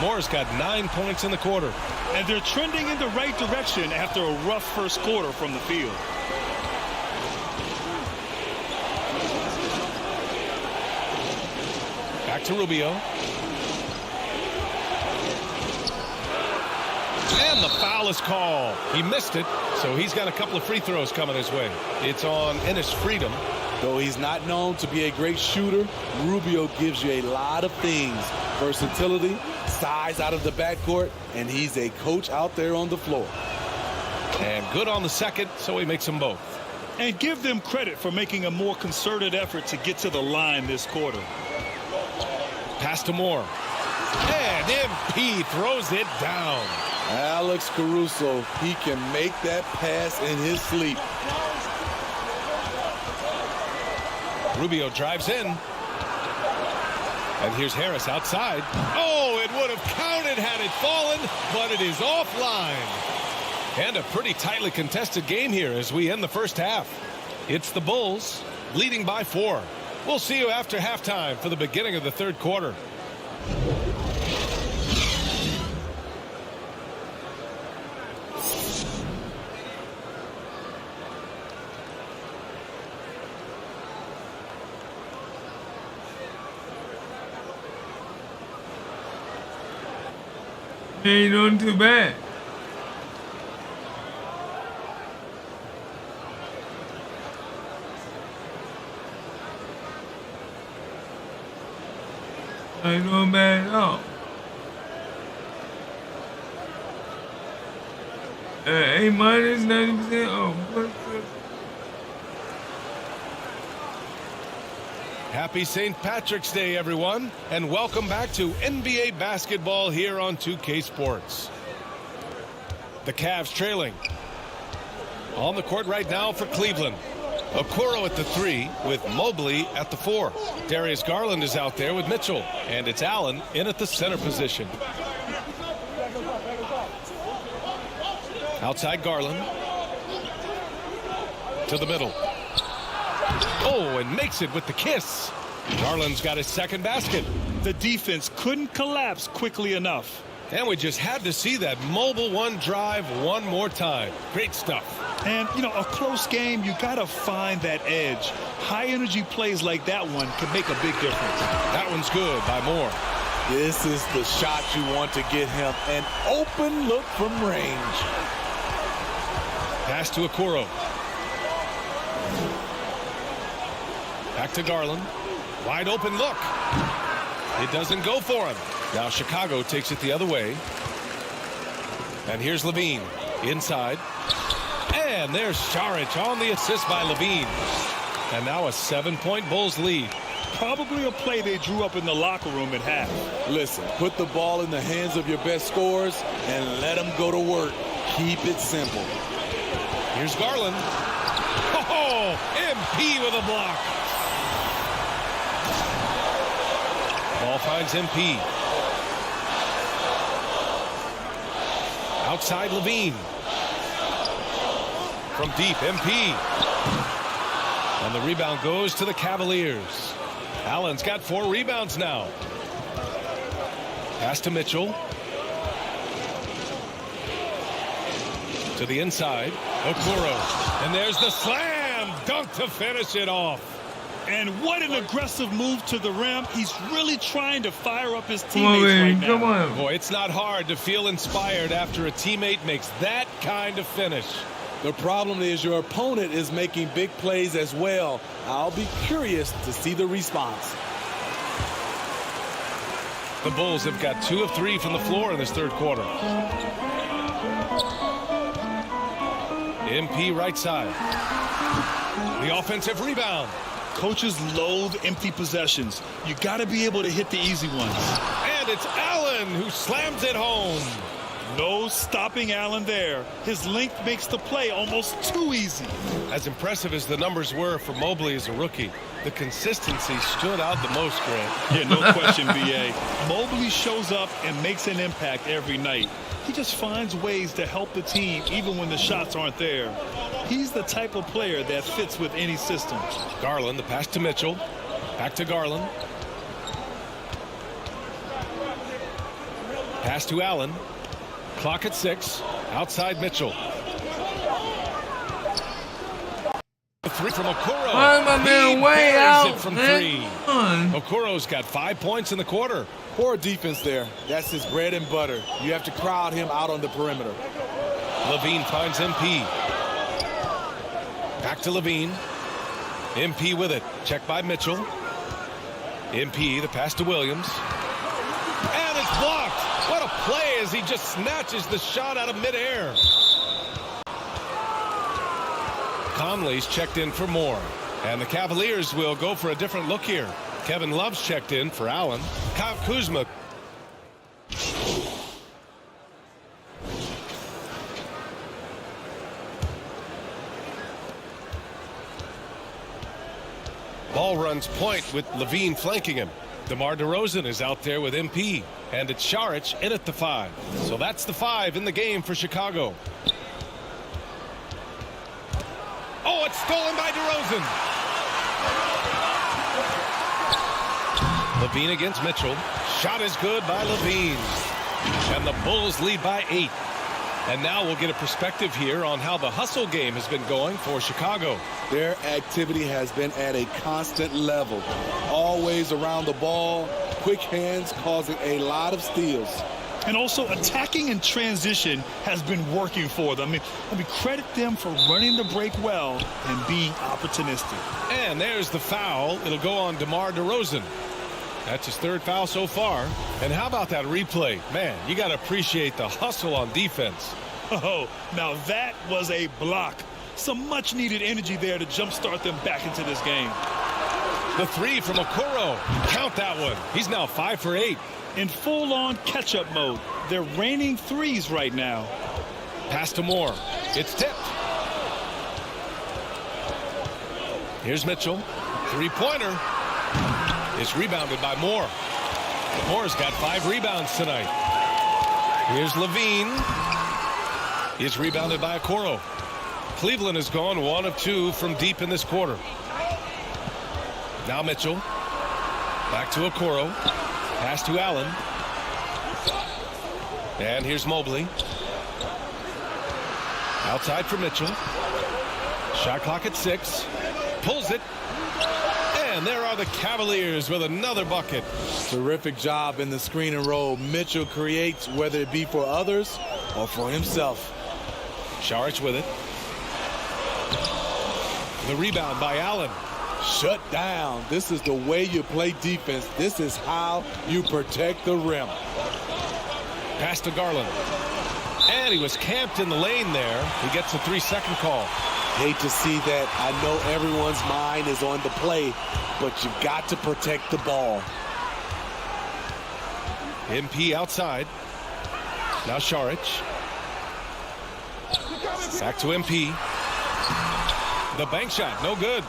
Moore's got 9 points in the quarter. And they're trending in the right direction after a rough first quarter from the field. Back to Rubio. And the foul is called. He missed it, so he's got a couple of free throws coming his way. It's on Ennis Freedom. Though he's not known to be a great shooter, Rubio gives you a lot of things. Versatility, size out of the backcourt, and he's a coach out there on the floor. And good on the second, so he makes them both. And give them credit for making a more concerted effort to get to the line this quarter. Pass to Moore. And MP throws it down. Alex Caruso, he can make that pass in his sleep. Rubio drives in. And here's Harris outside. Oh, it would have counted had it fallen, but it is offline. And a pretty tightly contested game here as we end the first half. It's the Bulls leading by 4. We'll see you after halftime for the beginning of the third quarter. Ain't doing too bad. Ain't doing bad at all. A minus 90%. Oh, Happy St. Patrick's Day, everyone, and welcome back to NBA basketball here on 2K Sports. The Cavs trailing. On the court right now for Cleveland. Okoro at the 3 with Mobley at the 4. Darius Garland is out there with Mitchell, and it's Allen in at the center position. Outside Garland. To the middle. Oh, and makes it with the kiss. Garland's got his second basket. The defense couldn't collapse quickly enough. And we just had to see that mobile one drive one more time. Great stuff. And, you know, a close game, you got to find that edge. High-energy plays like that one can make a big difference. That one's good by Moore. This is the shot you want to get him. An open look from range. Pass to Okoro. Back to Garland. Wide open look. It doesn't go for him. Now Chicago takes it the other way. And here's Levine inside. And there's Šarić on the assist by Levine. And now a 7-point Bulls lead. Probably a play they drew up in the locker room at half. Listen, put the ball in the hands of your best scorers and let them go to work. Keep it simple. Here's Garland. Oh, MP with a block. Ball finds MP. Outside Levine. From deep, MP. And the rebound goes to the Cavaliers. Allen's got 4 rebounds now. Pass to Mitchell. To the inside. Okoro. And there's the slam dunk to finish it off. And what an aggressive move to the rim. He's really trying to fire up his teammates right now. Come on. Boy, it's not hard to feel inspired after a teammate makes that kind of finish. The problem is your opponent is making big plays as well. I'll be curious to see the response. The Bulls have got 2 of 3 from the floor in this third quarter. MP right side. The offensive rebound. Coaches loathe empty possessions. You got to be able to hit the easy ones. And it's Allen who slams it home. No stopping Allen there. His length makes the play almost too easy. As impressive as the numbers were for Mobley as a rookie, the consistency stood out the most, Grant. Yeah, no question, B.A. Mobley shows up and makes an impact every night. He just finds ways to help the team even when the shots aren't there. He's the type of player that fits with any system. Garland, the pass to Mitchell. Back to Garland. Pass to Allen. Clock at 6. Outside Mitchell. The 3 from Okoro. I'm way out. It from 3. Okoro's got 5 points in the quarter. Poor defense there. That's his bread and butter. You have to crowd him out on the perimeter. Levine finds MP. Back to Levine. MP with it. Checked by Mitchell. MP, the pass to Williams. And it's blocked. What a play as he just snatches the shot out of midair. Conley's checked in for more. And the Cavaliers will go for a different look here. Kevin Love's checked in for Allen. Kyle Kuzma. Ball runs point with Levine flanking him. DeMar DeRozan is out there with MP. And it's Šarić in at the 5. So that's the 5 in the game for Chicago. Oh, it's stolen by DeRozan. Levine against Mitchell. Shot is good by Levine. And the Bulls lead by 8. And now we'll get a perspective here on how the hustle game has been going for Chicago. Their activity has been at a constant level. Always around the ball. Quick hands causing a lot of steals. And also attacking in transition has been working for them. I mean, credit them for running the break well and being opportunistic. And there's the foul. It'll go on DeMar DeRozan. That's his 3rd foul so far. And how about that replay? Man, you got to appreciate the hustle on defense. Oh, now that was a block. Some much needed energy there to jumpstart them back into this game. The 3 from Okoro. Count that one. He's now 5 for 8. In full-on catch-up mode. They're raining threes right now. Pass to Moore. It's tipped. Here's Mitchell. 3-pointer. It's rebounded by Moore. Moore's got 5 rebounds tonight. Here's Levine. It's rebounded by Okoro. Cleveland has gone 1 of 2 from deep in this quarter. Now Mitchell. Back to Okoro. Pass to Allen. And here's Mobley. Outside for Mitchell. Shot clock at 6. Pulls it. And there are the Cavaliers with another bucket. Terrific job in the screen and roll. Mitchell creates, whether it be for others or for himself. Šarić with it. The rebound by Allen. Shut down. This is the way you play defense. This is how you protect the rim. Pass to Garland. And he was camped in the lane there. He gets a 3-second call. Hate to see that. I know everyone's mind is on the play, but you've got to protect the ball. MP outside. Now Šarić. Back to MP. The bank shot, no good.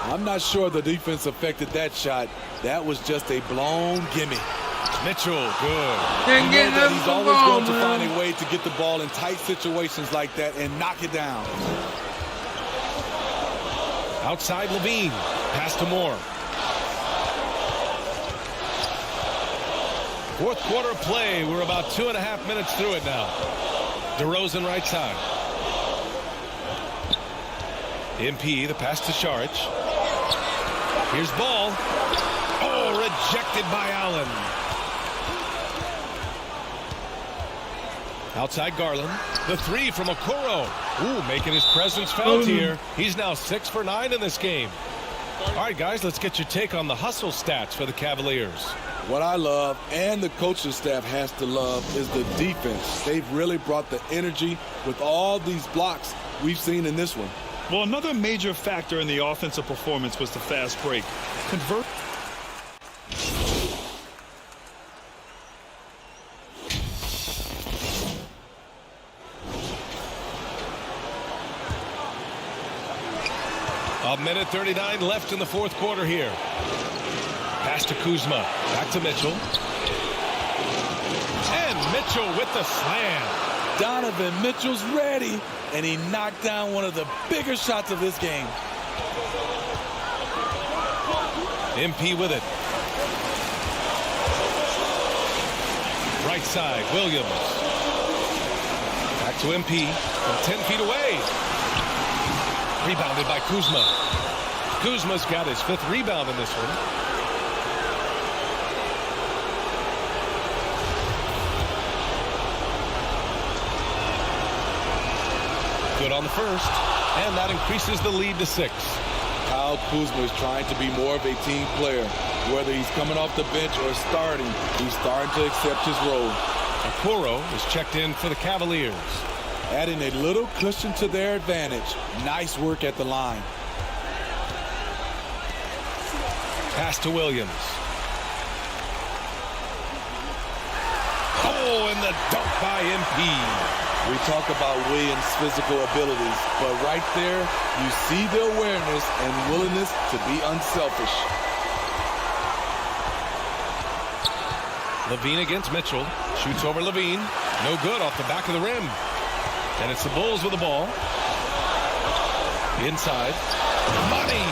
I'm not sure the defense affected that shot. That was just a blown gimme. Mitchell, good. You know that he's always going to find a way to get the ball in tight situations like that and knock it down. Outside Levine. Pass to Moore. Fourth quarter play. We're about 2.5 minutes through it now. DeRozan right side. MP, the pass to Šarić. Here's ball. Oh, rejected by Allen. Outside Garland. The three from Okoro. Ooh, making his presence felt here. He's now 6 for 9 in this game. All right, guys, let's get your take on the hustle stats for the Cavaliers. What I love, and the coaching staff has to love, is the defense. They've really brought the energy with all these blocks we've seen in this one. Well, another major factor in the offensive performance was the fast break. Convert. A minute 39 left in the fourth quarter here. Pass to Kuzma. Back to Mitchell. And Mitchell with the slam. Donovan Mitchell's ready, and he knocked down one of the bigger shots of this game. MP with it. Right side, Williams. Back to MP from 10 feet away. Rebounded by Kuzma. Kuzma's got his 5th rebound in this one. Good on the first, and that increases the lead to 6. Kyle Kuzma is trying to be more of a team player. Whether he's coming off the bench or starting, he's starting to accept his role. Okoro is checked in for the Cavaliers. Adding a little cushion to their advantage. Nice work at the line. Pass to Williams. Oh, and the dunk by MP. We talk about Williams' physical abilities, but right there, you see the awareness and willingness to be unselfish. Levine against Mitchell. Shoots over Levine. No good off the back of the rim. And it's the Bulls with the ball. Inside. Money.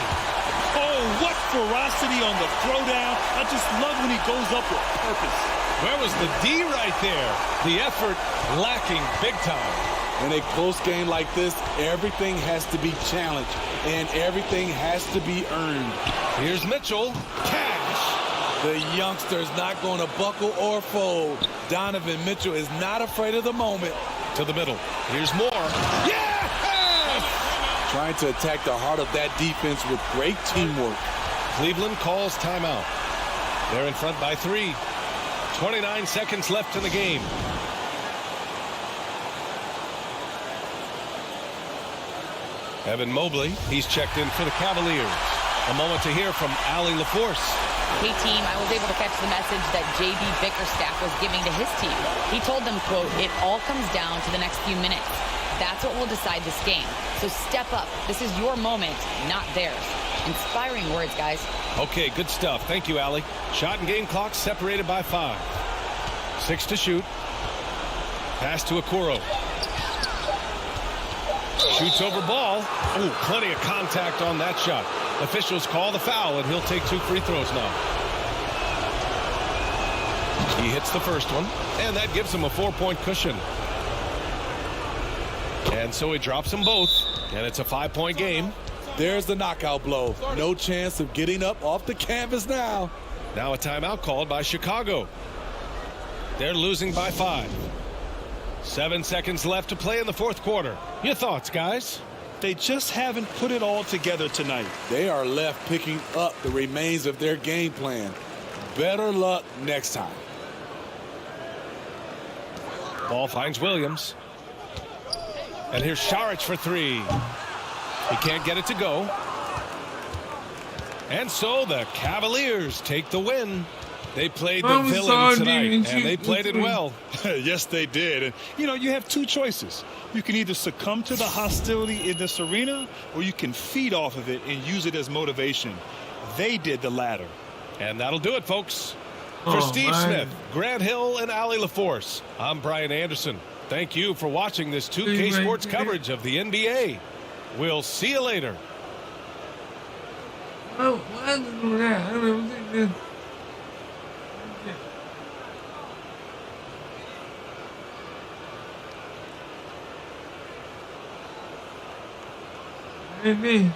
Oh, what ferocity on the throwdown. I just love when he goes up with purpose. Where was the D right there? The effort lacking big time. In a close game like this, everything has to be challenged, and everything has to be earned. Here's Mitchell. Cash. The youngster's not going to buckle or fold. Donovan Mitchell is not afraid of the moment. To the middle. Here's Moore. Yes! Trying to attack the heart of that defense with great teamwork. Cleveland calls timeout. They're in front by 3. 29 seconds left in the game. Evan Mobley, he's checked in for the Cavaliers. A moment to hear from Allie LaForce. Hey team, I was able to catch the message that J.B. Bickerstaff was giving to his team. He told them, quote, "It all comes down to the next few minutes. That's what will decide this game. So step up. This is your moment, not theirs." Inspiring words, guys. Okay, good stuff. Thank you, Allie. Shot and game clock separated by 5. 6 to shoot. Pass to Okoro. Shoots over ball. Ooh, plenty of contact on that shot. Officials call the foul, and he'll take 2 free throws now. He hits the first one, and that gives him a 4-point cushion. And so he drops them both, and it's a 5-point game. There's the knockout blow. No chance of getting up off the canvas now. Now a timeout called by Chicago. They're losing by 5. 7 seconds left to play in the fourth quarter. Your thoughts, guys? They just haven't put it all together tonight. They are left picking up the remains of their game plan. Better luck next time. Ball finds Williams. And here's Saric for three. He can't get it to go. And so the Cavaliers take the win. They played the villain tonight, and they played it well. Yes, they did. And, you know, you have two choices. You can either succumb to the hostility in this arena, or you can feed off of it and use it as motivation. They did the latter. And that'll do it, folks. For Steve Smith, Grant Hill, and Allie LaForce, I'm Brian Anderson. Thank you for watching this 2K Sports coverage of the NBA. We'll see you later. Oh, why did I do that? I don't think that. Maybe.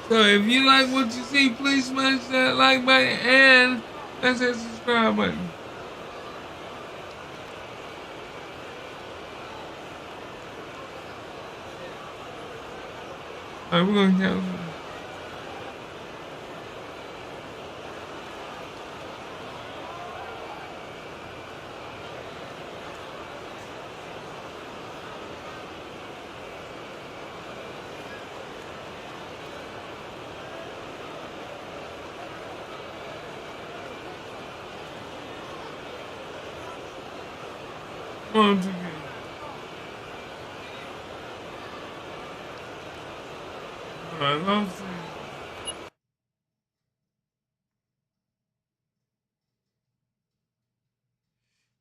So if you like what you see, please smash that like button and that's that subscribe button. Alright, we're gonna count. Come on, 2K. Alright, let's see.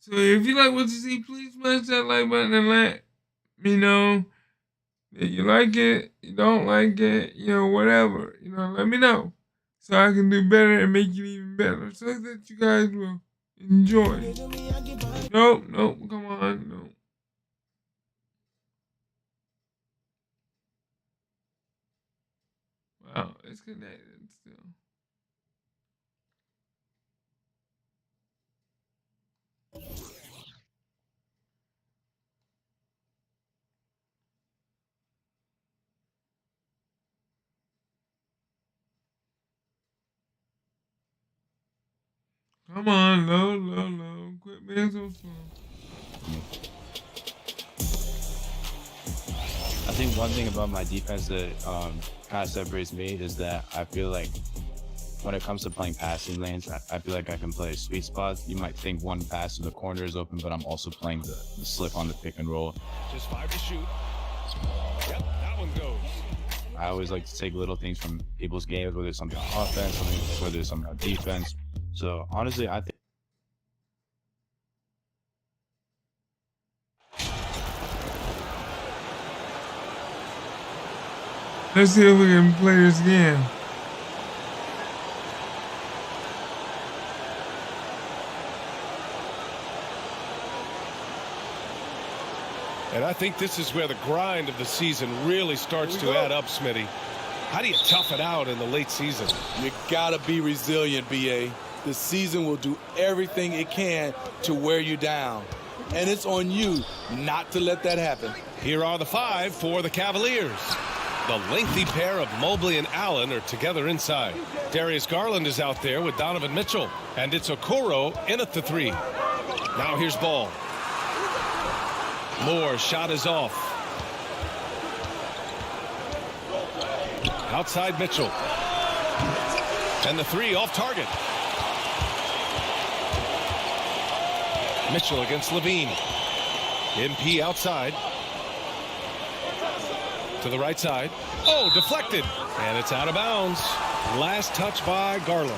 So if you like what you see, please smash that like button and let me know that you like it, you don't like it, you know, whatever. You know, let me know so I can do better and make it even better so that you guys will enjoy. Nope, come on, nope. Wow, it's connected still. Come on, low. Quit being so slow. I think one thing about my defense that kind of separates me is that I feel like when it comes to playing passing lanes, I feel like I can play sweet spots. You might think one pass to the corner is open, but I'm also playing the slip on the pick and roll. Just 5 to shoot. Yep, that one goes. I always like to take little things from people's games, whether it's something on offense, whether it's something on defense. So honestly, I think let's see if we can play this game. And I think this is where the grind of the season really starts to add up, Smitty. How do you tough it out in the late season? You gotta be resilient, BA. The season will do everything it can to wear you down. And it's on you not to let that happen. Here are the 5 for the Cavaliers. The lengthy pair of Mobley and Allen are together inside. Darius Garland is out there with Donovan Mitchell. And it's Okoro in at the 3. Now here's Ball. Moore's shot is off. Outside Mitchell. And the 3 off target. Mitchell against Levine. MP outside. To the right side. Oh, deflected. And it's out of bounds. Last touch by Garland.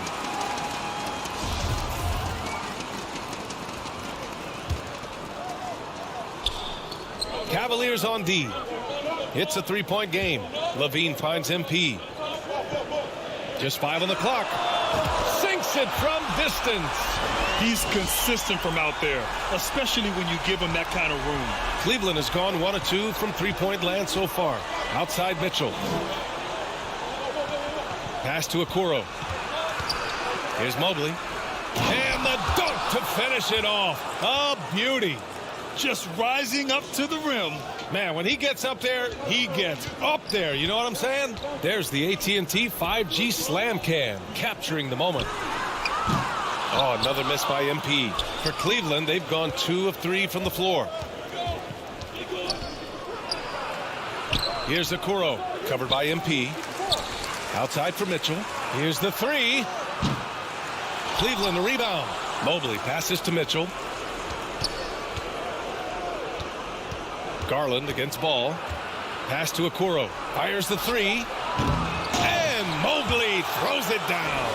Cavaliers on D. It's a 3-point game. Levine finds MP. Just 5 on the clock. Sinks it from distance. He's consistent from out there, especially when you give him that kind of room. Cleveland has gone 1 of 2 from 3-point land so far. Outside Mitchell. Pass to Okoro. Here's Mobley. And the dunk to finish it off. A beauty. Just rising up to the rim. Man, when he gets up there, he gets up there. You know what I'm saying? There's the AT&T 5G Slam Can, capturing the moment. Oh, another miss by MP. For Cleveland, they've gone 2 of 3 from the floor. Here's Okoro, covered by MP. Outside for Mitchell. Here's the 3. Cleveland, the rebound. Mobley passes to Mitchell. Garland against Ball. Pass to Okoro. Fires the 3. And Mobley throws it down.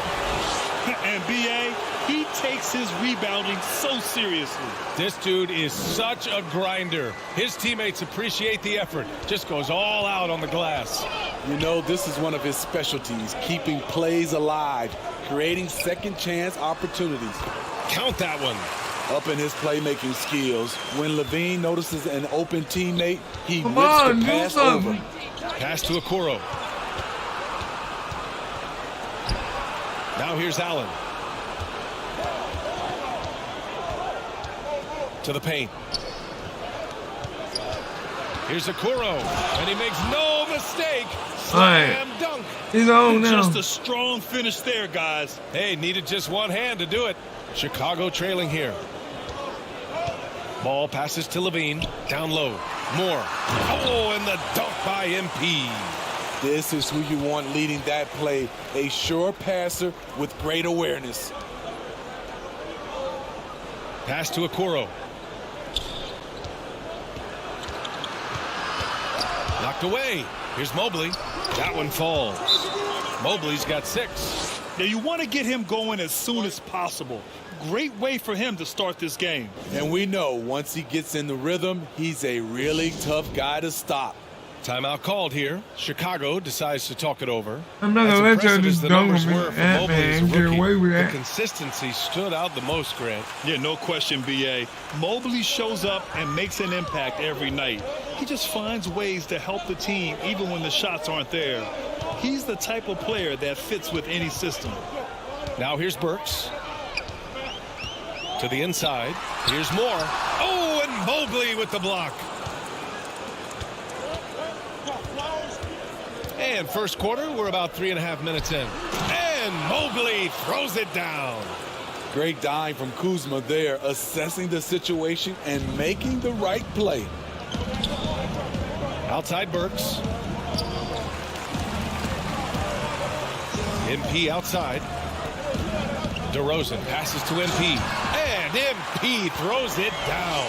And B.A., he takes his rebounding so seriously. This dude is such a grinder. His teammates appreciate the effort. Just goes all out on the glass. You know, this is one of his specialties, keeping plays alive, creating second chance opportunities. Count that one. Up in his playmaking skills, when Levine notices an open teammate, he whips the pass over. Pass to Okoro. Now here's Allen. To the paint. Here's Okoro, and he makes no mistake. Slam dunk. He's on now. Just a strong finish there, guys. Hey, needed just one hand to do it. Chicago trailing here. Ball passes to Levine. Down low. Moore. Oh, and the dunk by MP. This is who you want leading that play. A sure passer with great awareness. Pass to Okoro. Knocked away. Here's Mobley. That one falls. Mobley's got 6. Now you want to get him going as soon as possible. Great way for him to start this game. And we know once he gets in the rhythm, he's a really tough guy to stop. Timeout called here. Chicago decides to talk it over. I'm not going to let y'all just dunk on me. Man, get away with that. The consistency stood out the most, Grant. Yeah, no question, B.A. Mobley shows up and makes an impact every night. He just finds ways to help the team even when the shots aren't there. He's the type of player that fits with any system. Now here's Burks. To the inside. Here's Moore. Oh, and Mobley with the block. And first quarter, we're about 3.5 minutes in. And Mobley throws it down. Great dive from Kuzma there, assessing the situation and making the right play. Outside Burks. MP outside. DeRozan passes to MP. And MP throws it down.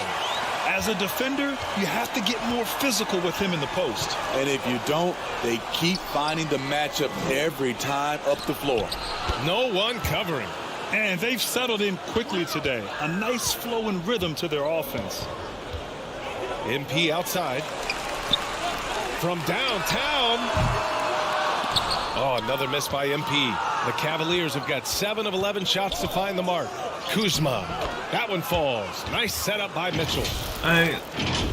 As a defender, you have to get more physical with him in the post. And if you don't, they keep finding the matchup every time up the floor. No one covering. And they've settled in quickly today. A nice flow and rhythm to their offense. MP outside. From downtown. Oh, another miss by MP. The Cavaliers have got 7 of 11 shots to find the mark. Kuzma. That one falls. Nice setup by Mitchell.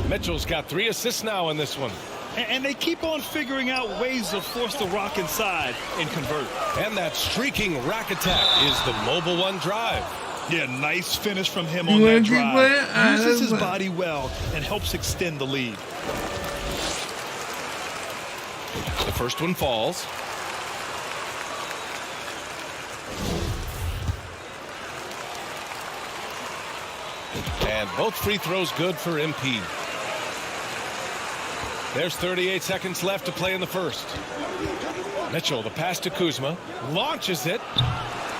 Mitchell's got 3 assists now in this one. And they keep on figuring out ways to force the rock inside and convert. And that streaking rack attack is the Mobile One drive. Yeah, nice finish from him on that drive. Uses his body well and helps extend the lead. The first one falls. And both free throws good for MP. There's 38 seconds left to play in the first. Mitchell, the pass to Kuzma, launches it,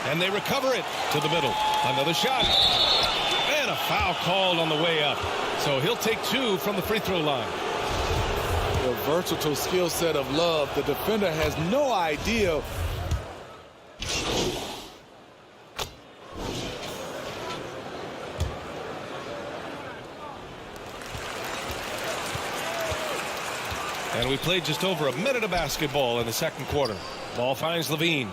and they recover it to the middle. Another shot. And a foul called on the way up. So he'll take 2 from the free throw line. The versatile skill set of Love. The defender has no idea. And we played just over a minute of basketball in the second quarter. Ball finds Levine.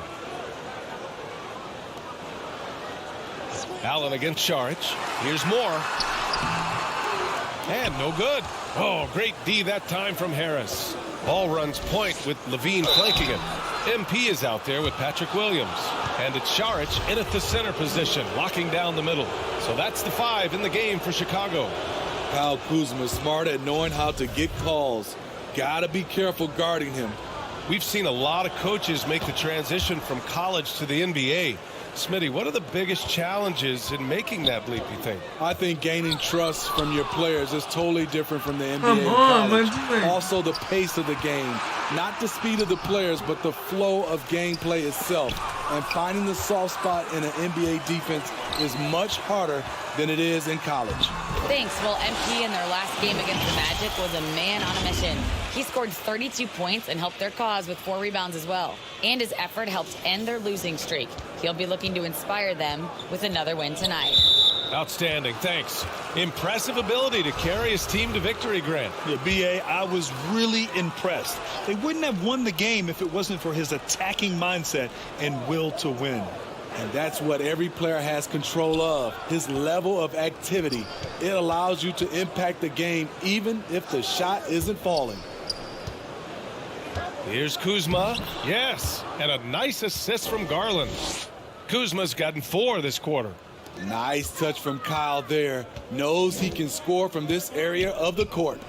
Allen against Saric. Here's Moore. And no good. Oh, great D that time from Harris. Ball runs point with Levine flanking him. MP is out there with Patrick Williams. And it's Saric in at the center position, locking down the middle. So that's the 5 in the game for Chicago. Kyle Kuzma is smart at knowing how to get calls. Gotta be careful guarding him. We've seen a lot of coaches make the transition from college to the NBA. Smitty, what are the biggest challenges in making that leap, you think? I think gaining trust from your players is totally different from the NBA Come and on, college. man. Also the pace of the game. Not the speed of the players, but the flow of gameplay itself. And finding the soft spot in an NBA defense is much harder than it is in college. Thanks. Well, MP in their last game against the Magic was a man on a mission. He scored 32 points and helped their cause with 4 rebounds as well. And his effort helped end their losing streak. He'll be looking to inspire them with another win tonight. Outstanding, thanks. Impressive ability to carry his team to victory, Grant. Yeah, B.A., I was really impressed. They wouldn't have won the game if it wasn't for his attacking mindset and will to win. And that's what every player has control of, his level of activity. It allows you to impact the game even if the shot isn't falling. Here's Kuzma. Yes, and a nice assist from Garland. Kuzma's gotten 4 this quarter. Nice touch from Kyle there. Knows he can score from this area of the court.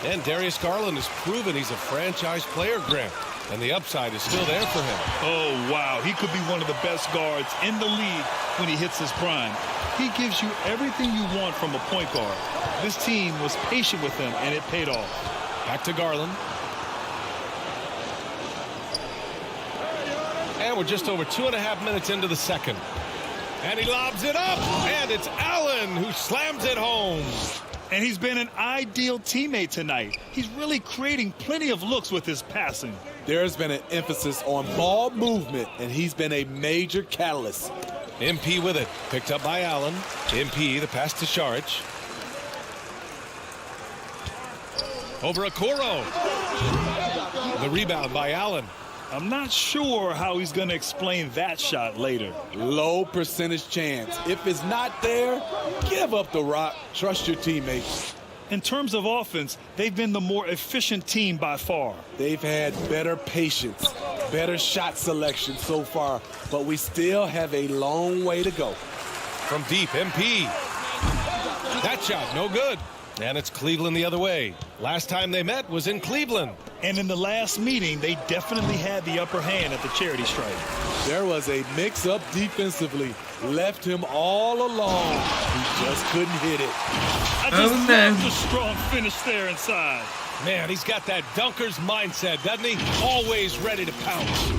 And Darius Garland has proven he's a franchise player, Grant. And the upside is still there for him. Oh, wow. He could be one of the best guards in the league when he hits his prime. He gives you everything you want from a point guard. This team was patient with him, and it paid off. Back to Garland. And we're just over 2.5 minutes into the second. And he lobs it up, and it's Allen who slams it home. And he's been an ideal teammate tonight. He's really creating plenty of looks with his passing. There's been an emphasis on ball movement, and he's been a major catalyst. MP with it, picked up by Allen. MP, the pass to Saric. Over Okoro. The rebound by Allen. I'm not sure how he's going to explain that shot later. Low percentage chance. If it's not there, give up the rock. Trust your teammates. In terms of offense, they've been the more efficient team by far. They've had better patience, better shot selection so far, but we still have a long way to go. From deep, MP. That shot, no good. And it's Cleveland the other way. Last time they met was in Cleveland. And in the last meeting, they definitely had the upper hand at the charity stripe. There was a mix-up defensively. Left him all alone. He just couldn't hit it. I just love the strong finish there inside. Man, he's got that dunker's mindset, doesn't he? Always ready to pounce.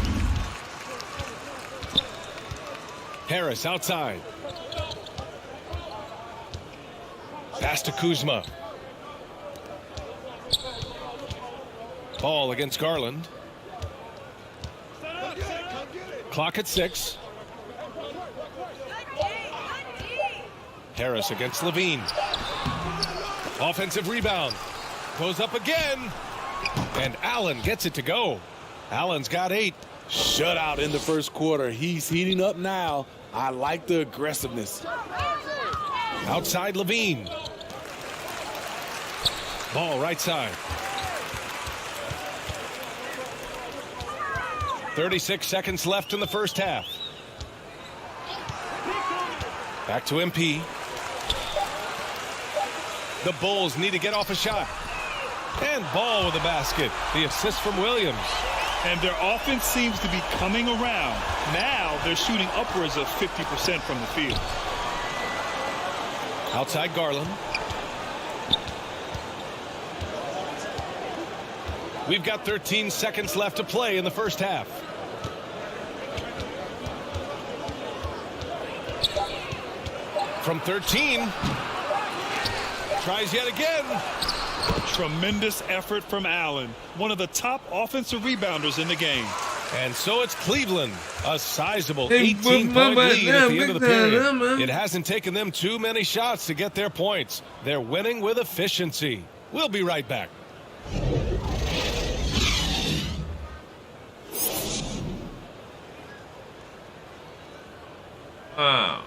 Harris outside. Pass to Kuzma. Ball against Garland. Clock at 6. Harris against Levine. Offensive rebound. Goes up again. And Allen gets it to go. Allen's got 8. Shutout in the first quarter. He's heating up now. I like the aggressiveness. Outside Levine. Ball right side. 36 seconds left in the first half. Back to MP. The Bulls need to get off a shot. And Ball with the basket. The assist from Williams. And their offense seems to be coming around. Now they're shooting upwards of 50% from the field. Outside Garland. We've got 13 seconds left to play in the first half. From 13. Tries yet again. Tremendous effort from Allen, one of the top offensive rebounders in the game. And so it's Cleveland, a sizable 18-point lead at the end of the period. It hasn't taken them too many shots to get their points. They're winning with efficiency. We'll be right back. Wow.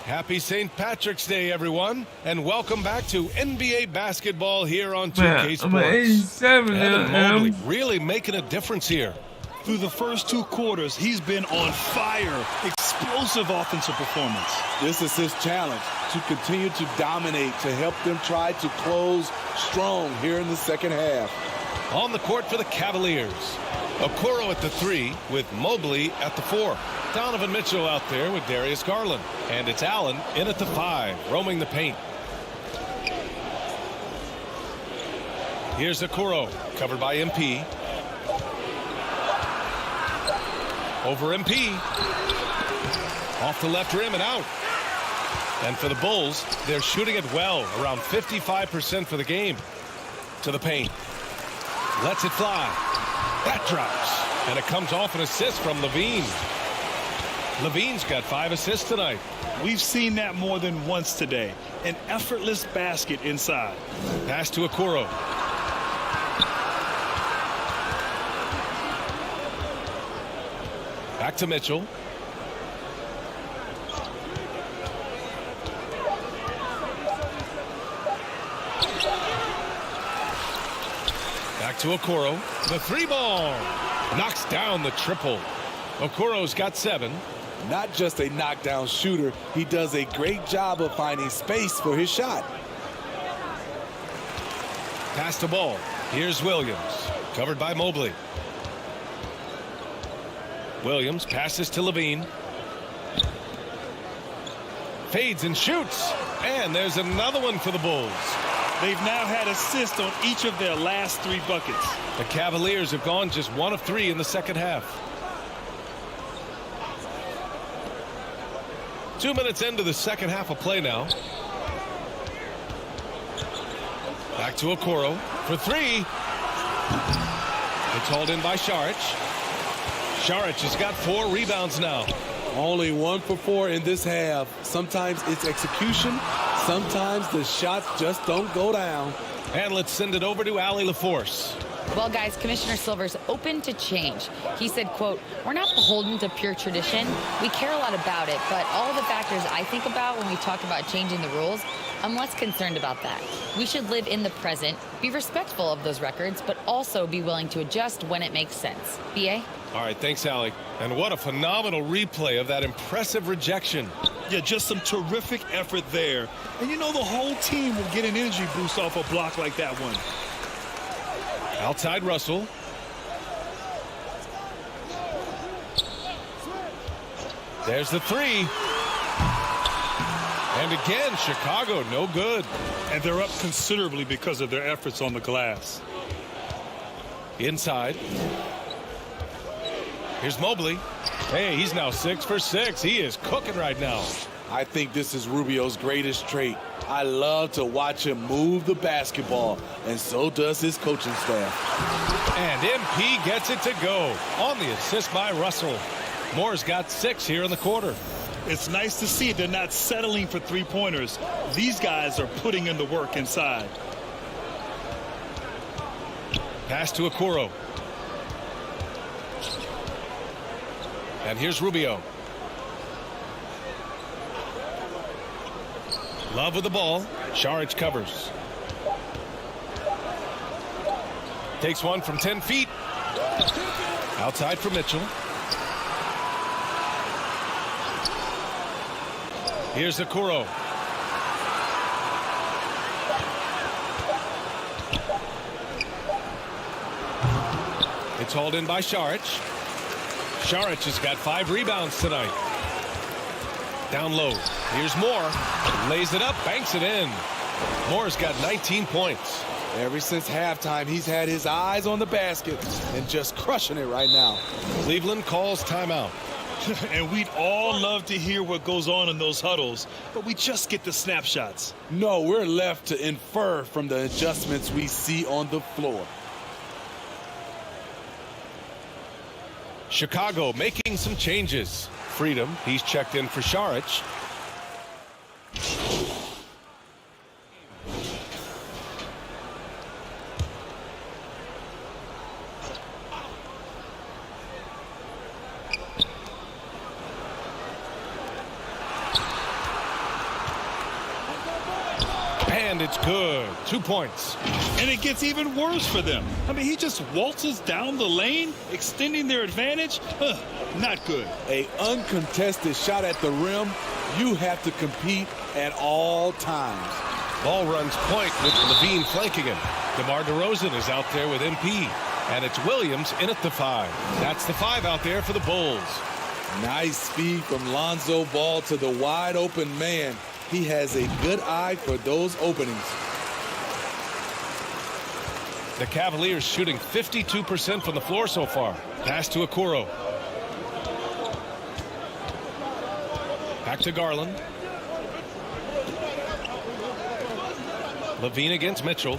Happy St. Patrick's Day, everyone, and welcome back to NBA basketball here on 2K Man, Sports. I'm at 87 Evan now. Mobley really making a difference here. Through the first 2 quarters, he's been on fire. Explosive offensive performance. This is his challenge, to continue to dominate, to help them try to close strong here in the second half. On the court for the Cavaliers. Okoro at the 3 with Mobley at the 4. Donovan Mitchell out there with Darius Garland. And it's Allen in at the 5, roaming the paint. Here's Okoro, covered by MP. Over MP. Off the left rim and out. And for the Bulls, they're shooting it well, around 55% for the game. To the paint. Lets it fly. That drops. And it comes off an assist from Levine. Levine's got 5 assists tonight. We've seen that more than once today. An effortless basket inside. Pass to Okoro. Back to Mitchell. Back to Okoro. The 3 ball. Knocks down the triple. Okoro's got 7. Not just a knockdown shooter, he does a great job of finding space for his shot. Pass the ball. Here's Williams. Covered by Mobley. Williams passes to Levine. Fades and shoots. And there's another one for the Bulls. They've now had assists on each of their last 3 buckets. The Cavaliers have gone just 1 of 3 in the second half. 2 minutes into the second half of play now. Back to Okoro for 3. It's hauled in by Saric. Saric has got 4 rebounds now. Only 1 for 4 in this half. Sometimes it's execution. Sometimes the shots just don't go down. And let's send it over to Allie LaForce. Well, guys, Commissioner Silver's open to change. He said, quote, "We're not beholden to pure tradition. We care a lot about it, but all the factors I think about when we talk about changing the rules, I'm less concerned about that. We should live in the present, be respectful of those records, but also be willing to adjust when it makes sense." BA? All right, thanks, Allie. And what a phenomenal replay of that impressive rejection. Yeah, just some terrific effort there. And you know the whole team will get an energy boost off a block like that one. Outside Russell. There's the 3. And again, Chicago, no good. And they're up considerably because of their efforts on the glass. Inside. Here's Mobley. Hey, he's now 6 for 6. He is cooking right now. I think this is Rubio's greatest trait. I love to watch him move the basketball, and so does his coaching staff. And MP gets it to go on the assist by Russell. Moore's got 6 here in the quarter. It's nice to see they're not settling for 3-pointers. These guys are putting in the work inside. Pass to Okoro. And here's Rubio. Love with the ball. Saric covers. Takes one from 10 feet. Outside for Mitchell. Here's Okoro. It's hauled in by Saric. Saric has got 5 rebounds tonight. Down low. Here's Moore. Lays it up, banks it in. Moore's got 19 points. Ever since halftime, he's had his eyes on the basket and just crushing it right now. Cleveland calls timeout. And we'd all love to hear what goes on in those huddles, but we just get the snapshots. No, we're left to infer from the adjustments we see on the floor. Chicago making some changes. Freedom, he's checked in for Saric. And it's good. 2 points. And it gets even worse for them. I mean, he just waltzes down the lane, extending their advantage. Not good. A uncontested shot at the rim. You have to compete at all times. Ball runs point with Levine flanking him. DeMar DeRozan is out there with MP. And it's Williams in at the 5. That's the 5 out there for the Bulls. Nice speed from Lonzo Ball to the wide open man. He has a good eye for those openings. The Cavaliers shooting 52% from the floor so far. Pass to Okoro. Back to Garland. Levine against Mitchell.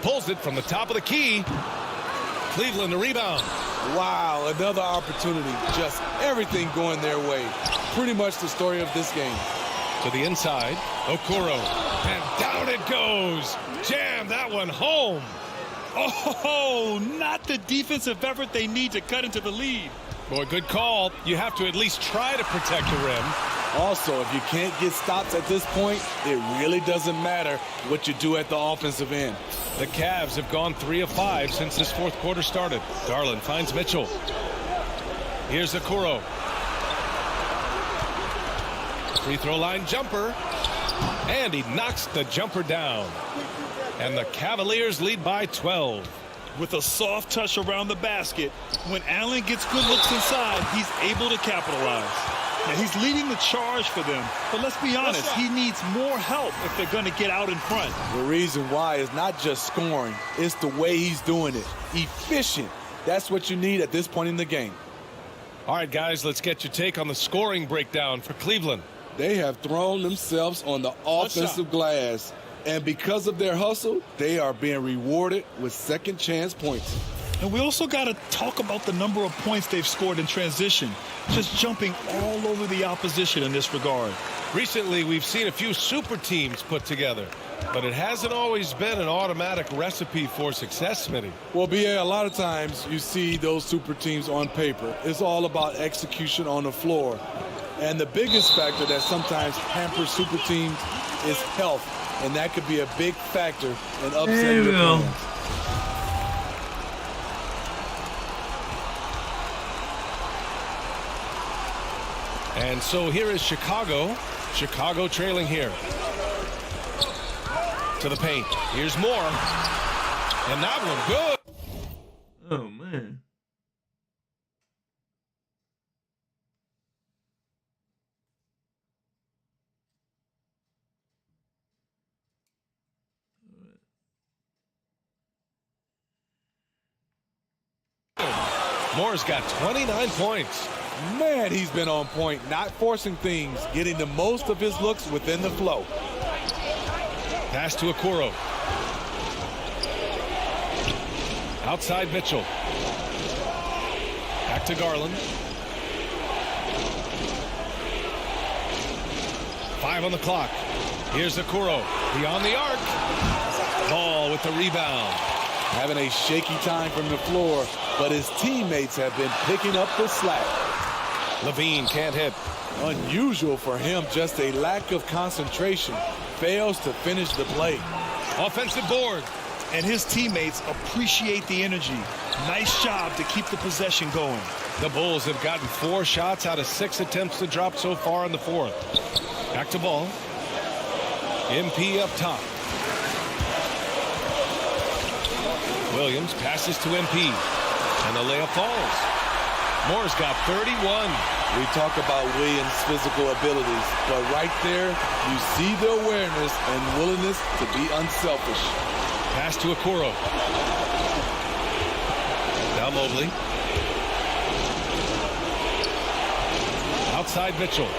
Pulls it from the top of the key. Cleveland the rebound. Wow, another opportunity. Just everything going their way. Pretty much the story of this game. To the inside, Okoro. And down it goes. Jam that one home. Oh, not the defensive effort they need to cut into the lead. Boy, good call. You have to at least try to protect the rim. Also, if you can't get stops at this point, it really doesn't matter what you do at the offensive end. The Cavs have gone 3 of 5 since this fourth quarter started. Garland finds Mitchell. Here's Okoro. Free throw line jumper. And he knocks the jumper down. And the Cavaliers lead by 12. With a soft touch around the basket, when Allen gets good looks inside, he's able to capitalize. Now, he's leading the charge for them, but let's be honest, he needs more help if they're going to get out in front. The reason why is not just scoring, it's the way he's doing it. Efficient. That's what you need at this point in the game. All right, guys, let's get your take on the scoring breakdown for Cleveland. They have thrown themselves on the offensive glass. And because of their hustle, they are being rewarded with second chance points. And we also got to talk about the number of points they've scored in transition, just jumping all over the opposition in this regard. Recently, we've seen a few super teams put together, but it hasn't always been an automatic recipe for success, Smitty. Well, BA, a lot of times you see those super teams on paper. It's all about execution on the floor. And the biggest factor that sometimes hampers super teams is health. And that could be a big factor in upsetting your opponents. And so here is Chicago. Chicago trailing here. To the paint. Here's more. And that one good. Oh, man. Moore's got 29 points. Man, he's been on point, not forcing things, getting the most of his looks within the flow. Pass to Okoro. Outside Mitchell. Back to Garland. 5 on the clock. Here's Okoro. Beyond the arc. Ball with the rebound. Having a shaky time from the floor, but his teammates have been picking up the slack. Levine can't hit. Unusual for him, just a lack of concentration. Fails to finish the play. Offensive board. And his teammates appreciate the energy. Nice job to keep the possession going. The Bulls have gotten 4 shots out of 6 attempts to drop so far in the fourth. Back to ball. MP up top. Williams passes to MP. And the layup falls. Moore's got 31. We talk about Williams' physical abilities, but right there, you see the awareness and willingness to be unselfish. Pass to Okoro. Now Mobley. Outside Mitchell.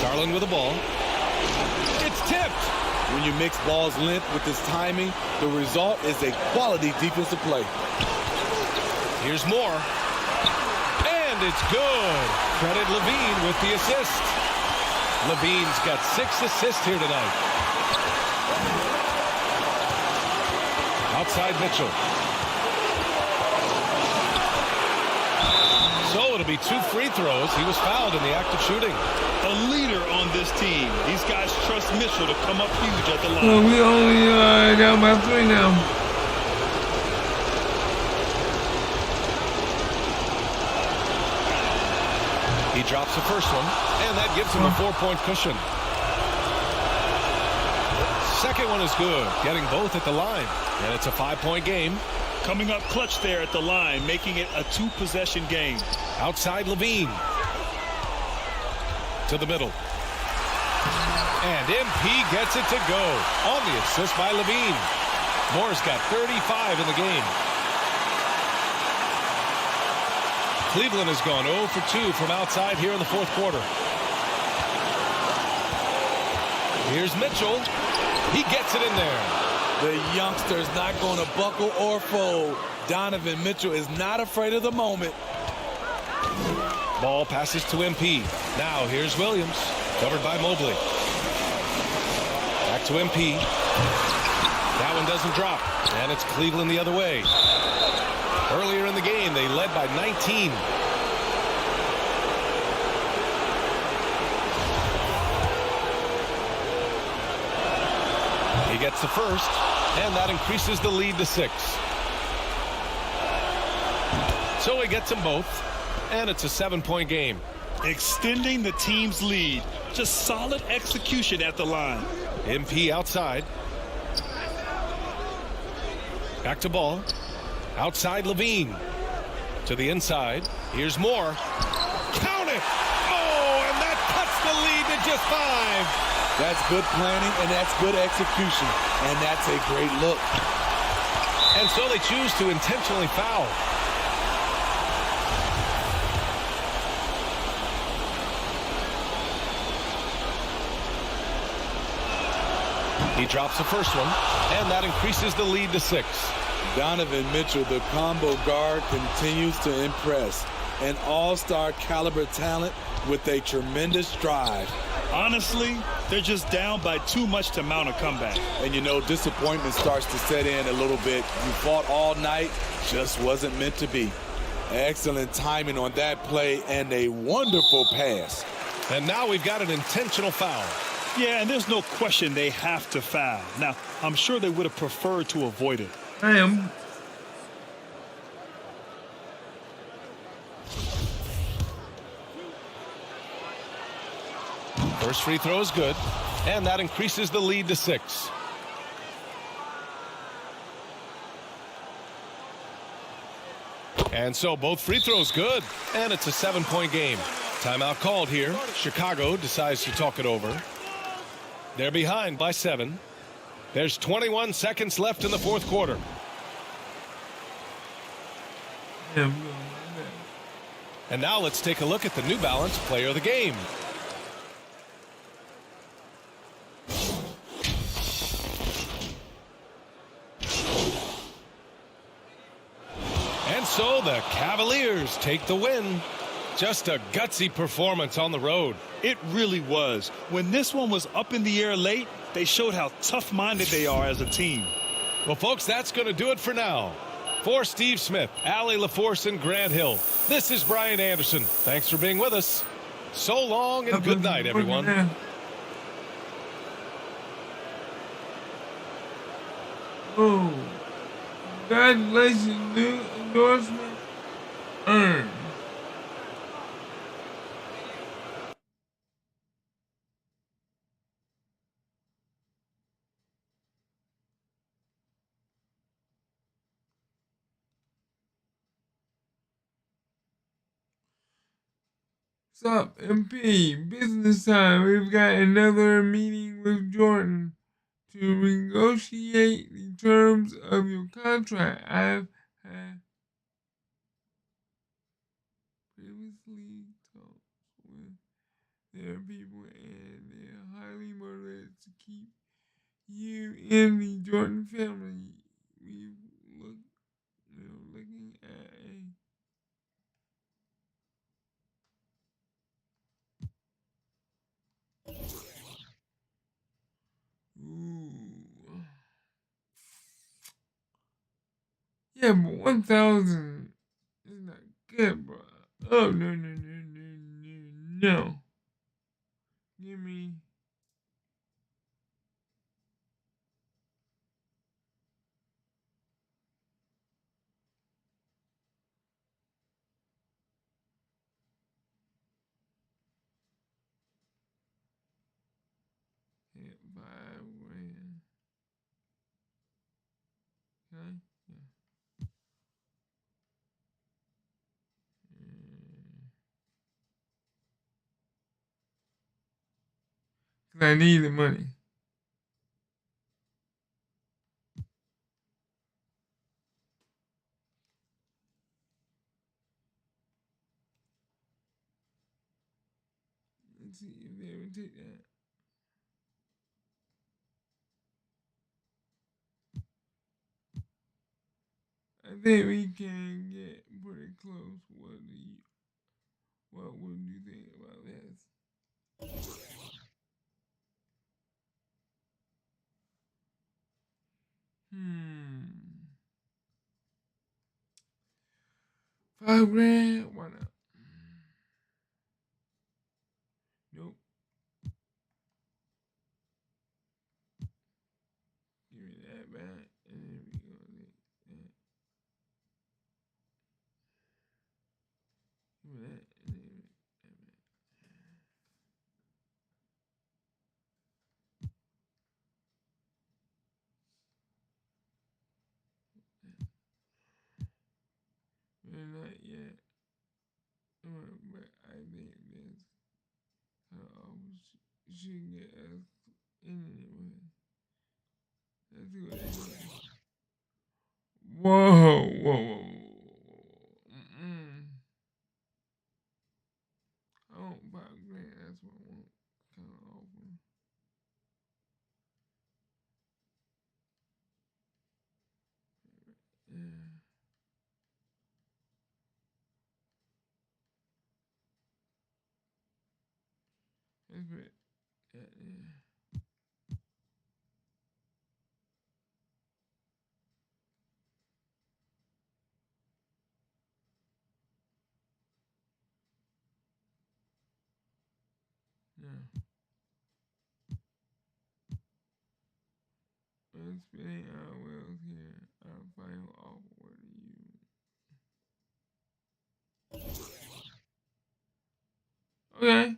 Garland with the ball. It's tipped. When you mix ball's length with his timing, the result is a quality defensive play. Here's more. And it's good. Credit Levine with the assist. Levine's got 6 assists here tonight. Outside Mitchell. so it'll be 2 free throws. He was fouled in the act of shooting. A leader on this team. These guys trust Mitchell to come up huge at the line. Well, we only down by 3 now. He drops the first one, and that gives him a 4-point cushion. Second one is good, getting both at the line, and it's a 5-point game. Coming up clutch there at the line, making it a 2-possession game. Outside Levine. To the middle. And MP gets it to go on the assist by Levine. Moore's got 35 in the game. Cleveland has gone 0 for 2 from outside here in the fourth quarter. Here's Mitchell. He gets it in there. The youngster's not going to buckle or fold. Donovan Mitchell is not afraid of the moment. Ball passes to MP. Now here's Williams, covered by Mobley. Back to MP. That one doesn't drop, and it's Cleveland the other way. Earlier in the game, they led by 19. He gets the first, and that increases the lead to 6. So he gets them both, and it's a 7-point game. Extending the team's lead. Just solid execution at the line. MP outside. Back to ball. Outside Levine. To the inside. Here's Moore. Count it! Oh, and that cuts the lead to just 5. That's good planning, and that's good execution. And that's a great look. And so they choose to intentionally foul. He drops the first one, and that increases the lead to 6. Donovan Mitchell, the combo guard, continues to impress. An all-star caliber talent with a tremendous drive. Honestly, they're just down by too much to mount a comeback. And you know, disappointment starts to set in a little bit. You fought all night, just wasn't meant to be. Excellent timing on that play and a wonderful pass. And now we've got an intentional foul. Yeah, and there's no question they have to foul. Now, I'm sure they would have preferred to avoid it. I am. First free throw is good, and that increases the lead to 6. And so both free throws good, and it's a 7-point game. Timeout called here. Chicago decides to talk it over. They're behind by 7. There's 21 seconds left in the fourth quarter. And now let's take a look at the New Balance Player of the Game. And so the Cavaliers take the win. Just a gutsy performance on the road. It really was. When this one was up in the air late, they showed how tough-minded they are as a team. Well, folks, that's going to do it for now. For Steve Smith, Allie LaForce, and Grant Hill, this is Brian Anderson. Thanks for being with us. So long and good night, everyone. Oh, congratulations, new endorsement earned. What's up, MP? Business time. We've got another meeting with Jordan to negotiate the terms of your contract. I've had previously talked with their people, and they're highly motivated to keep you in the Jordan family. We're looking at a yeah, but 1,000 is not good, bro. Oh, no, no, no, no, no, no. Give me. Hit $5 grand. Okay? Yeah. Cause I need the money. Let's see if they ever take that. I think we can get pretty close. What would you think about this? $5 grand? Why not? Nope. Give me that back. And then we go like that. Give me that. And then that back. Not yet. But I think this should get us in anyway. Let's see what they do. Whoa, whoa, whoa, whoa. I want $5 grand. That's what I want. Kind of offer. Yeah. Let's put that in. Yeah. Let's spinning our wheels here. Our final offer. What do you? Okay.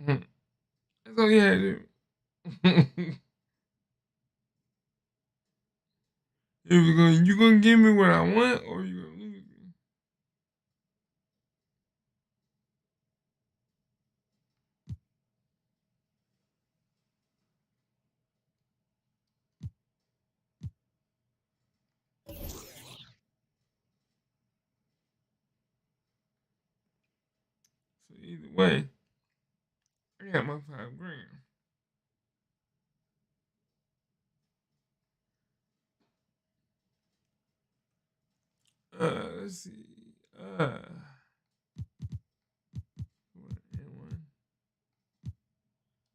That's all you had to do. You gonna give me what I want, or you gonna lose me? So either way, I got my $5 grand. Let's see. One.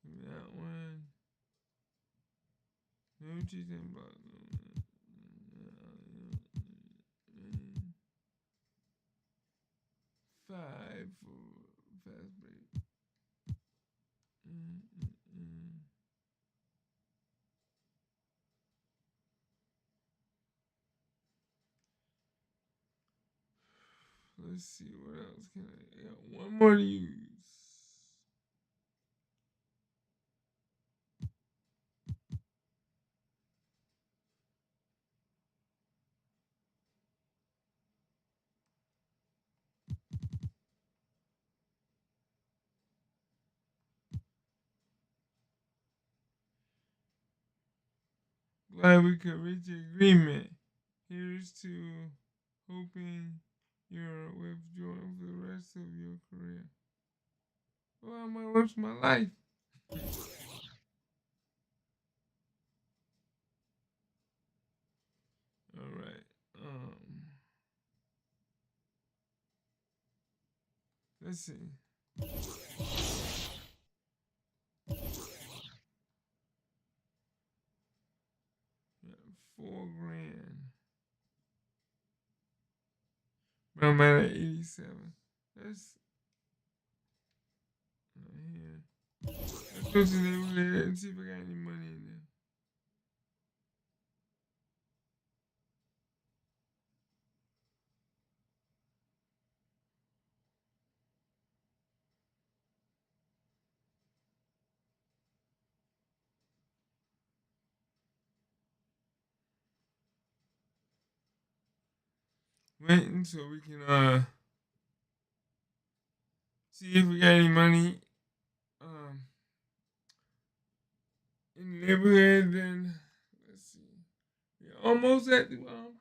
Give me that one. No cheese and blood. Five for fast break. Let's see what else can I got. One more to use. Glad we could reach an agreement. Here's to hoping you're withdrawing for the rest of your career. Well, I'm gonna watch my life. All right. Let's see. $4 grand. But I'm at 87. That's here. Let's go to the neighborhood and see if I got any money in there. Waiting so we can see if we got any money in the neighborhood. Then let's see. We're almost at the playoffs.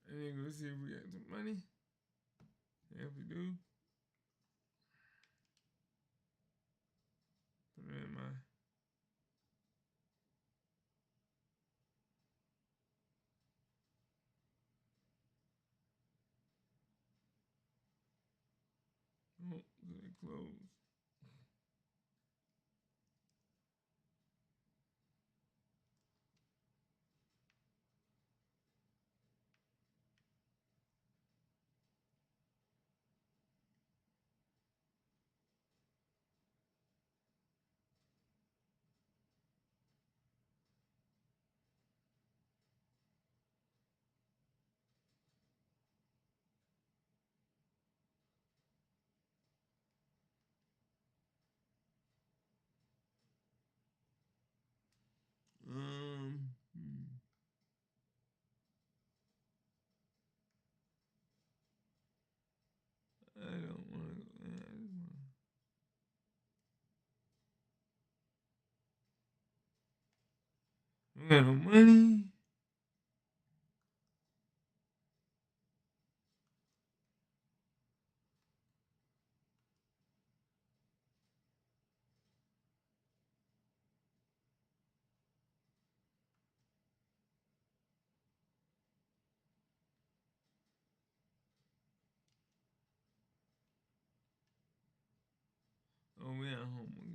And then go see if we got some money. And if we do, put it in my. Oh, they closed. I don't want to go there. I got no money. Oh, we at home again.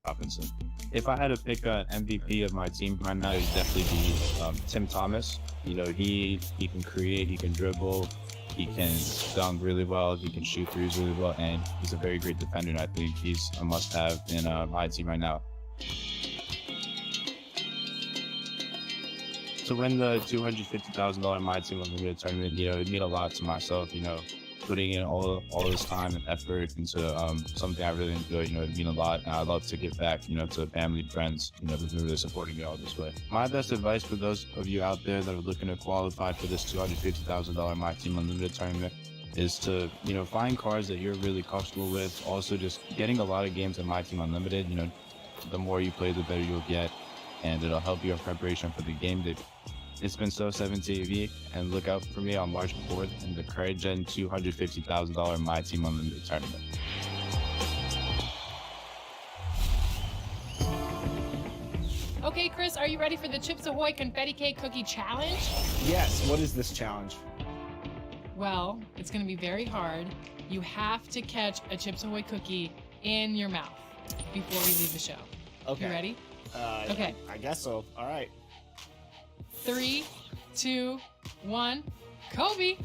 Robinson. If I had to pick an MVP of my team right now, it would definitely be Tim Thomas. You know, he can create, he can dribble, he can dunk really well, he can shoot threes really well, and he's a very great defender, and I think he's a must-have in my team right now. To win the $250,000 My Team Unlimited tournament, you know, it meant a lot to myself, you know, putting in all this time and effort into something I really enjoy, you know, it means a lot, and I'd love to give back, you know, to family and friends, you know, who've been really supporting me all this way. My best advice for those of you out there that are looking to qualify for this $250,000 My Team Unlimited tournament is to, you know, find cards that you're really comfortable with. Also, just getting a lot of games in My Team Unlimited, you know, the more you play, the better you'll get, and it'll help you in preparation for the game day. It's been so 7TV, and look out for me on March 4th in the CareerGen $250,000 My Team Unlimited tournament. Okay, Chris, are you ready for the Chips Ahoy Confetti Cake Cookie Challenge? Yes, what is this challenge? Well, it's going to be very hard. You have to catch a Chips Ahoy cookie in your mouth before we leave the show. Okay. You ready? Okay. I guess so. All right. 3, 2, 1. Kobe.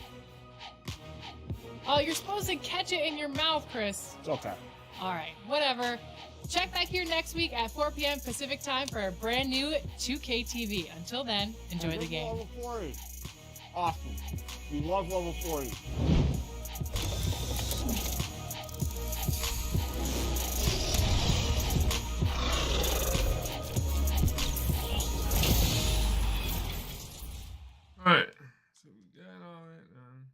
Oh, you're supposed to catch it in your mouth, Chris. It's okay. All right, whatever. Check back here next week at 4 p.m. Pacific time for a brand new 2K TV. Until then, enjoy the game. Level 40. Awesome. We love level 40. Alright, so we got all that done.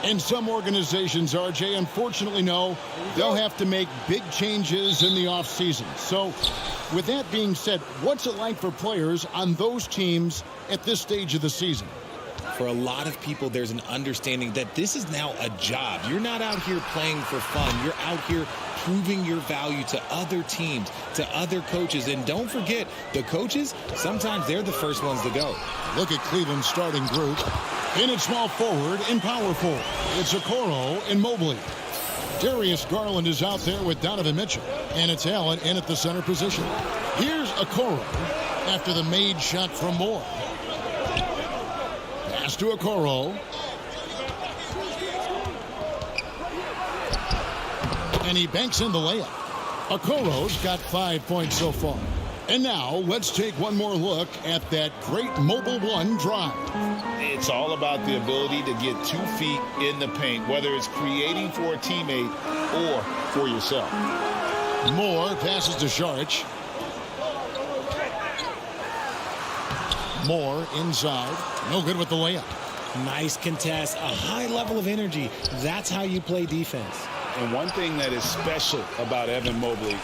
And some organizations, RJ, unfortunately, no, they'll have to make big changes in the offseason. So, with that being said, what's it like for players on those teams at this stage of the season? For a lot of people, there's an understanding that this is now a job. You're not out here playing for fun. You're out here proving your value to other teams, to other coaches. And don't forget, the coaches, sometimes they're the first ones to go. Look at Cleveland's starting group. In at small forward and power forward, it's Okoro and Mobley. Darius Garland is out there with Donovan Mitchell, and it's Allen in at the center position. Here's Okoro after the made shot from Moore. Pass to Okoro. And he banks in the layup. Okoro's got 5 points so far. And now, let's take one more look at that great Mobile One drive. It's all about the ability to get 2 feet in the paint, whether it's creating for a teammate or for yourself. Moore passes to Saric. Moore inside. No good with the layup. Nice contest, a high level of energy. That's how you play defense. And one thing that is special about Evan Mobley,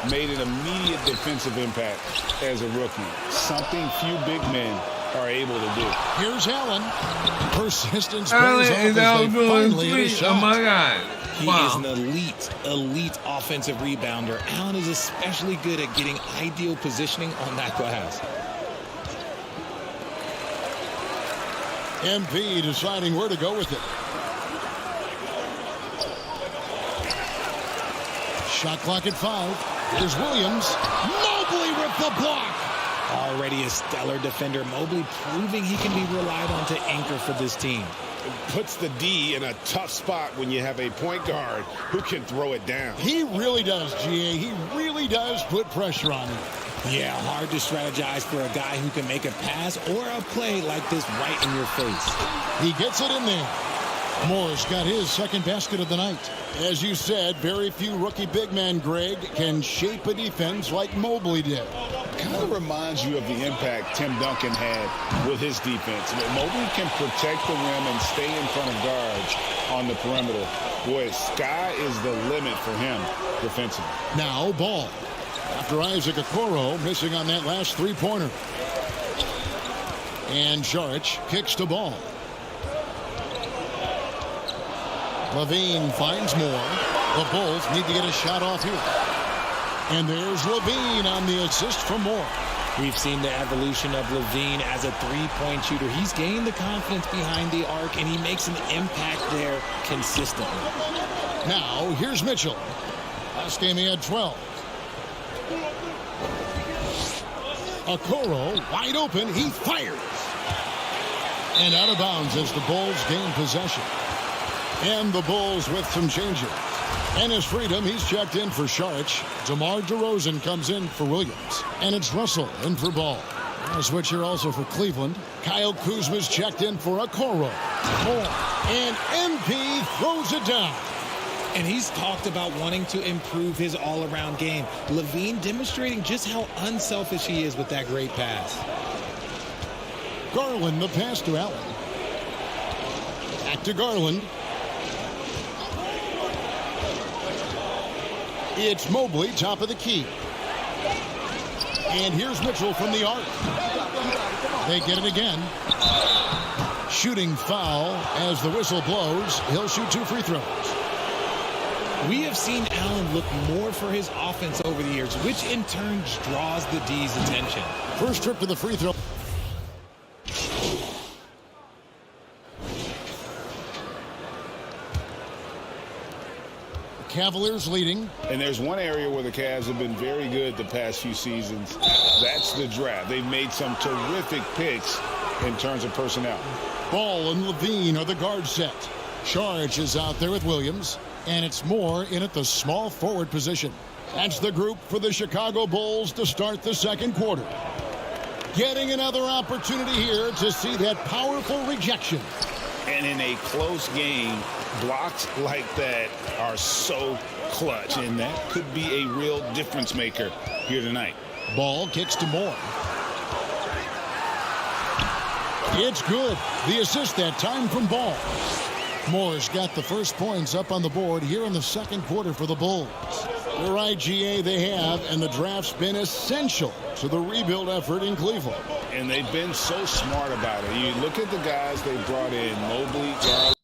made an immediate defensive impact as a rookie. Something few big men are able to do. Here's Allen. Persistence Allen pays off as they finally hit a shot. Oh my God. He Wow. is an elite offensive rebounder. Allen is especially good at getting ideal positioning on that glass. MP deciding where to go with it. Shot clock at 5. Here's Williams. Mobley with the block. Already a stellar defender, Mobley proving he can be relied on to anchor for this team. It puts the D in a tough spot when you have a point guard who can throw it down. He really does, GA. He really does put pressure on him. Yeah, hard to strategize for a guy who can make a pass or a play like this right in your face. He gets it in there. Moore's got his second basket of the night. As you said, very few rookie big men, Greg, can shape a defense like Mobley did. Kind of reminds you of the impact Tim Duncan had with his defense. Mobley can protect the rim and stay in front of guards on the perimeter. Boy, sky is the limit for him defensively. Now ball. After Isaac Okoro missing on that last three-pointer. And Saric kicks the ball. Levine finds Moore. The Bulls need to get a shot off here. And there's Levine on the assist from Moore. We've seen the evolution of Levine as a three-point shooter. He's gained the confidence behind the arc, and he makes an impact there consistently. Now, here's Mitchell. Last game he had 12. Okoro wide open. He fires. And out of bounds as the Bulls gain possession. And the Bulls with some changes. Ennis Freedom, he's checked in for Saric. DeMar DeRozan comes in for Williams. And it's Russell in for Ball. A switch here also for Cleveland. Kyle Kuzma's checked in for Okoro. Moore. And MP throws it down. And he's talked about wanting to improve his all-around game. Levine demonstrating just how unselfish he is with that great pass. Garland, the pass to Allen. Back to Garland. It's Mobley, top of the key. And here's Mitchell from the arc. They get it again. Shooting foul as the whistle blows. He'll shoot 2 free throws. We have seen Allen look more for his offense over the years, which in turn draws the D's attention. First trip to the free throw. Cavaliers leading. And there's one area where the Cavs have been very good the past few seasons. That's the draft. They've made some terrific picks in terms of personnel. Ball and Levine are the guard set. Charge is out there with Williams. And it's Moore in at the small forward position. That's the group for the Chicago Bulls to start the second quarter. Getting another opportunity here to see that powerful rejection. And in a close game, blocks like that are so clutch, and that could be a real difference maker here tonight. Ball kicks to Moore. It's good. The assist that time from Ball. Moore's got the first points up on the board here in the second quarter for the Bulls. The right GA they have, and the draft's been essential to the rebuild effort in Cleveland. And they've been so smart about it. You look at the guys they brought in, Mobley, Garland,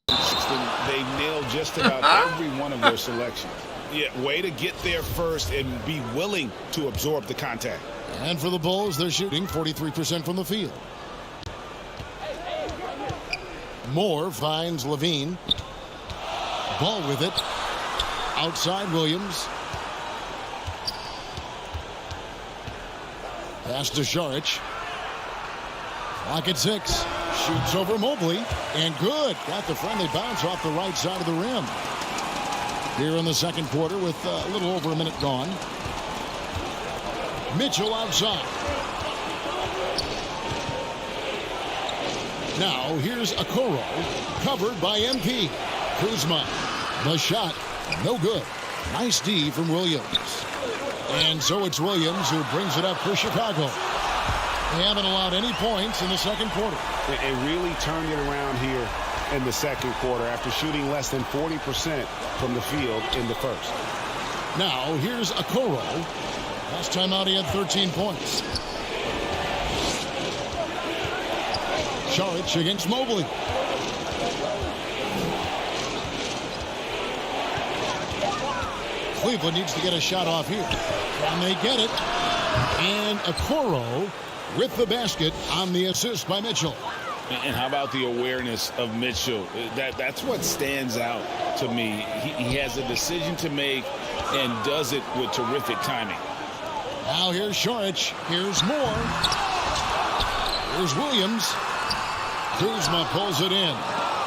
they nailed just about every one of their selections. Yeah, way to get there first and be willing to absorb the contact. And for the Bulls, they're shooting 43% from the field. Moore finds Levine. Ball with it. Outside Williams. Pass to Šarić. Clock at 6. Shoots over Mobley. And good. Got the friendly bounce off the right side of the rim. Here in the second quarter with a little over a minute gone. Mitchell outside. Now here's Okoro. Covered by MP. Kuzma. The shot. No good. Nice D from Williams. And so it's Williams who brings it up for Chicago. They haven't allowed any points in the second quarter. They really turned it around here in the second quarter after shooting less than 40% from the field in the first. Now here's Okoro. Last time out he had 13 points. Šarić against Mobley. Cleveland needs to get a shot off here. And they get it. And Okoro with the basket on the assist by Mitchell. And how about the awareness of Mitchell? That's what stands out to me. He has a decision to make and does it with terrific timing. Now here's Šarić. Here's Moore. Here's Williams. Kuzma pulls it in.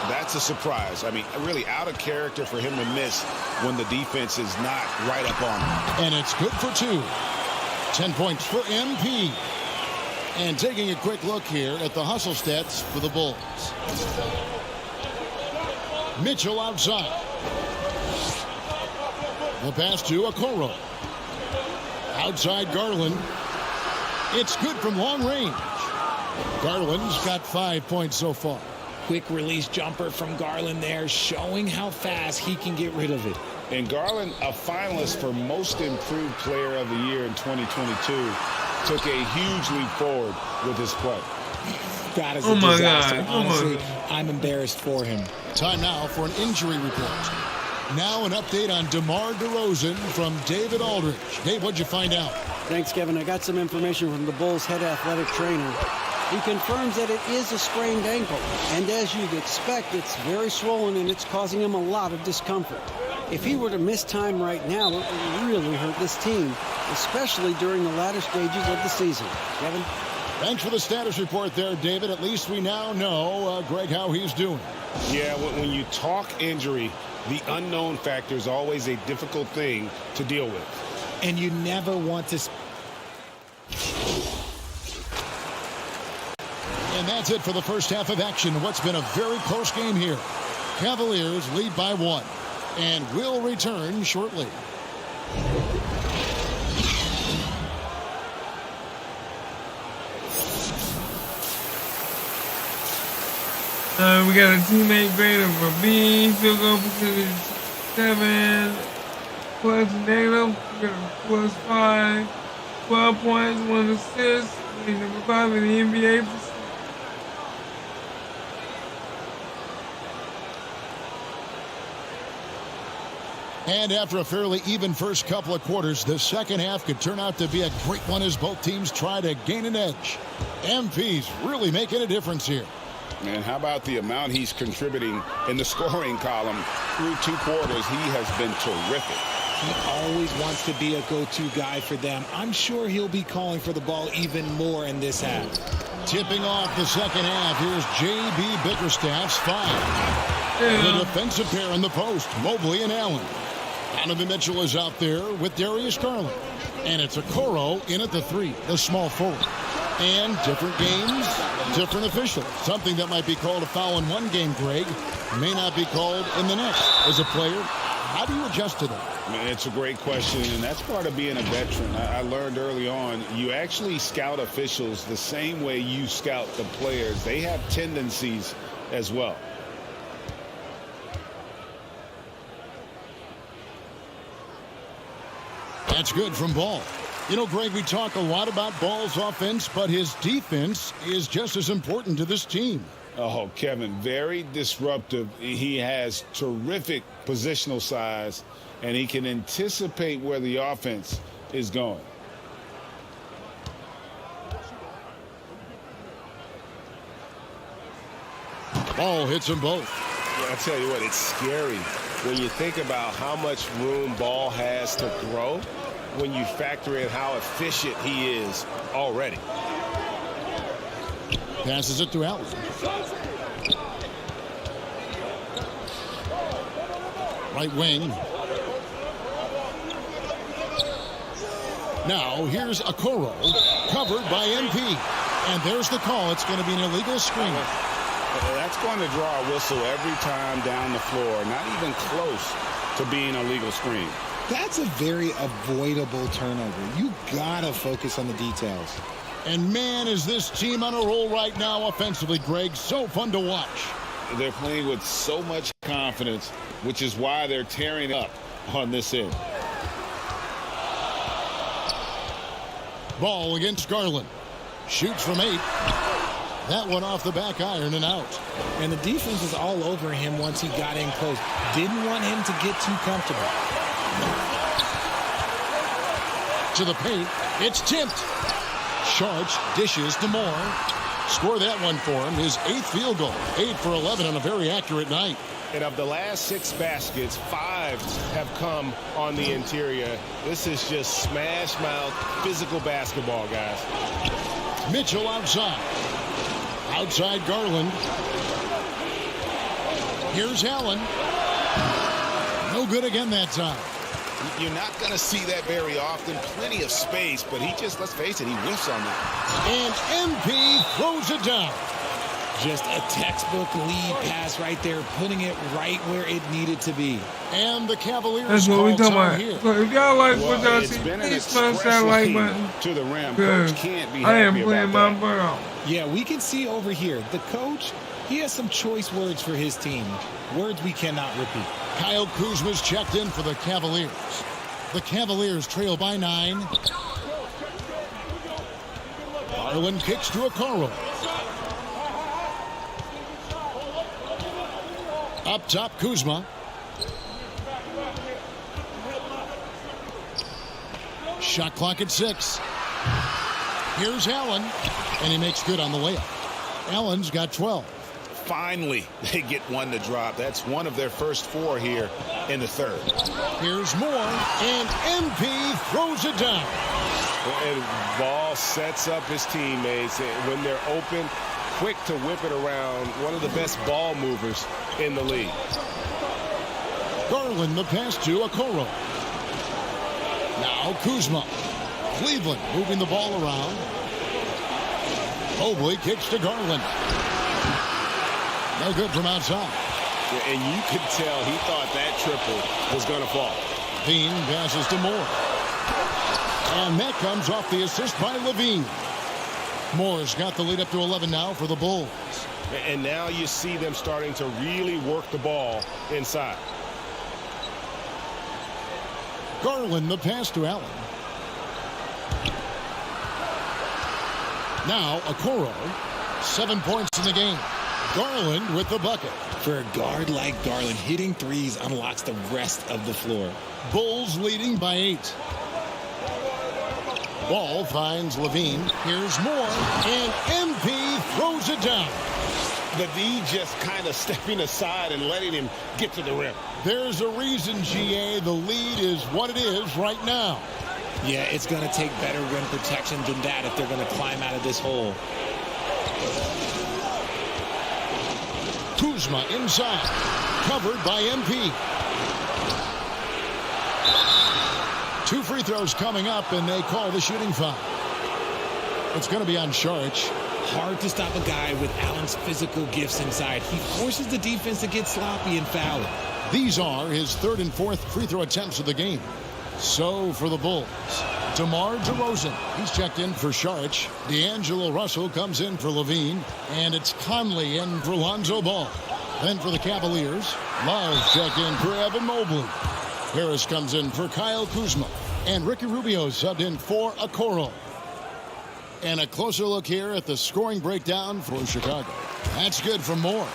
That's a surprise. I mean, really out of character for him to miss when the defense is not right up on him. And it's good for 2. 10 points for MP. And taking a quick look here at the hustle stats for the Bulls. Mitchell outside. The pass to Okoro. Outside Garland. It's good from long range. Garland's got 5 points so far. Quick release jumper from Garland there, showing how fast he can get rid of it. And Garland, a finalist for Most Improved Player of the Year in 2022, took a huge leap forward with his play. That is a disaster. Honestly, I'm embarrassed for him. Time now for an injury report. Now an update on DeMar DeRozan from David Aldridge. Dave, what'd you find out? Thanks, Kevin. I got some information from the Bulls' head athletic trainer. He confirms that it is a sprained ankle, and as you'd expect, it's very swollen and it's causing him a lot of discomfort. If he were to miss time right now, it would really hurt this team, especially during the latter stages of the season. Kevin? Thanks for the status report there, David. At least we now know, Greg, how he's doing. Yeah, when you talk injury, the unknown factor is always a difficult thing to deal with. And you never want to... And that's it for the first half of action. What's been a very close game here. Cavaliers lead by 1 and will return shortly. We got a teammate grade of a B, field goal percentage 7, plus negative, we got a plus 5, 12 points, 1 assist, number 5 in the NBA. And after a fairly even first couple of quarters, the second half could turn out to be a great one as both teams try to gain an edge. MP's really making a difference here. And how about the amount he's contributing in the scoring column through 2 quarters? He has been terrific. He always wants to be a go-to guy for them. I'm sure he'll be calling for the ball even more in this half. Tipping off the second half, here's J.B. Bickerstaff's 5. The defensive pair in the post, Mobley and Allen. Donovan Mitchell is out there with Darius Garland. And it's Okoro in at the 3, the small forward. And different games, different officials. Something that might be called a foul in one game, Greg, may not be called in the next. As a player, how do you adjust to that? It's a great question, and that's part of being a veteran. I learned early on, you actually scout officials the same way you scout the players. They have tendencies as well. That's good from Ball. You know, Greg, we talk a lot about Ball's offense, but his defense is just as important to this team. Oh, Kevin, very disruptive. He has terrific positional size, and he can anticipate where the offense is going. Ball hits them both. Yeah, I tell you what, it's scary when you think about how much room Ball has to throw when you factor in how efficient he is already. Passes it to Allen. Right wing. Now here's Okoro, covered by MP. And there's the call. It's going to be an illegal screen. That's going to draw a whistle every time down the floor. Not even close to being a legal screen. That's a very avoidable turnover. You gotta focus on the details. And man, is this team on a roll right now offensively, Greg. So fun to watch. They're playing with so much confidence, which is why they're tearing up on this end. Ball against Garland. Shoots from 8. That one off the back iron and out. And the defense was all over him once he got in close. Didn't want him to get too comfortable. To the paint. It's tipped. Sharch dishes to Moore. Score that one for him. His 8th field goal. 8 for 11 on a very accurate night. And of the last 6 baskets, 5 have come on the interior. This is just smash mouth physical basketball, guys. Mitchell outside. Outside Garland. Here's Allen. No good again that time. You're not going to see that very often. Plenty of space, but he just, let's face it, he whiffs on that. And MP throws it down. Just a textbook lead pass right there, putting it right where it needed to be. And the Cavaliers. That's what we talking about. Here. So if y'all like what y'all It's see, been an please smash express that like lane button. to the rim. Because Coach can't be I am happy playing about my butt off. Yeah, we can see over here, the coach, he has some choice words for his team. Words we cannot repeat. Kyle Kuzma's checked in for the Cavaliers. The Cavaliers trail by 9. Garland kicks to Okoro. Up top, Kuzma. Shot clock at 6. Here's Allen, and he makes good on the layup. Allen's got 12. Finally, they get one to drop. That's one of their first 4 here in the third. Here's Moore, and MP throws it down. And Ball sets up his teammates when they're open, quick to whip it around. One of the best ball movers in the league. Garland the pass to Okoro. Now Kuzma. Cleveland moving the ball around. Mobley kicks to Garland. No good from outside. And you could tell he thought that triple was going to fall. Levine passes to Moore. And that comes off the assist by Levine. Moore's got the lead up to 11 now for the Bulls. And now you see them starting to really work the ball inside. Garland the pass to Allen. Now Okoro. 7 points in the game. Garland with the bucket. For a guard like Garland, hitting threes unlocks the rest of the floor. Bulls leading by 8. Ball finds Levine. Here's more, and MP throws it down. The D just kind of stepping aside and letting him get to the rim. There's a reason, GA, the lead is what it is right now. Yeah, it's going to take better rim protection than that if they're going to climb out of this hole. Kuzma inside, covered by MP. 2 free throws coming up, and they call the shooting foul. It's going to be on Saric. Hard to stop a guy with Allen's physical gifts inside. He forces the defense to get sloppy and foul. These are his 3rd and 4th free throw attempts of the game. So for the Bulls, DeMar DeRozan, he's checked in for Saric. D'Angelo Russell comes in for Levine, and it's Conley in for Lonzo Ball. Then for the Cavaliers, Love checked in for Evan Mobley. Harris comes in for Kyle Kuzma, and Ricky Rubio subbed in for Okoro. And a closer look here at the scoring breakdown for Chicago. That's good for Moore.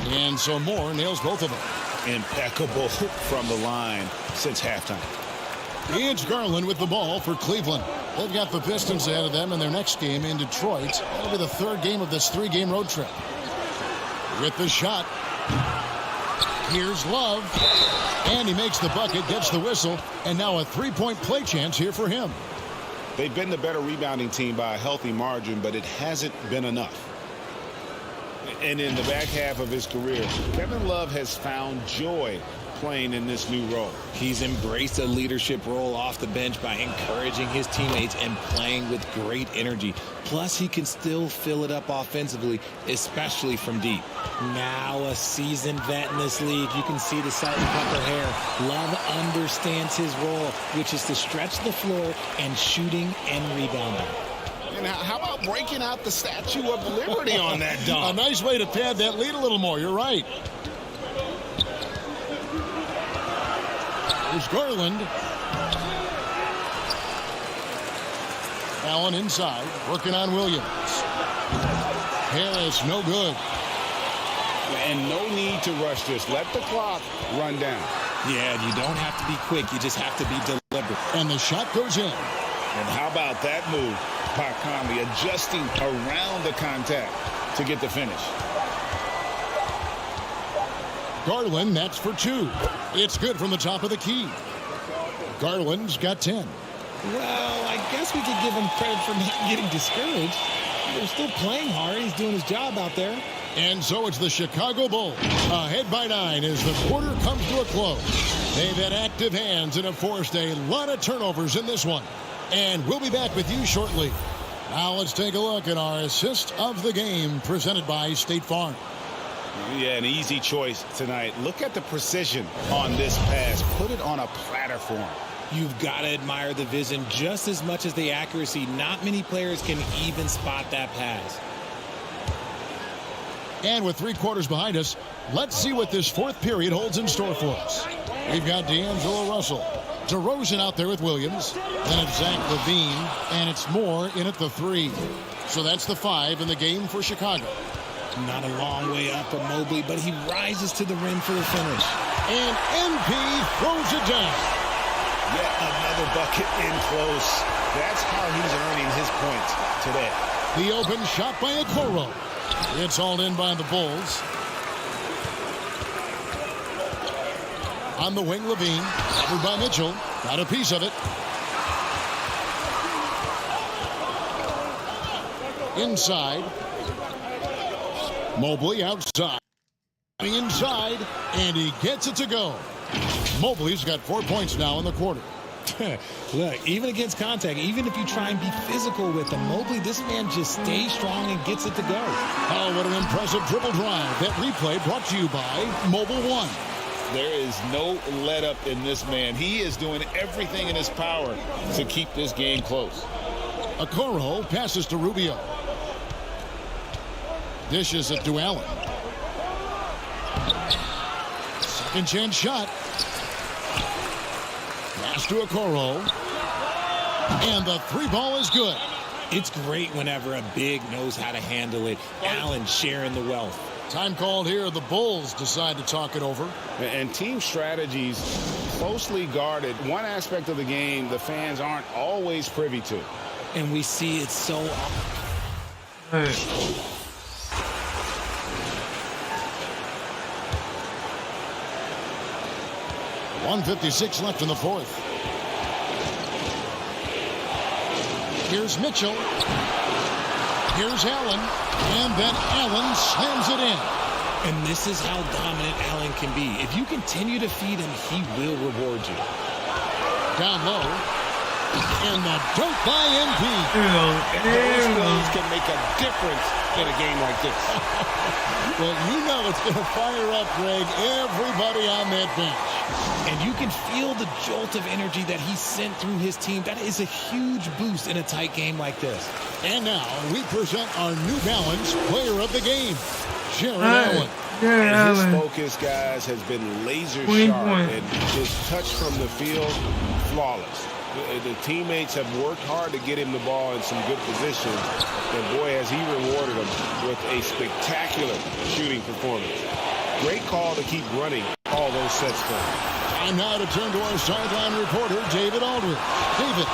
And so Moore nails both of them. Impeccable from the line since halftime. It's Garland with the ball for Cleveland. They've got the Pistons ahead of them in their next game in Detroit. That'll be the 3rd game of this 3-game road trip. With the shot. Here's Love. And he makes the bucket, gets the whistle, and now a 3-point play chance here for him. They've been the better rebounding team by a healthy margin, but it hasn't been enough. And in the back half of his career, Kevin Love has found joy playing in this new role. He's embraced a leadership role off the bench by encouraging his teammates and playing with great energy. Plus, he can still fill it up offensively, especially from deep. Now a seasoned vet in this league. You can see the salt and pepper hair. Love understands his role, which is to stretch the floor and shooting and rebounding. And how about breaking out the Statue of Liberty on that dunk? A nice way to pad that lead a little more. You're right. Here's Garland. Allen inside, working on Williams. Harris, no good. And no need to rush this. Let the clock run down. Yeah, you don't have to be quick. You just have to be deliberate. And the shot goes in. And how about that move by Conley, adjusting around the contact to get the finish. Garland, that's for 2. It's good from the top of the key. Garland's got 10. Well, I guess we could give him credit for not getting discouraged. They're still playing hard. He's doing his job out there. And so it's the Chicago Bulls ahead by 9 as the quarter comes to a close. They've had active hands and have forced a lot of turnovers in this one. And we'll be back with you shortly. Now let's take a look at our assist of the game presented by State Farm. Yeah, an easy choice tonight. Look at the precision on this pass. Put it on a platter for him. You've got to admire the vision just as much as the accuracy. Not many players can even spot that pass. And with 3 quarters behind us, let's see what this 4th period holds in store for us. We've got D'Angelo Russell. DeRozan out there with Williams. Then it's Zach LaVine, and it's Moore in at the 3. So that's the 5 in the game for Chicago. Not a long way up for Mobley, but he rises to the rim for the finish. And MP throws it down. Yet another bucket in close. That's how he's earning his points today. The open shot by Okoro. It's hauled in by the Bulls. On the wing, Levine. Covered by Mitchell. Got a piece of it. Inside. Mobley outside. Inside. And he gets it to go. Mobley's got 4 points now in the quarter. Look, even against contact, even if you try and be physical with him, Mobley, this man just stays strong and gets it to go. Oh, what an impressive dribble drive. That replay brought to you by Mobile One. There is no let up in this man. He is doing everything in his power to keep this game close. Okoro passes to Rubio. Dishes it to Allen. Second chance shot. Pass to Okoro. And the three ball is good. It's great whenever a big knows how to handle it. Allen sharing the wealth. Time called here. The Bulls decide to talk it over. And team strategies closely guarded. One aspect of the game the fans aren't always privy to. And we see it so often. 1:56 left in the fourth. Here's Mitchell. Here's Allen. And then Allen slams it in. And this is how dominant Allen can be. If you continue to feed him, he will reward you. Down low. And the dunk by MP. Those plays can make a difference in a game like this. Well, you know it's going to fire up, Greg, everybody on that bench. And you can feel the jolt of energy that he sent through his team. That is a huge boost in a tight game like this. And now we present our New Balance player of the game, Jared Allen. And his focus, guys, has been laser sharp and his touch from the field, flawless. The teammates have worked hard to get him the ball in some good positions. And boy, has he rewarded them with a spectacular shooting performance. Great call to keep running all those sets for him. And now to turn to our sideline reporter, David Aldridge. David.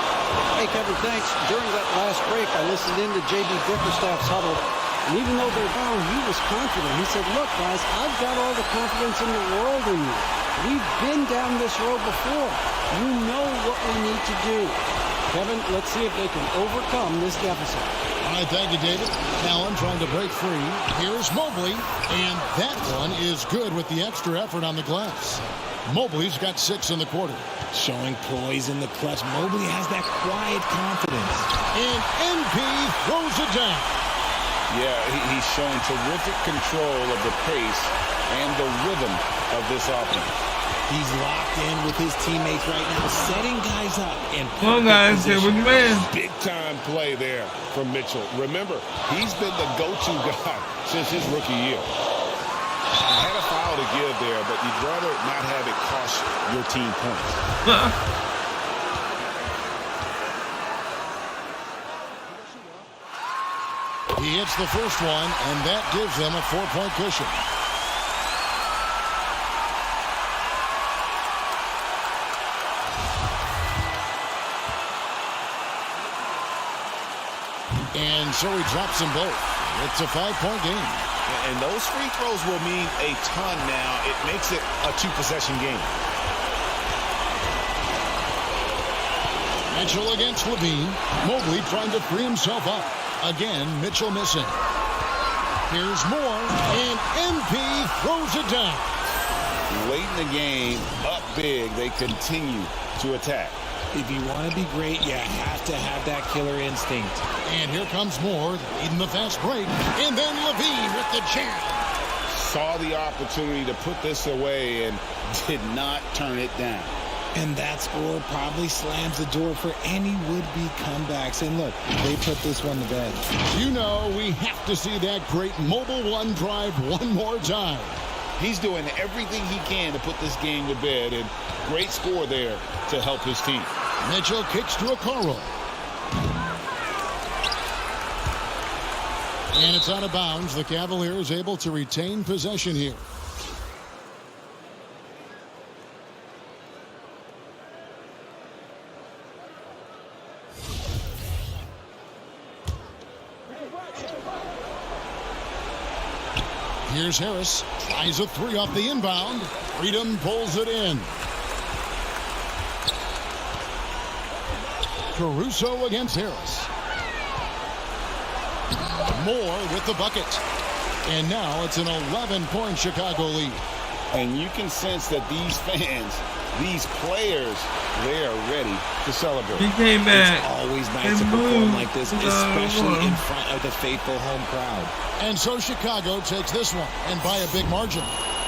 Hey, Kevin, thanks. During that last break, I listened in to J.B. Bickerstaff's huddle. And even though they're down, he was confident. He said, look, guys, I've got all the confidence in the world in you. We've been down this road before. You know what we need to do. Kevin, let's see if they can overcome this deficit. All right, thank you, David. Allen trying to break free. Here's Mobley, and that one is good with the extra effort on the glass. Mobley's got 6 in the quarter. Showing poise in the clutch. Mobley has that quiet confidence. And MP throws it down. Yeah, he's shown terrific control of the pace and the rhythm of this offense. He's locked in with his teammates right now, setting guys up. And one guy said, "With man." Big time play there from Mitchell. Remember, he's been the go-to guy since his rookie year. Had a foul to give there, but you'd rather not have it cost your team points. He hits the first one, and that gives them a 4-point cushion. And so he drops them both. It's a 5-point game. And those free throws will mean a ton now. It makes it a 2-possession game. Mitchell against Levine. Mobley trying to free himself up. Again, Mitchell missing. Here's more, and MP throws it down. Late in the game, up big, they continue to attack. If you want to be great, you have to have that killer instinct. And here comes Moore, leading the fast break. And then Levine with the jam. Saw the opportunity to put this away and did not turn it down. And that score probably slams the door for any would-be comebacks. And look, they put this one to bed. You know, we have to see that great mobile one drive one more time. He's doing everything he can to put this game to bed, and great score there to help his team. Mitchell kicks to Okoro. And it's out of bounds. The Cavaliers able to retain possession here. Here's Harris. Tries a 3 off the inbound. Freedom pulls it in. Caruso against Harris. Moore with the bucket. And now it's an 11-point Chicago lead. And you can sense that these fans, these players, they are ready to celebrate. He came back. It's always nice to perform like this, especially in front of the faithful home crowd. And so Chicago takes this one, and by a big margin.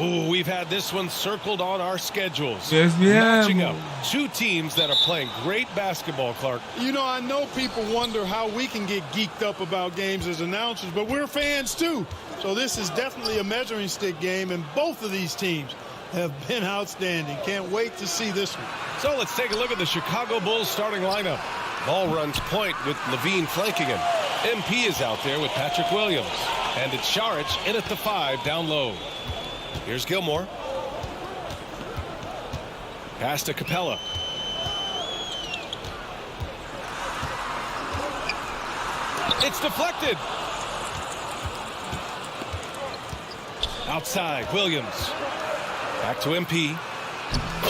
Ooh, we've had this one circled on our schedules. Yes, we have. Matching up two teams that are playing great basketball, Clark. You know, I know people wonder how we can get geeked up about games as announcers, but we're fans too. So this is definitely a measuring stick game, and both of these teams have been outstanding. Can't wait to see this one. So let's take a look at the Chicago Bulls starting lineup. Ball runs point with Levine flanking him. MP is out there with Patrick Williams. And it's Šarić in at the 5 down low. Here's Gilmore. Pass to Capella. It's deflected. Outside, Williams. Back to MP.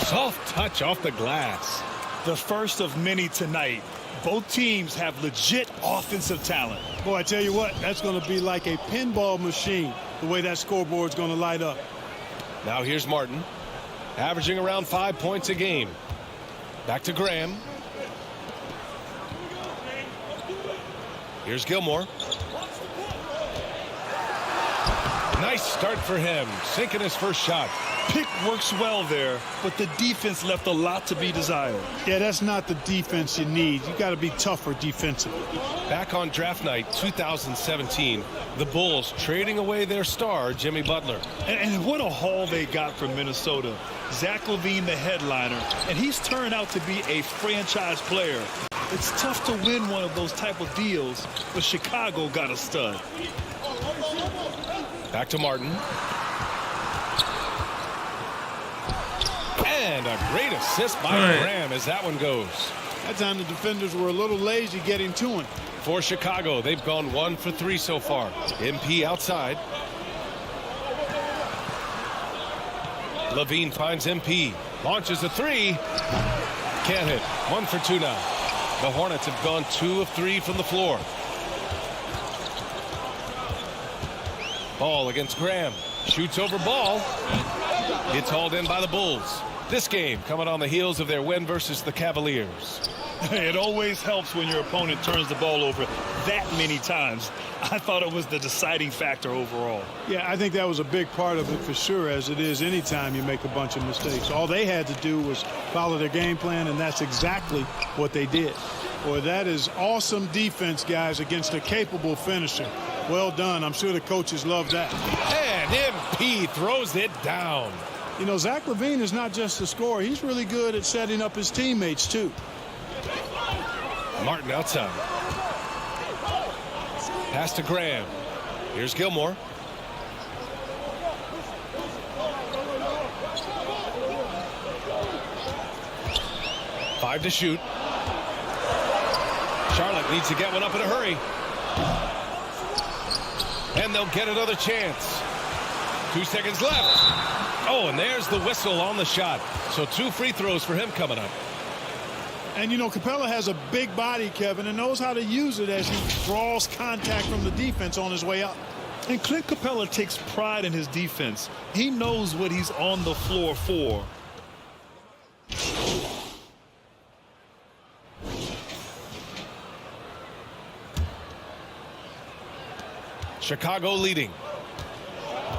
Soft touch off the glass. The first of many tonight. Both teams have legit offensive talent. Boy, I tell you what, that's going to be like a pinball machine, the way that scoreboard's going to light up. Now here's Martin, averaging around 5 points a game. Back to Graham. Here's Gilmore. Nice start for him, sinking his first shot. Pick works well there, but the defense left a lot to be desired. Yeah, that's not the defense you need. You got to be tougher defensively. Back on draft night 2017, the Bulls trading away their star, Jimmy Butler. And what a haul they got from Minnesota. Zach LaVine, the headliner, and he's turned out to be a franchise player. It's tough to win one of those type of deals, but Chicago got a stud. Back to Martin. And a great assist by Graham as that one goes. That time the defenders were a little lazy getting to him. For Chicago, they've gone 1 for 3 so far. MP outside. Levine finds MP. Launches a 3. Can't hit. 1 for 2 now. The Hornets have gone 2 of 3 from the floor. Ball against Graham. Shoots over ball. It's hauled in by the Bulls. This game coming on the heels of their win versus the Cavaliers. It always helps when your opponent turns the ball over that many times. I thought it was the deciding factor overall. Yeah, I think that was a big part of it for sure, as it is anytime you make a bunch of mistakes. All they had to do was follow their game plan, and that's exactly what they did. Boy, that is awesome defense, guys, against a capable finisher. Well done. I'm sure the coaches love that. And MP throws it down. You know, Zach LaVine is not just a scorer. He's really good at setting up his teammates, too. Martin outside. Pass to Graham. Here's Gilmore. Five to shoot. Charlotte needs to get one up in a hurry. And they'll get another chance. 2 seconds left. Oh, and there's the whistle on the shot. So 2 free throws for him coming up. And, you know, Capella has a big body, Kevin, and knows how to use it as he draws contact from the defense on his way up. And Clint Capella takes pride in his defense. He knows what he's on the floor for. Chicago leading.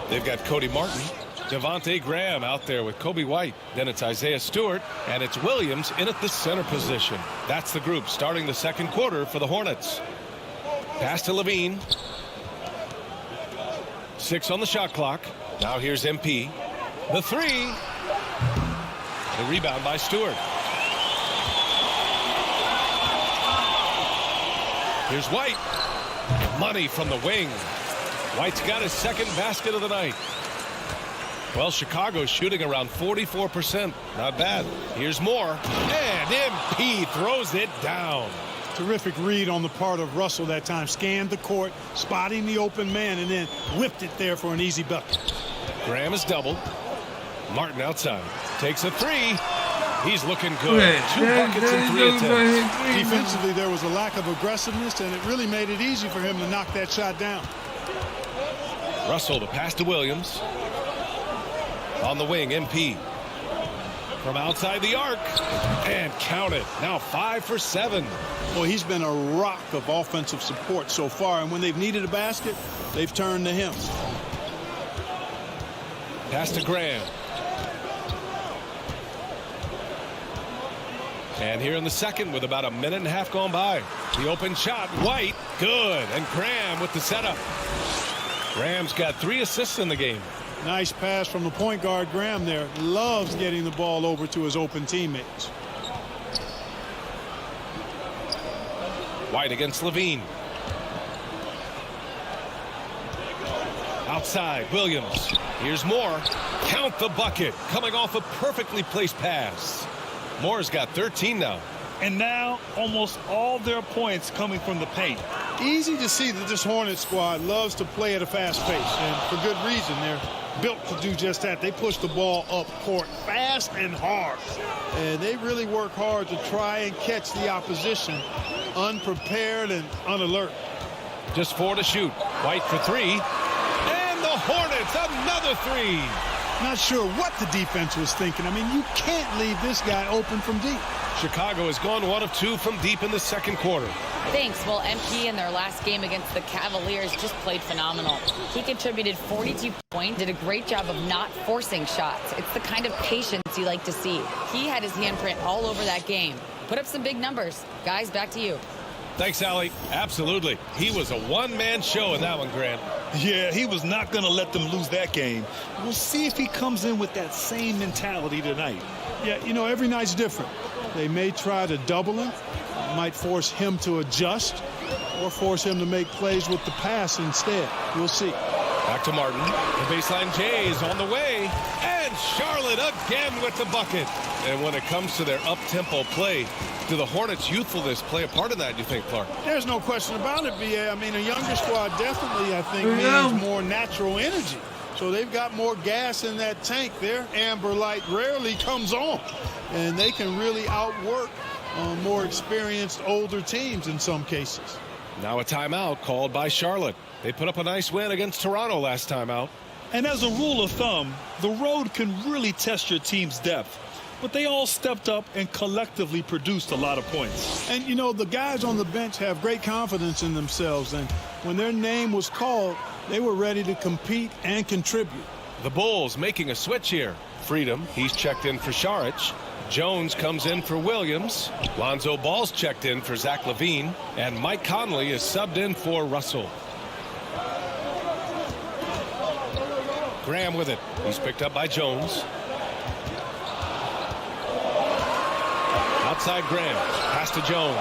They've got Cody Martin, Devontae Graham out there with Kobe White. Then it's Isaiah Stewart, and it's Williams in at the center position. That's the group starting the second quarter for the Hornets. Pass to Levine. 6 on the shot clock. Now here's MP. The 3. The rebound by Stewart. Here's White. Money from the wing. White's got his second basket of the night. Well, Chicago's shooting around 44%. Not bad. Here's more. And MP throws it down. Terrific read on the part of Russell that time. Scanned the court, spotting the open man, and then whipped it there for an easy bucket. Graham is doubled. Martin outside. Takes a 3. He's looking good. 2 buckets and 3 attempts. Defensively, there was a lack of aggressiveness, and it really made it easy for him to knock that shot down. Russell to pass to Williams. On the wing, MP. From outside the arc. And count it. Now 5 for 7. Well, he's been a rock of offensive support so far, and when they've needed a basket, they've turned to him. Pass to Graham. And here in the second with about a minute and a half gone by. The open shot, White, good. And Graham with the setup. Graham's got 3 assists in the game. Nice pass from the point guard. Graham there loves getting the ball over to his open teammates. White against Levine. Outside, Williams. Here's Moore. Count the bucket. Coming off a perfectly placed pass. Moore's got 13 now. And now almost all their points coming from the paint. Easy to see that this Hornet squad loves to play at a fast pace, and for good reason. They're built to do just that. They push the ball up court fast and hard, and they really work hard to try and catch the opposition unprepared and unalert. Just 4 to shoot. White for 3. And the Hornets, another 3. Not sure what the defense was thinking. I mean, you can't leave this guy open from deep. Chicago has gone 1 of 2 from deep in the second quarter. Thanks. Well, MP in their last game against the Cavaliers just played phenomenal. He contributed 42 points, did a great job of not forcing shots. It's the kind of patience you like to see. He had his handprint all over that game. Put up some big numbers. Guys, back to you. Thanks, Allie. Absolutely. He was a one-man show in that one, Grant. Yeah, he was not going to let them lose that game. We'll see if he comes in with that same mentality tonight. Yeah, you know, every night's different. They may try to double him, might force him to adjust, or force him to make plays with the pass instead. We'll see. Back to Martin. The baseline J is on the way. And Charlotte again with the bucket. And when it comes to their up-tempo play, do the Hornets' youthfulness play a part in that, do you think, Clark? There's no question about it, B.A. I mean, a younger squad definitely, I think, means more natural energy. So they've got more gas in that tank. Their amber light rarely comes on. And they can really outwork more experienced older teams in some cases. Now a timeout called by Charlotte. They put up a nice win against Toronto last time out. And as a rule of thumb, the road can really test your team's depth. But they all stepped up and collectively produced a lot of points. And, you know, the guys on the bench have great confidence in themselves. And when their name was called, they were ready to compete and contribute. The Bulls making a switch here. Freedom, he's checked in for Saric. Jones comes in for Williams. Lonzo Ball's checked in for Zach LaVine. And Mike Conley is subbed in for Russell. Graham with it. He's picked up by Jones. Outside Graham. Pass to Jones.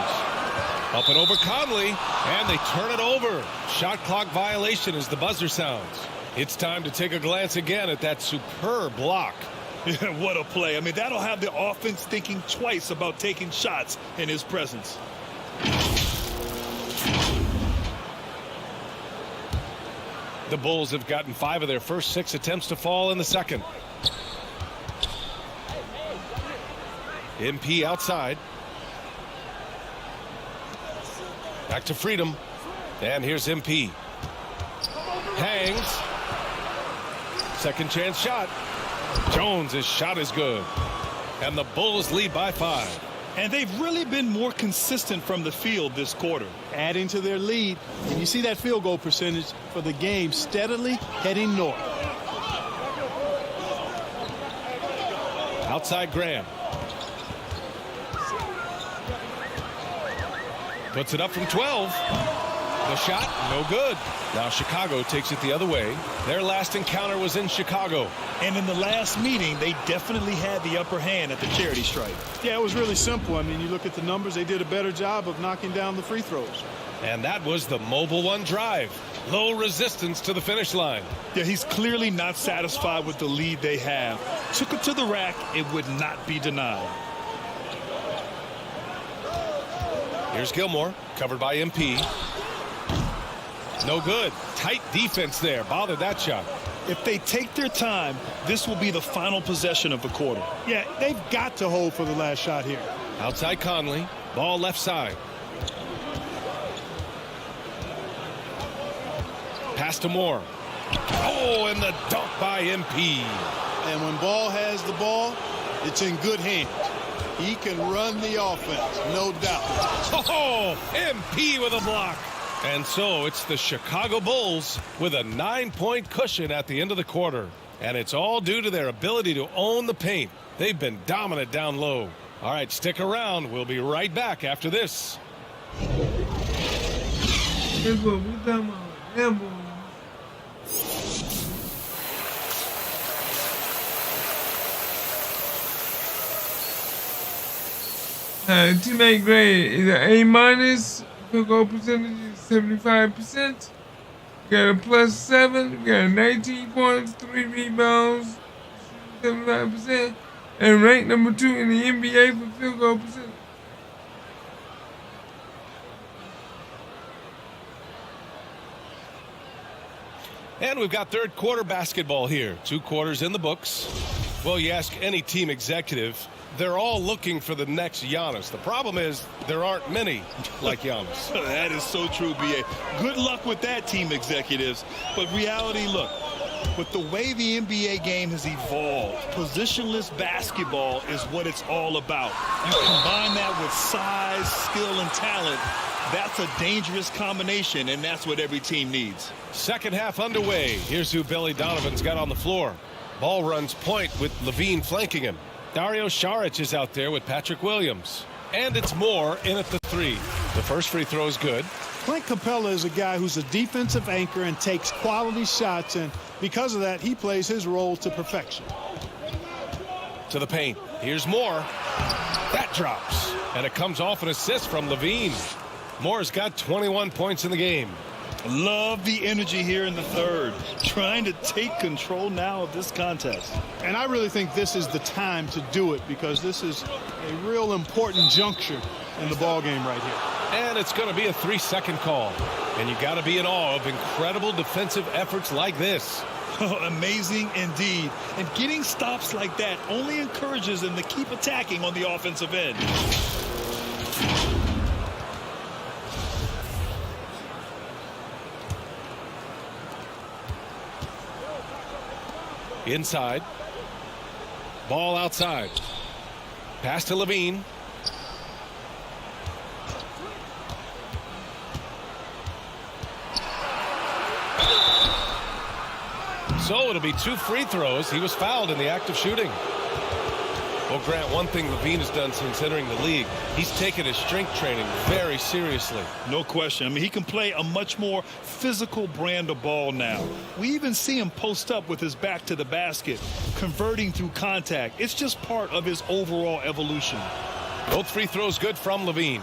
Up and over Conley. And they turn it over. Shot clock violation as the buzzer sounds. It's time to take a glance again at that superb block. What a play. I mean, that'll have the offense thinking twice about taking shots in his presence. The Bulls have gotten 5 of their first 6 attempts to fall in the second. MP outside. Back to Freedom. And here's MP. Hangs. Second chance shot. Jones' shot is good. And the Bulls lead by 5. And they've really been more consistent from the field this quarter. Adding to their lead. And you see that field goal percentage for the game steadily heading north. Outside Graham. Puts it up from 12. The shot, no good. Now Chicago takes it the other way. Their last encounter was in Chicago. And in the last meeting, they definitely had the upper hand at the charity stripe. Yeah, it was really simple. I mean, you look at the numbers, they did a better job of knocking down the free throws. And that was the Mobile One drive. Low resistance to the finish line. Yeah, he's clearly not satisfied with the lead they have. Took it to the rack, it would not be denied. Here's Gilmore, covered by MP. No good. Tight defense there. Bothered that shot. If they take their time, this will be the final possession of the quarter. Yeah, they've got to hold for the last shot here. Outside Conley. Ball left side. Pass to Moore. Oh, and the dunk by MP. And when Ball has the ball, it's in good hands. He can run the offense, no doubt. Oh, MP with a block. And so it's the Chicago Bulls with a 9-point cushion at the end of the quarter. And it's all due to their ability to own the paint. They've been dominant down low. All right, stick around. We'll be right back after this. That's what we talking about. Yeah, boy. Teammate grade is an A-, field goal percentage is 75%. We got a +7, we got 19 points, 3 rebounds, 75%, and ranked number 2 in the NBA for field goal percentage. And we've got third quarter basketball here. 2 quarters in the books. Well, you ask any team executive, they're all looking for the next Giannis. The problem is there aren't many like Giannis. That is so true, B.A. Good luck with that, team executives. But reality, look, with the way the NBA game has evolved, positionless basketball is what it's all about. You combine that with size, skill, and talent. That's a dangerous combination, and that's what every team needs. Second half underway. Here's who Billy Donovan's got on the floor. Ball runs point with Levine flanking him. Dario Saric is out there with Patrick Williams. And it's Moore in at the 3. The first free throw is good. Clint Capella is a guy who's a defensive anchor and takes quality shots, and because of that, he plays his role to perfection. To the paint. Here's Moore. That drops. And it comes off an assist from Levine. Moore's got 21 points in the game. Love the energy here in the third, trying to take control now of this contest. And I really think this is the time to do it, because this is a real important juncture in the ball game right here. And it's going to be a 3-second call. And you got to be in awe of incredible defensive efforts like this. Amazing indeed. And getting stops like that only encourages them to keep attacking on the offensive end. Inside. Ball outside. Pass to Levine. So it'll be 2 free throws. He was fouled in the act of shooting. Well, Grant, one thing Levine has done since entering the league, he's taken his strength training very seriously. No question. I mean, he can play a much more physical brand of ball now. We even see him post up with his back to the basket, converting through contact. It's just part of his overall evolution. Both free throws good from Levine.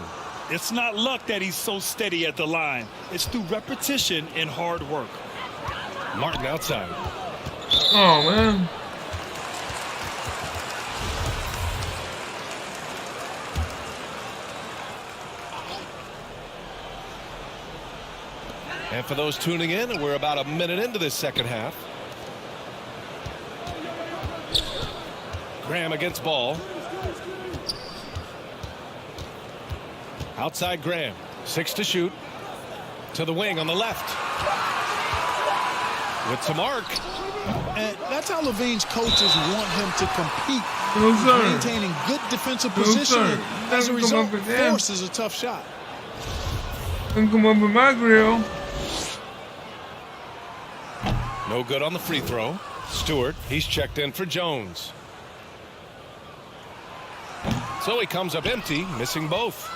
It's not luck that he's so steady at the line. It's through repetition and hard work. Martin outside. Oh, man. And for those tuning in, we're about a minute into this second half. Graham against ball. Outside Graham. 6 to shoot. To the wing on the left. With some arc. And that's how Levine's coaches want him to compete. Maintaining good defensive position. And as a result, forces a tough shot. Don't come up with my grill. No good on the free throw. Stewart, he's checked in for Jones. So he comes up empty, missing both.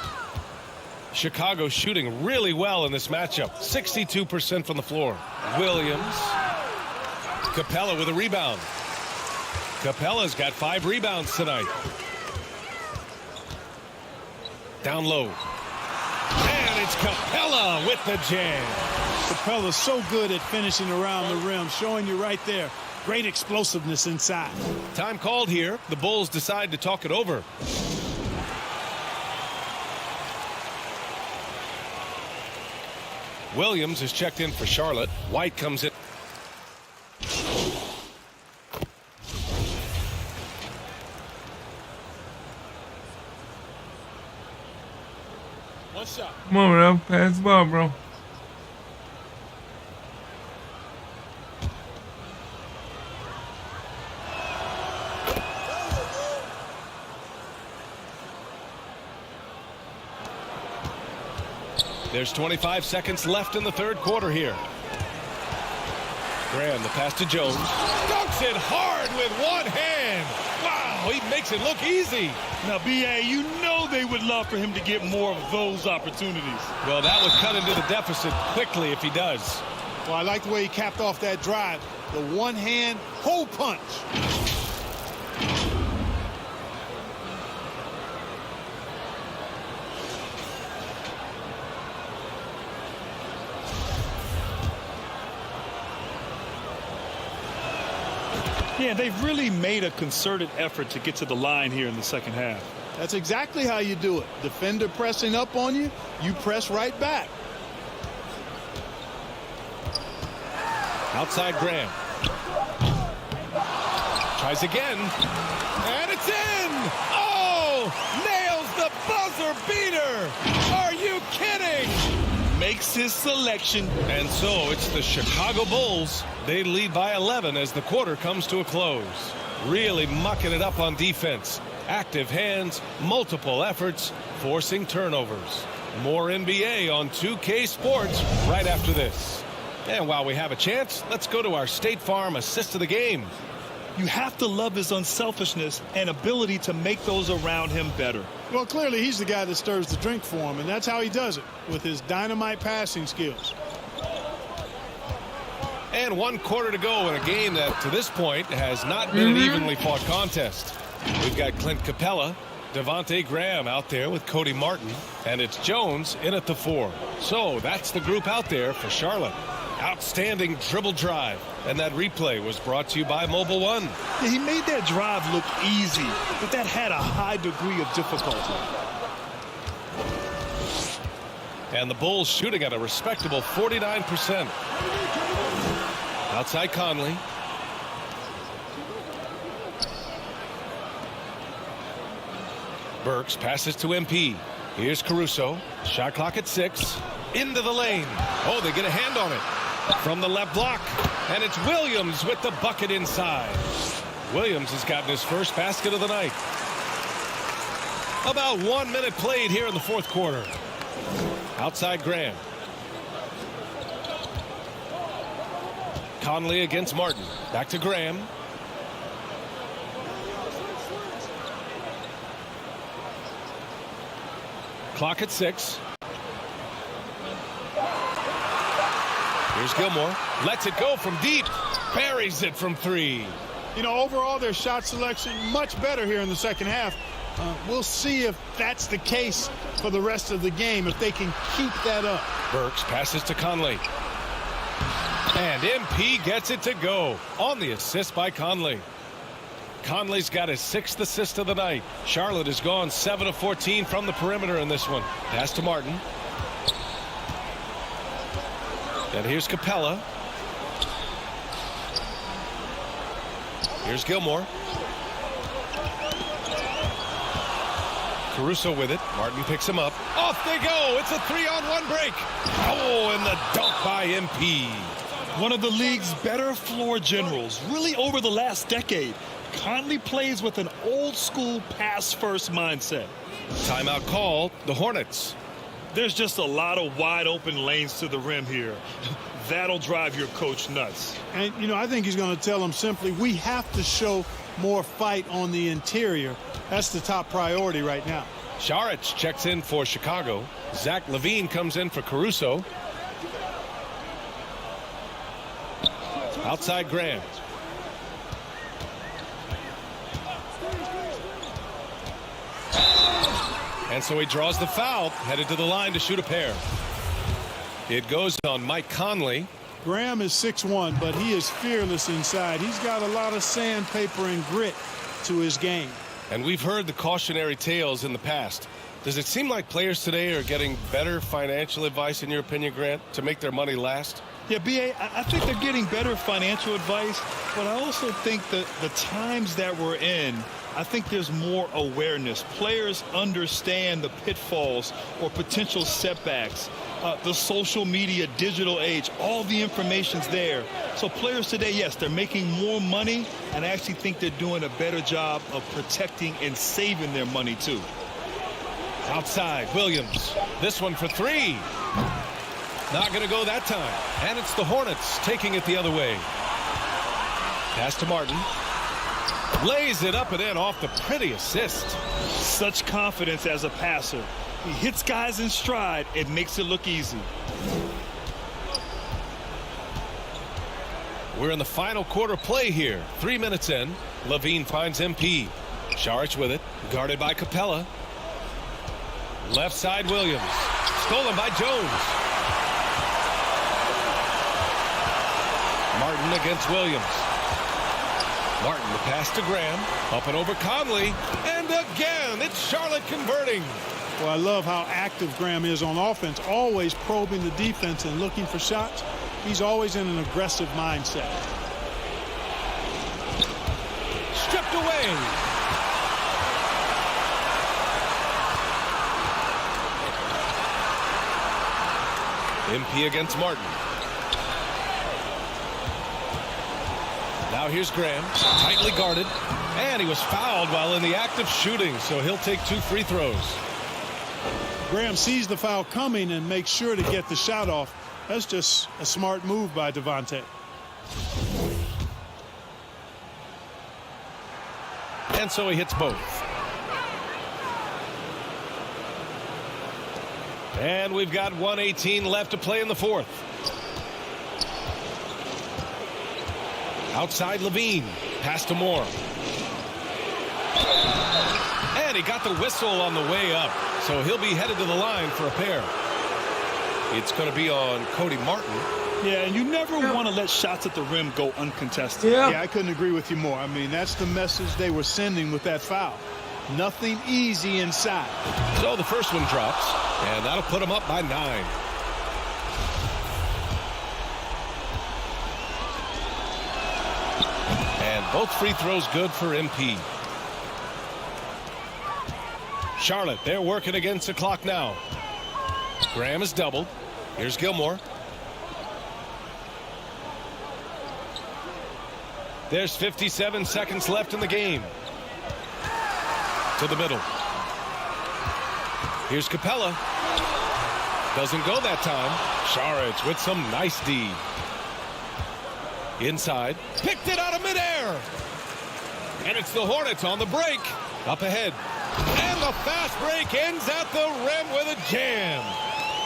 Chicago shooting really well in this matchup. 62% from the floor. Williams. Capella with a rebound. Capella's got 5 rebounds tonight. Down low. And it's Capella with the jam. Capella's so good at finishing around the rim, showing you right there. Great explosiveness inside. Time called here. The Bulls decide to talk it over. Williams is checked in for Charlotte. White comes in. One shot. Come on, bro. Pass the ball, bro. There's 25 seconds left in the third quarter here. Graham, the pass to Jones. Dunks it hard with one hand. Wow, he makes it look easy. Now, B.A., you know they would love for him to get more of those opportunities. Well, that would cut into the deficit quickly if he does. Well, I like the way he capped off that drive. The one-hand hole punch. Yeah, they've really made a concerted effort to get to the line here in the second half. That's exactly how you do it. Defender pressing up on you, you press right back. Outside Graham. Tries again. And it's in! Oh! Nails the buzzer beater! Are you kidding? Makes his selection. And so it's the Chicago Bulls. They lead by 11 as the quarter comes to a close. Really mucking it up on defense. Active hands, multiple efforts, forcing turnovers. More NBA on 2K Sports right after this. And while we have a chance, let's go to our State Farm assist of the game. You have to love his unselfishness and ability to make those around him better. Well, clearly he's the guy that stirs the drink for him, and that's how he does it, with his dynamite passing skills. And 1 quarter to go in a game that, to this point, has not been an evenly fought contest. We've got Clint Capella, Devontae Graham out there with Cody Martin, and it's Jones in at the 4. So that's the group out there for Charlotte. Outstanding dribble drive. And that replay was brought to you by Mobile One. Yeah, he made that drive look easy, but that had a high degree of difficulty. And the Bulls shooting at a respectable 49%. Outside Conley. Burks passes to MP. Here's Caruso. Shot clock at 6. Into the lane. Oh, they get a hand on it. From the left block. And it's Williams with the bucket inside. Williams has gotten his first basket of the night. About 1 minute played here in the fourth quarter. Outside Graham. Conley against Martin. Back to Graham. Clock at 6. Here's Gilmore. Lets it go from deep. Buries it from 3. You know, overall, their shot selection much better here in the second half. We'll see if that's the case for the rest of the game, if they can keep that up. Burks passes to Conley. And MP gets it to go on the assist by Conley. Conley's got his 6th assist of the night. Charlotte has gone 7 of 14 from the perimeter in this one. Pass to Martin. And here's Capella. Here's Gilmore. Caruso with it. Martin picks him up. Off they go. It's a 3-on-1 break. Oh, and the dunk by MP. One of the league's better floor generals, really over the last decade. Conley plays with an old-school pass-first mindset. Timeout called. The Hornets. There's just a lot of wide-open lanes to the rim here. That'll drive your coach nuts. And, you know, I think he's going to tell them simply, we have to show more fight on the interior. That's the top priority right now. Šarić checks in for Chicago. Zach LaVine comes in for Caruso. Outside Graham. And so he draws the foul, headed to the line to shoot a pair. It goes on Mike Conley. Graham is 6'1", but he is fearless inside. He's got a lot of sandpaper and grit to his game. And we've heard the cautionary tales in the past. Does it seem like players today are getting better financial advice, in your opinion, Grant, to make their money last? Yeah, B.A., I think they're getting better financial advice, but I also think that the times that we're in, I think there's more awareness. Players understand the pitfalls or potential setbacks. The social media, digital age, all the information's there. So players today, yes, they're making more money, and I actually think they're doing a better job of protecting and saving their money, too. Outside, Williams. This one for 3. Not going to go that time. And it's the Hornets taking it the other way. Pass to Martin. Lays it up and in off the pretty assist. Such confidence as a passer. He hits guys in stride and makes it look easy. We're in the final quarter play here. 3 minutes in. Levine finds MP. Saric with it. Guarded by Capella. Left side Williams. Stolen by Jones. Martin against Williams. Martin the pass to Graham. Up and over Conley. And again, it's Charlotte converting. Well, I love how active Graham is on offense, always probing the defense and looking for shots. He's always in an aggressive mindset. Stripped away. MP against Martin. Now here's Graham, tightly guarded, and he was fouled while in the act of shooting, so he'll take 2 free throws. Graham sees the foul coming and makes sure to get the shot off. That's just a smart move by Devontae. And so he hits both. And we've got 1:18 left to play in the fourth. Outside Levine. Pass to Moore. And he got the whistle on the way up. So he'll be headed to the line for a pair. It's going to be on Cody Martin. Yeah, and you never want to let shots at the rim go uncontested. Yeah, I couldn't agree with you more. I mean, that's the message they were sending with that foul. Nothing easy inside. So the first one drops, and that'll put him up by 9. And both free throws good for MP. Charlotte, they're working against the clock now. Graham is doubled. Here's Gilmore. There's 57 seconds left in the game. To the middle. Here's Capella. Doesn't go that time. Saric with some nice D. Inside. Picked it out of midair. And it's the Hornets on the break. Up ahead. And the fast break ends at the rim with a jam.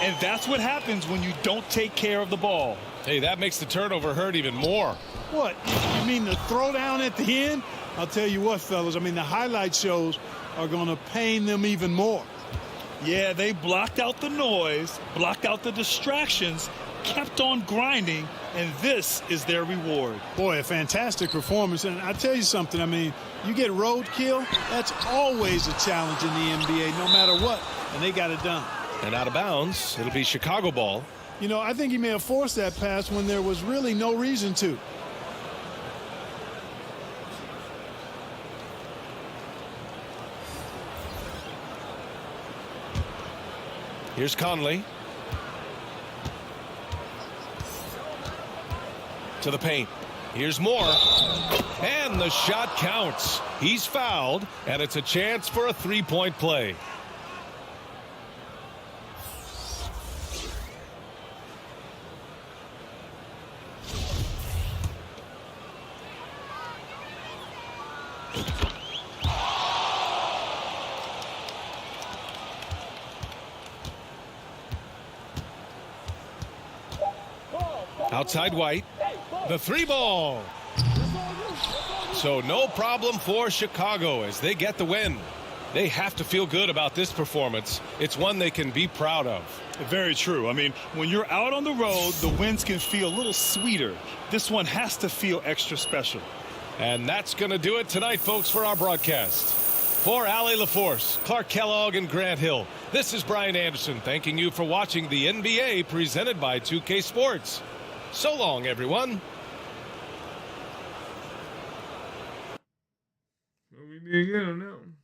And that's what happens when you don't take care of the ball. Hey, that makes the turnover hurt even more. What? You mean the throwdown at the end? I'll tell you what, fellas. I mean, the highlight shows are going to pain them even more. Yeah, they blocked out the noise, blocked out the distractions, kept on grinding, and this is their reward. Boy, a fantastic performance. And I tell you something, I mean, you get roadkill, that's always a challenge in the NBA, no matter what. And they got it done. And out of bounds, it'll be Chicago ball. You know, I think he may have forced that pass when there was really no reason to. Here's Conley. To the paint. Here's Moore. And the shot counts. He's fouled, and it's a chance for a three-point play. Outside White. The three ball. So no problem for Chicago as they get the win. They have to feel good about this performance. It's one they can be proud of. Very true. I mean, when you're out on the road, the wins can feel a little sweeter. This one has to feel extra special. And that's going to do it tonight, folks, for our broadcast. For Allie LaForce, Clark Kellogg, and Grant Hill, this is Brian Anderson thanking you for watching the NBA presented by 2K Sports. So long, everyone. What we did get on that one.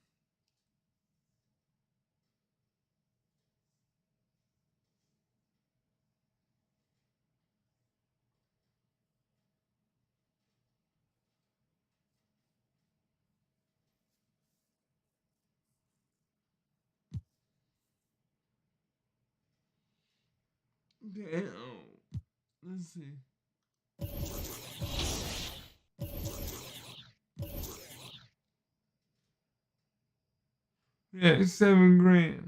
Damn. Let's see. Yeah, it's $7,000.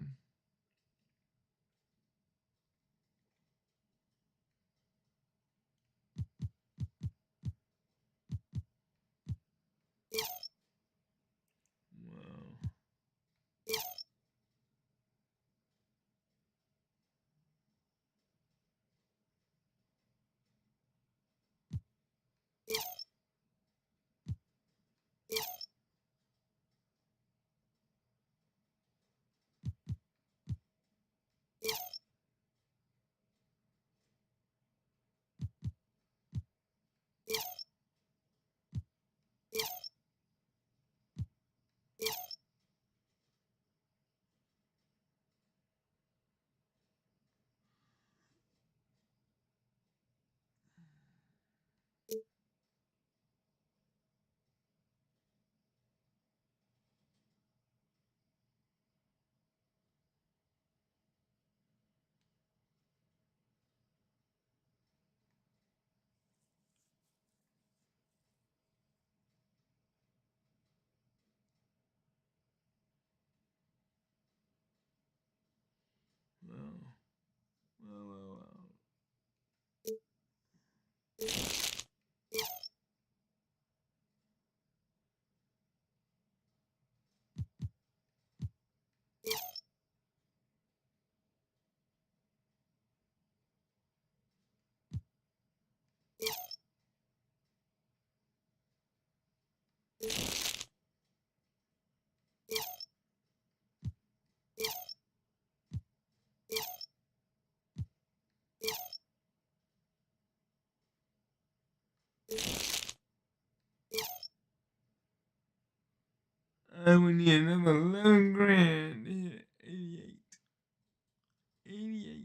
Well. We need another $11,000 to hit 88. 88.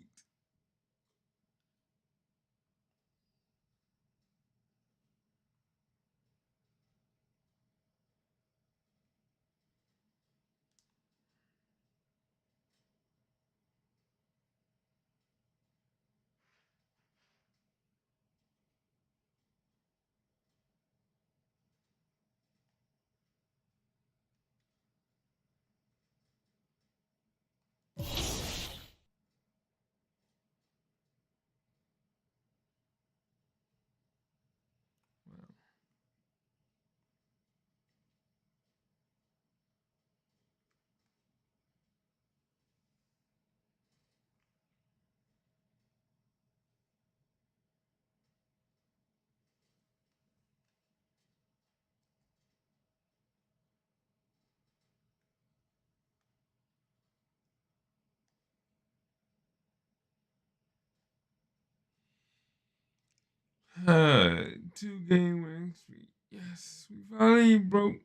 Two-game winning streak. Yes, we finally broke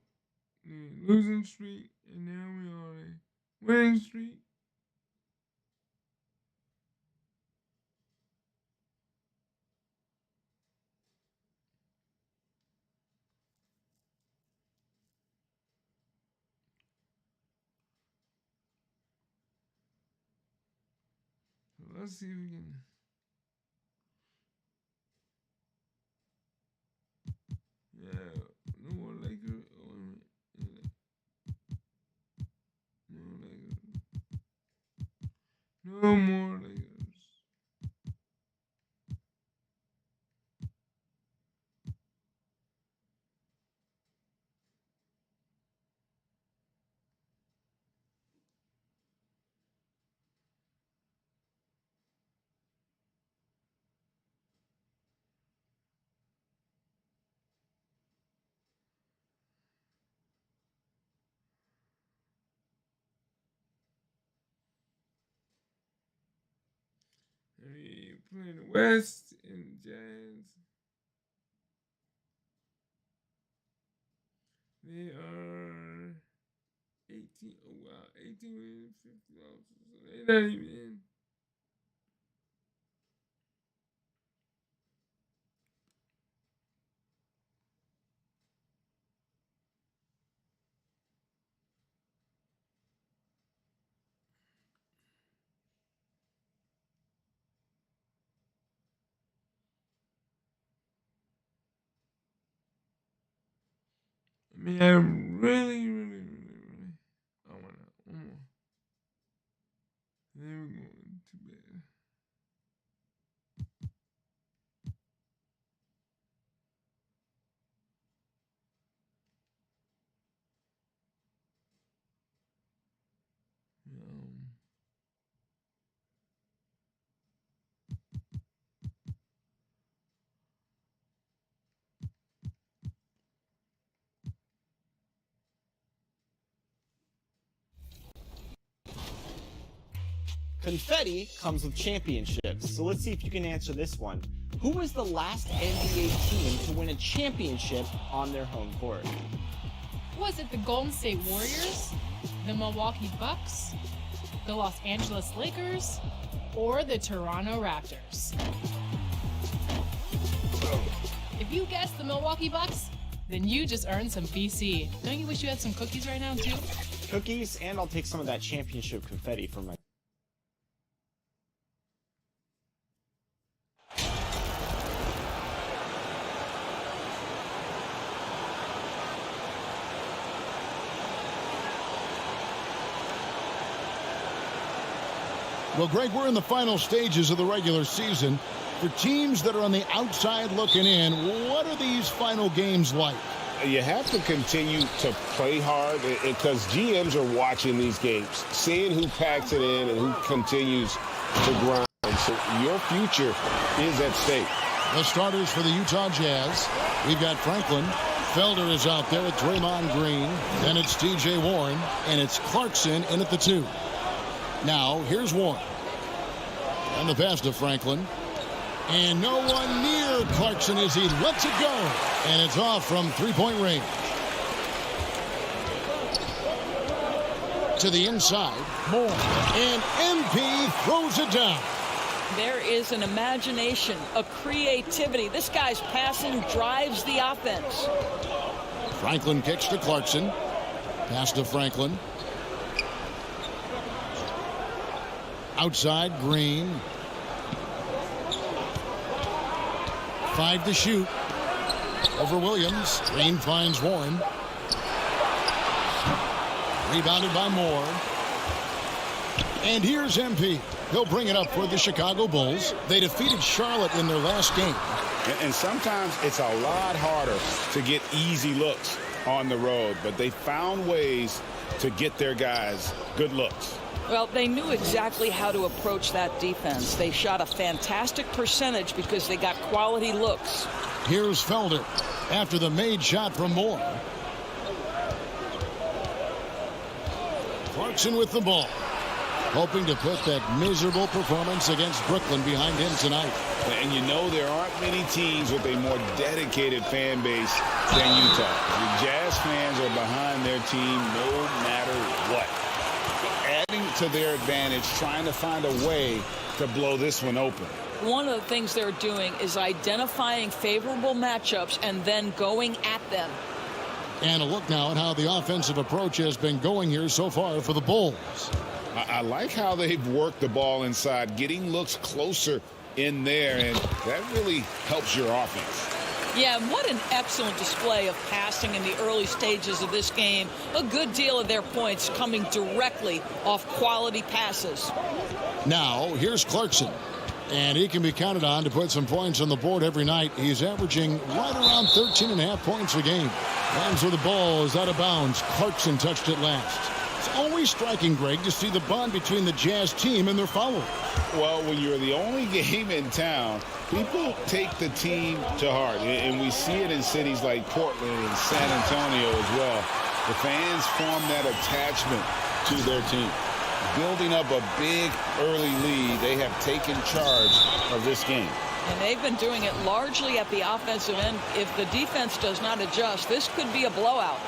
the losing streak, and now we are a winning streak. So let's see if we can. Yeah, no more Lakers. No Lakers. No more Lakers. We play in the West and Jazz. They are 18. Oh wow, 18 wins, 50 losses. So they're not even in. I mean, I really. I want one more. too bad. Confetti comes with championships, so let's see if you can answer this one. Who was the last NBA team to win a championship on their home court? Was it the Golden State Warriors, the Milwaukee Bucks, the Los Angeles Lakers, or the Toronto Raptors? If you guessed the Milwaukee Bucks, then you just earned some BC. Don't you wish you had some cookies right now, too? Cookies, and I'll take some of that championship confetti for my... Well, Greg, we're in the final stages of the regular season. For teams that are on the outside looking in, what are these final games like? You have to continue to play hard because GMs are watching these games, seeing who packs it in and who continues to grind. So your future is at stake. The starters for the Utah Jazz. We've got Franklin. Felder is out there with Draymond Green. Then it's TJ Warren. And it's Clarkson in at the 2. Now, here's Warren. And the pass to Franklin. And no one near Clarkson as he lets it go. And it's off from three-point range. To the inside. Moore. And MP throws it down. There is an imagination, a creativity. This guy's passing drives the offense. Franklin kicks to Clarkson. Pass to Franklin. Outside, Green. 5 to shoot. Over Williams. Green finds Warren. Rebounded by Moore. And here's MP. He'll bring it up for the Chicago Bulls. They defeated Charlotte in their last game. And sometimes it's a lot harder to get easy looks on the road, but they found ways to get their guys good looks. Well, they knew exactly how to approach that defense. They shot a fantastic percentage because they got quality looks. Here's Felder after the made shot from Moore. Clarkson with the ball. Hoping to put that miserable performance against Brooklyn behind him tonight. And you know there aren't many teams with a more dedicated fan base than Utah. The Jazz fans are behind their team no matter what. Adding to their advantage, trying to find a way to blow this one open. One of the things they're doing is identifying favorable matchups and then going at them. And a look now at how the offensive approach has been going here so far for the Bulls. I like how they've worked the ball inside, getting looks closer in there, and that really helps your offense. Yeah, what an excellent display of passing in the early stages of this game. A good deal of their points coming directly off quality passes. Now, here's Clarkson. And he can be counted on to put some points on the board every night. He's averaging right around 13.5 points a game. Lands with the ball is out of bounds. Clarkson touched it last. It's always striking, Greg, to see the bond between the Jazz team and their followers. Well, when you're the only game in town, people take the team to heart. And we see it in cities like Portland and San Antonio as well. The fans form that attachment to their team. Building up a big early lead, they have taken charge of this game. And they've been doing it largely at the offensive end. If the defense does not adjust, this could be a blowout.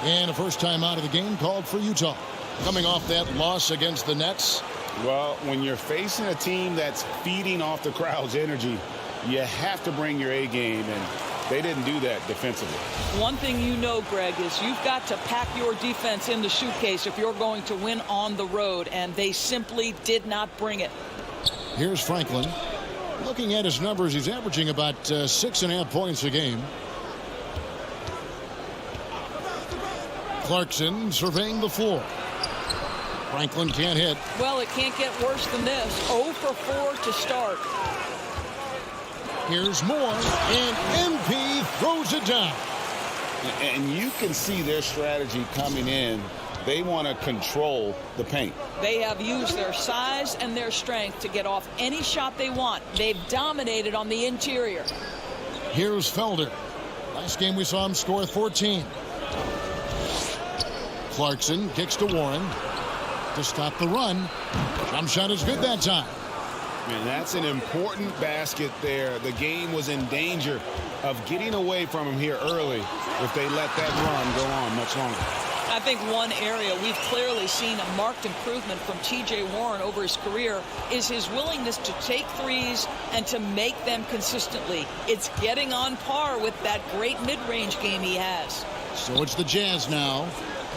And a first time out of the game called for Utah. Coming off that loss against the Nets. Well, when you're facing a team that's feeding off the crowd's energy, you have to bring your A game, and they didn't do that defensively. One thing you know, Greg, is you've got to pack your defense in the suitcase if you're going to win on the road, and they simply did not bring it. Here's Franklin. Looking at his numbers, he's averaging about 6.5 points a game. Clarkson surveying the floor. Franklin can't hit. Well, it can't get worse than this. 0 for 4 to start. Here's Moore, and MP throws it down. And you can see their strategy coming in. They want to control the paint. They have used their size and their strength to get off any shot they want. They've dominated on the interior. Here's Felder. Last game we saw him score 14. Clarkson kicks to Warren to stop the run. Jump shot is good that time. Man, that's an important basket there. The game was in danger of getting away from him here early if they let that run go on much longer. I think one area we've clearly seen a marked improvement from T.J. Warren over his career is his willingness to take threes and to make them consistently. It's getting on par with that great mid-range game he has. So it's the Jazz now,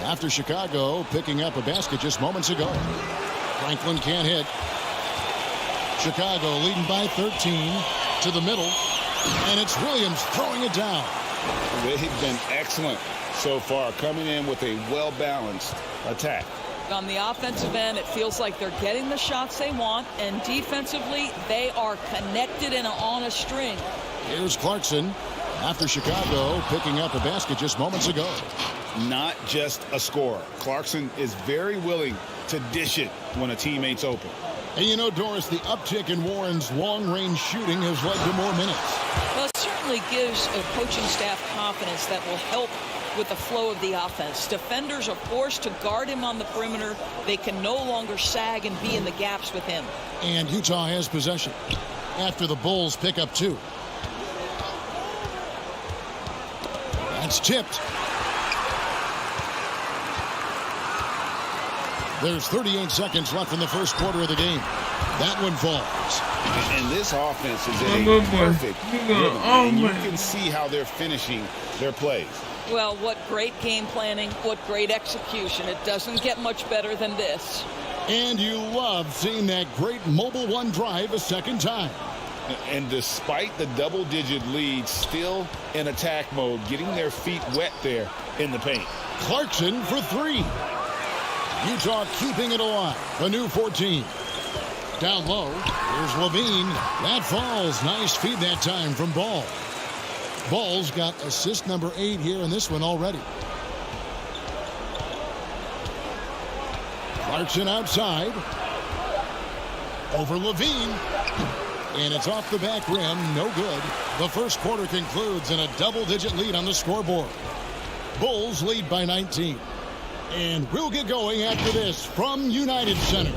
after Chicago picking up a basket just moments ago. Franklin can't hit. Chicago leading by 13 to the middle, and it's Williams throwing it down. They've been excellent so far, coming in with a well-balanced attack. On the offensive end, it feels like they're getting the shots they want, and defensively, they are connected and on a string. Here's Clarkson after Chicago picking up a basket just moments ago. Not just a scorer. Clarkson is very willing to dish it when a teammate's open. And you know, Doris, the uptick in Warren's long-range shooting has led to more minutes. Well, it certainly gives a coaching staff confidence that will help with the flow of the offense. Defenders are forced to guard him on the perimeter. They can no longer sag and be in the gaps with him. And Utah has possession after the Bulls pick up 2. That's tipped. There's 38 seconds left in the first quarter of the game. That one falls. And this offense is in a perfect rhythm. And you can see how they're finishing their plays. Well, what great game planning, what great execution. It doesn't get much better than this. And you love seeing that great mobile one drive a second time. And despite the double-digit lead, still in attack mode, getting their feet wet there in the paint. Clarkson for 3. Utah keeping it alive. A new 14. Down low. Here's Levine. That falls. Nice feed that time from Ball. Ball's got assist number 8 here in this one already. Clarkson outside. Over Levine. And it's off the back rim. No good. The first quarter concludes in a double-digit lead on the scoreboard. Bulls lead by 19. And we'll get going after this from United Center.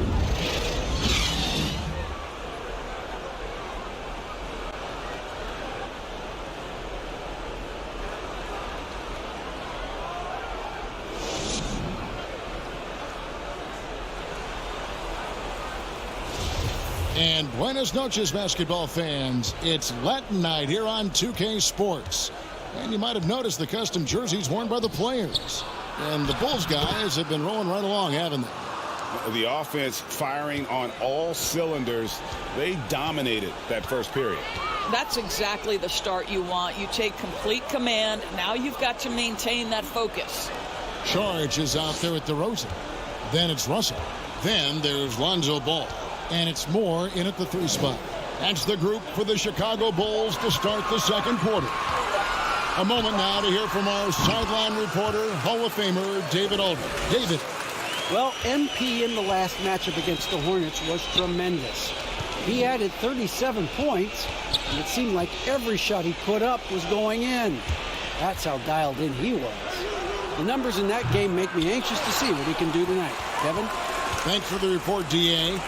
And buenas noches, basketball fans. It's Latin night here on 2K Sports. And you might have noticed the custom jerseys worn by the players. And the Bulls guys have been rolling right along, haven't they? The offense firing on all cylinders. They dominated that first period. That's exactly the start you want. You take complete command. Now you've got to maintain that focus. Charge is out there at DeRozan. Then it's Russell. Then there's Lonzo Ball. And it's Moore in at the 3 spot. That's the group for the Chicago Bulls to start the second quarter. A moment now to hear from our sideline reporter, Hall of Famer David Aldridge. David. Well, MP in the last matchup against the Hornets was tremendous. He added 37 points, and it seemed like every shot he put up was going in. That's how dialed in he was. The numbers in that game make me anxious to see what he can do tonight. Kevin? Thanks for the report, D.A.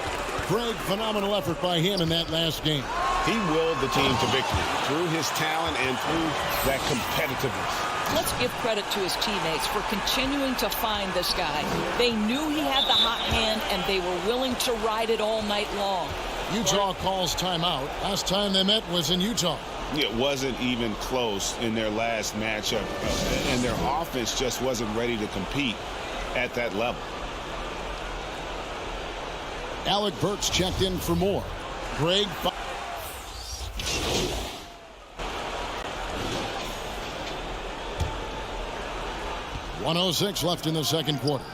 Greg, phenomenal effort by him in that last game. He willed the team to victory through his talent and through that competitiveness. Let's give credit to his teammates for continuing to find this guy. They knew he had the hot hand, and they were willing to ride it all night long. Utah calls timeout. Last time they met was in Utah. It wasn't even close in their last matchup, and their offense just wasn't ready to compete at that level. Alec Burks checked in for more. Greg. 1:06 left in the second quarter.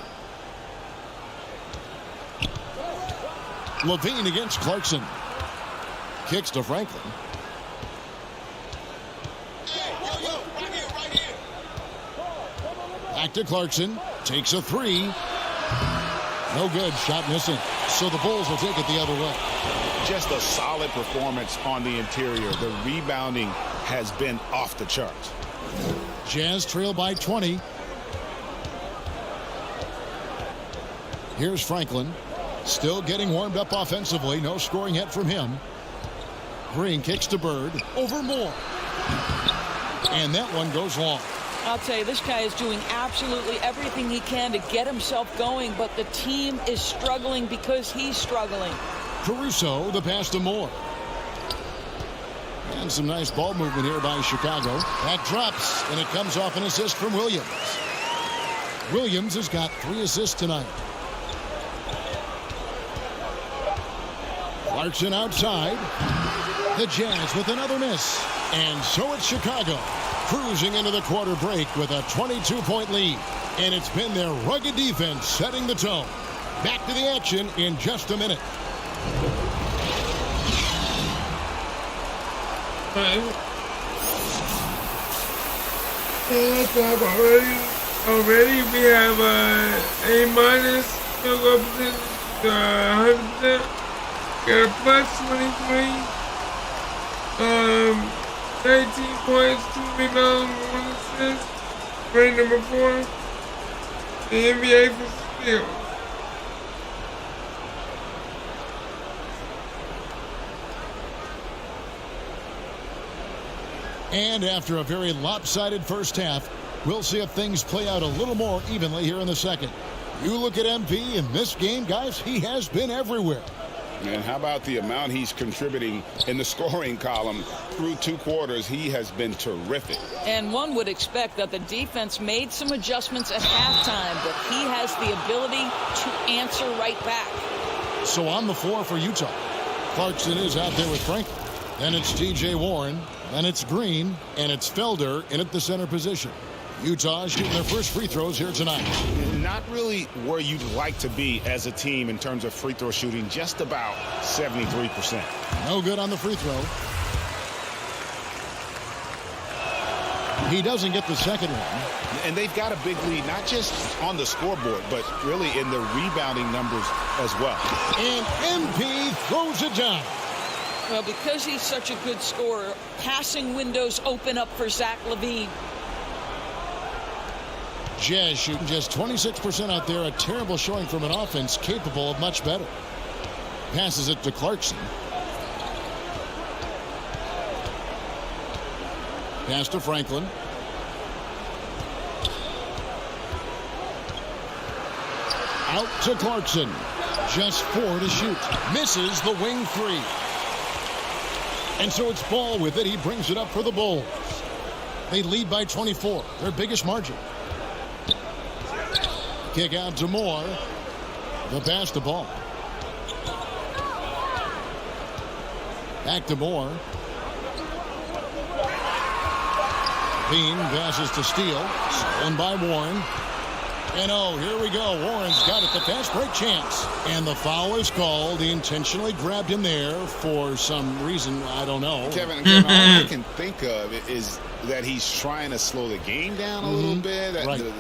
Levine against Clarkson. Kicks to Franklin. Back to Clarkson. Takes a three. No good. Shot missing. So the Bulls will take it the other way. Just a solid performance on the interior. The rebounding has been off the charts. Jazz trail by 20. Here's Franklin. Still getting warmed up offensively. No scoring yet from him. Green kicks to Bird. Over Moore. And that one goes long. I'll tell you, this guy is doing absolutely everything he can to get himself going, but the team is struggling because he's struggling. Caruso, the pass to Moore. And some nice ball movement here by Chicago. That drops, and it comes off an assist from Williams. Williams has got 3 assists tonight. Clarkson outside. The Jazz with another miss. And so it's Chicago, cruising into the quarter break with a 22-point lead. And it's been their rugged defense setting the tone. Back to the action in just a minute. Already we have A minus field goal percentage 100%. Got a plus 23. 13 points, 2 rebounds, 1 assist. Rating number 4. The NBA for steals. And after a very lopsided first half, we'll see if things play out a little more evenly here in the second. You look at MP in this game, guys, he has been everywhere. And how about the amount he's contributing in the scoring column? Through 2 quarters, he has been terrific. And one would expect that the defense made some adjustments at halftime, but he has the ability to answer right back. So on the floor for Utah, Clarkson is out there with Franklin. Then it's T.J. Warren, then it's Green, and it's Felder in at the center position. Utah shooting their first free throws here tonight. Not really where you'd like to be as a team in terms of free throw shooting, just about 73%. No good on the free throw. He doesn't get the second one. And they've got a big lead, not just on the scoreboard, but really in the rebounding numbers as well. And MP throws it down. Well, because he's such a good scorer, passing windows open up for Zach LaVine. Jazz shooting just 26% out there. A terrible showing from an offense capable of much better. Passes it to Clarkson. Pass to Franklin. Out to Clarkson. Just 4 to shoot. Misses the wing 3. And so it's Ball with it. He brings it up for the Bulls. They lead by 24. Their biggest margin. Kick out to Moore. The pass to Ball. Back to Moore. Bean passes to Steele. Stolen by Warren. And oh, here we go. Warren's got it. The fast break chance. And the foul is called. He intentionally grabbed him there for some reason. I don't know. Kevin, all I can think of is that he's trying to slow the game down a little bit.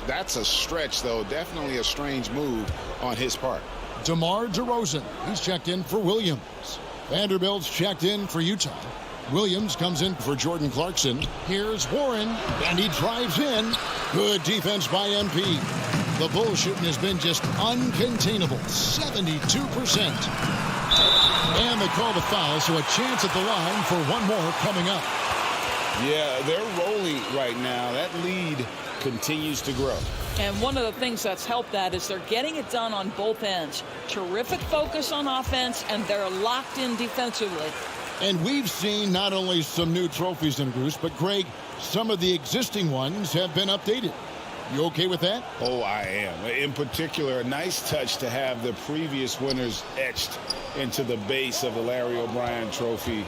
That's a stretch, though. Definitely a strange move on his part. DeMar DeRozan. He's checked in for Williams. Vanderbilt's checked in for Utah. Williams comes in for Jordan Clarkson. Here's Warren, and he drives in. Good defense by MP. The Bulls shooting has been just uncontainable, 72%. And they call the foul, so a chance at the line for one more coming up. Yeah, they're rolling right now. That lead continues to grow. And one of the things that's helped that is they're getting it done on both ends. Terrific focus on offense, and they're locked in defensively. And we've seen not only some new trophies introduced, but Greg, some of the existing ones have been updated. You okay with that? Oh, I am. In particular, a nice touch to have the previous winners etched into the base of the Larry O'Brien trophy.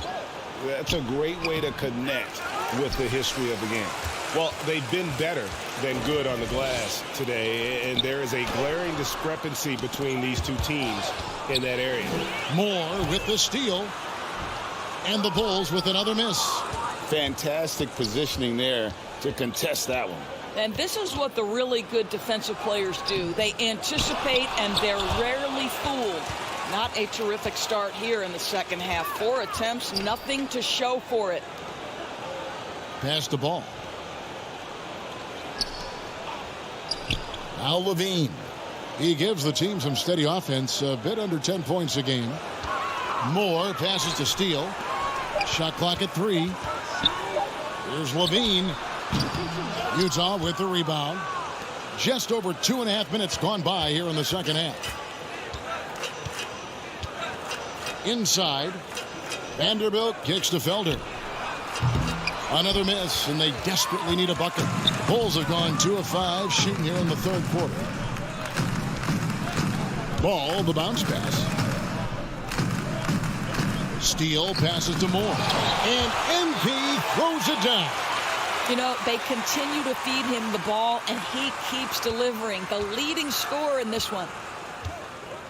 That's a great way to connect with the history of the game. Well, they've been better than good on the glass today, and there is a glaring discrepancy between these two teams in that area. Moore with the steal, and the Bulls with another miss. Fantastic positioning there to contest that one. And this is what the really good defensive players do. They anticipate, and they're rarely fooled. Not a terrific start here in the second half. 4 attempts, nothing to show for it. Pass the ball. Now Levine. He gives the team some steady offense, a bit under 10 points a game. Moore passes to Steele. Shot clock at 3. Here's Levine. Utah with the rebound. Just over 2.5 minutes gone by here in the second half. Inside. Vanderbilt kicks to Felder. Another miss, and they desperately need a bucket. Bulls have gone 2 of 5 shooting here in the third quarter. Ball, the bounce pass. Steele passes to Moore. And MP throws it down. You know, they continue to feed him the ball, and he keeps delivering. The leading scorer in this one.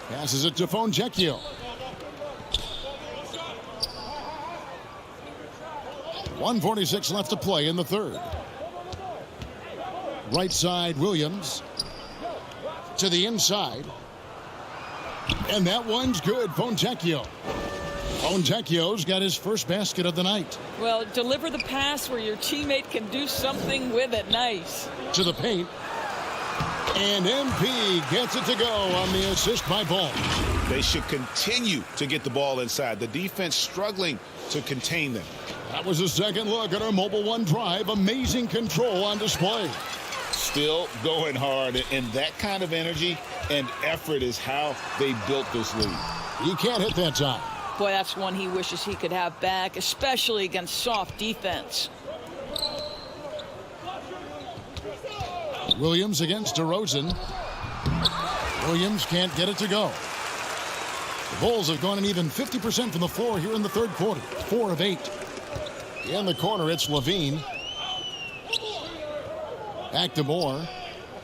Passes it to Fontecchio. 1:46 left to play in the third. Right side, Williams. To the inside. And that one's good, Fontecchio. Fontecchio's got his first basket of the night. Well, deliver the pass where your teammate can do something with it. Nice. To the paint. And MP gets it to go on the assist by Ball. They should continue to get the ball inside. The defense struggling to contain them. That was a second look at our Mobile One drive. Amazing control on display. Still going hard, and that kind of energy and effort is how they built this lead. He can't hit that time. Boy, that's one he wishes he could have back, especially against soft defense. Williams against DeRozan. Williams can't get it to go. The Bulls have gone an even 50% from the floor here in the third quarter. 4 of 8. In the corner, it's Levine. Back to Moore.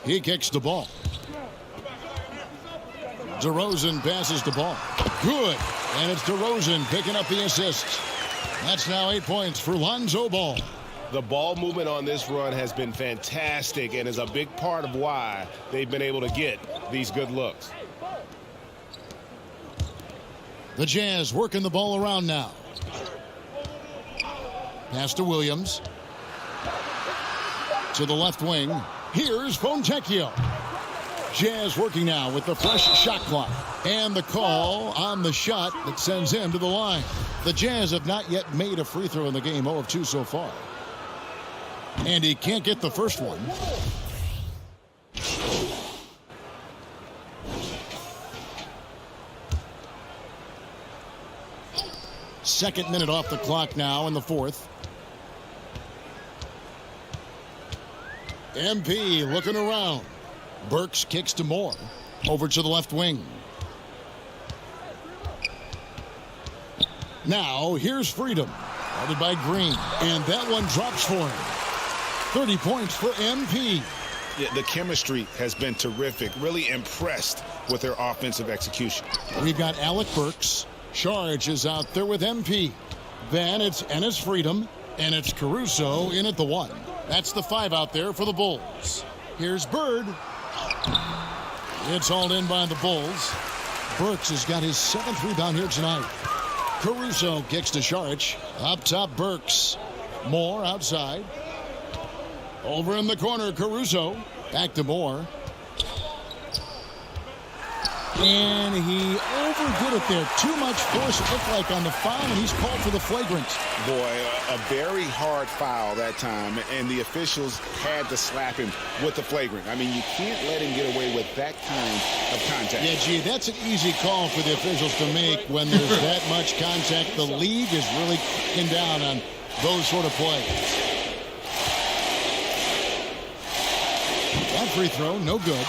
He kicks the ball. DeRozan passes the ball. Good. And it's DeRozan picking up the assist. That's now 8 points for Lonzo Ball. The ball movement on this run has been fantastic and is a big part of why they've been able to get these good looks. The Jazz working the ball around now. Pass to Williams. To the left wing. Here's Fontecchio. Jazz working now with the fresh shot clock. And the call on the shot that sends him to the line. The Jazz have not yet made a free throw in the game. 0 of 2 so far. And he can't get the first one. Second minute off the clock now in the fourth. MP looking around. Burks kicks to Moore. Over to the left wing. Now here's Freedom. Guarded by Green. And that one drops for him. 30 points for MP. Yeah, the chemistry has been terrific. Really impressed with their offensive execution. We've got Alec Burks. Charge is out there with MP. Then it's Ennis Freedom. And it's Caruso in at the 1. That's the 5 out there for the Bulls. Here's Bird. It's hauled in by the Bulls. Burks has got his 7th rebound here tonight. Caruso kicks to Saric. Up top, Burks. Moore outside. Over in the corner, Caruso. Back to Moore. And he overdid it there. Too much force, it looked like, on the foul, and he's called for the flagrant. Boy, a very hard foul that time, and the officials had to slap him with the flagrant. I mean, you can't let him get away with that kind of contact. Yeah, gee, that's an easy call for the officials to make when there's that much contact. The league is really cracking down on those sort of plays. That free throw, no good.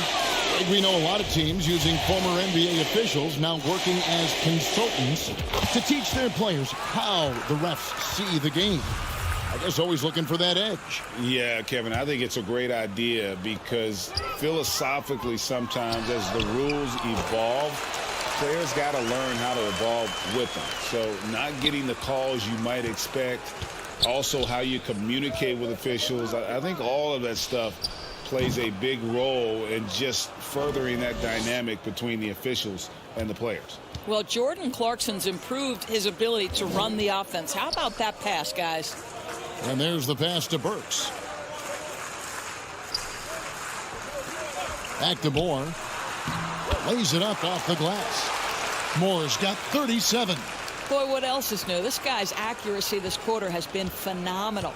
We know a lot of teams using former NBA officials now working as consultants to teach their players how the refs see the game. I guess always looking for that edge. Yeah, Kevin, I think it's a great idea because philosophically sometimes as the rules evolve, players got to learn how to evolve with them. So not getting the calls you might expect, also how you communicate with officials. I think all of that stuff plays a big role in just furthering that dynamic between the officials and the players. Well, Jordan Clarkson's improved his ability to run the offense. How about that pass, guys? And there's the pass to Burks. Back to Moore. Lays it up off the glass. Moore's got 37. Boy, what else is new? This guy's accuracy this quarter has been phenomenal.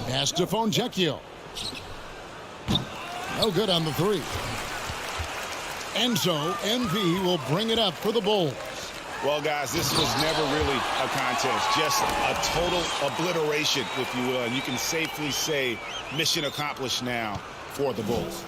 Pass to Fonjecchio. No good on the three. And so MP will bring it up for the Bulls. Well, guys, this was never really a contest, just a total obliteration, if you will. And you can safely say mission accomplished now for the Bulls.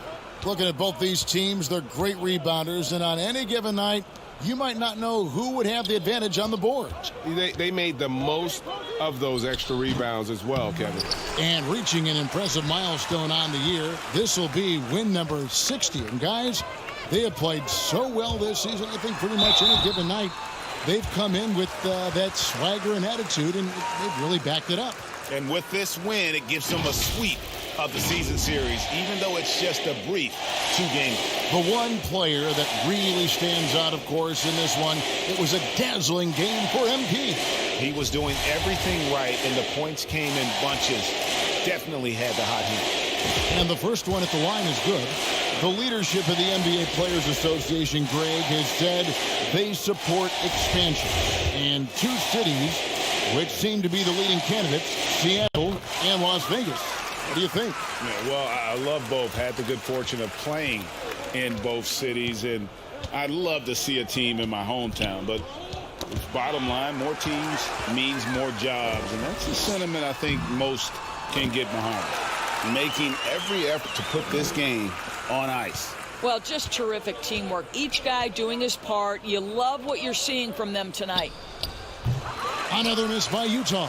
Looking at both these teams, they're great rebounders, and on any given night, you might not know who would have the advantage on the board. They made the most of those extra rebounds as well, Kevin. And reaching an impressive milestone on the year, this will be win number 60. And guys, they have played so well this season, I think pretty much any given night, they've come in with that swagger and attitude, and they've really backed it up. And with this win, it gives them a sweep of the season series, even though it's just a brief 2-game. The one player that really stands out, of course, in this one, it was a dazzling game for MP. He was doing everything right, and the points came in bunches. Definitely had the hot hand. And the first one at the line is good. The leadership of the NBA Players Association, Greg, has said they support expansion. And two cities which seem to be the leading candidates, Seattle and Las Vegas. What do you think? Yeah, well, I love both. Had the good fortune of playing in both cities, and I'd love to see a team in my hometown. But bottom line, more teams means more jobs, and that's the sentiment I think most can get behind. Making every effort to put this game on ice. Well, just terrific teamwork. Each guy doing his part. You love what you're seeing from them tonight. Another miss by Utah.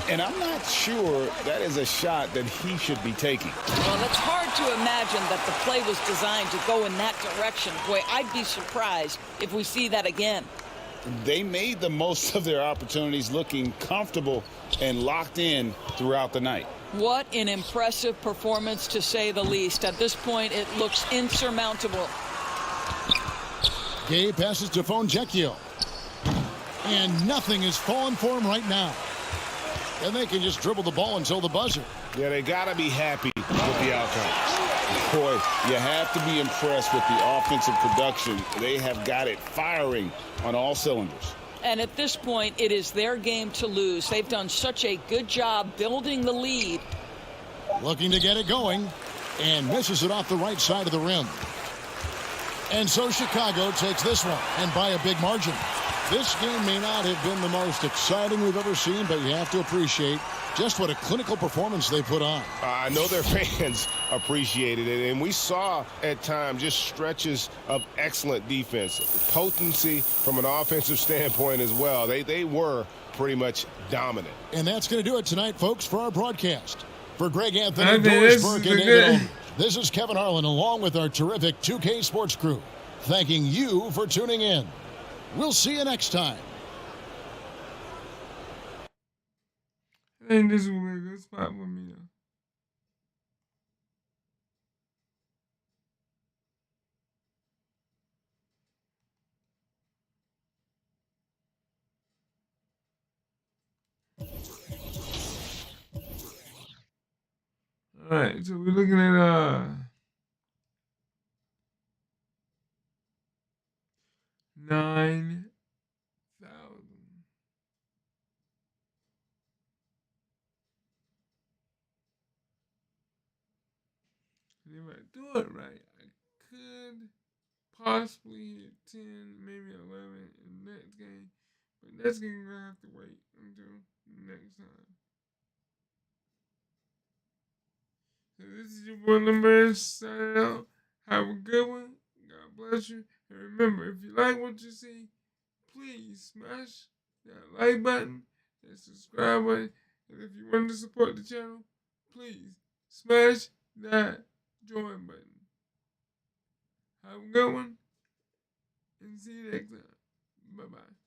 And I'm not sure that is a shot that he should be taking. Well, it's hard to imagine that the play was designed to go in that direction. Boy, I'd be surprised if we see that again. They made the most of their opportunities, looking comfortable and locked in throughout the night. What an impressive performance, to say the least. At this point, it looks insurmountable. Gay passes to Fonjecchio. And nothing is falling for him right now. And they can just dribble the ball until the buzzer. Yeah, they got to be happy with the outcome. Boy, you have to be impressed with the offensive production. They have got it firing on all cylinders. And at this point, it is their game to lose. They've done such a good job building the lead. Looking to get it going, and misses it off the right side of the rim. And so Chicago takes this one, and by a big margin. This game may not have been the most exciting we've ever seen, but you have to appreciate just what a clinical performance they put on. I know their fans appreciated it, and we saw at times just stretches of excellent defense. Potency from an offensive standpoint as well. They were pretty much dominant. And that's going to do it tonight, folks, for our broadcast. For Greg Anthony, Okay, Doris Burke, and David Aldridge, this is Kevin Harlan, along with our terrific 2K Sports crew, thanking you for tuning in. We'll see you next time. I think this will be a good spot for me, though. All right, so we're looking at 9,000. If I do it right, I could possibly hit 10, maybe 11 in the next game, but that's going to have to wait until next time. So this is your boy lindberg signing out. Have a good one. God bless you. And remember, if you like what you see, please smash that like button that subscribe button. And if you want to support the channel, please smash that join button. Have a good one, and see you next time. Bye-bye.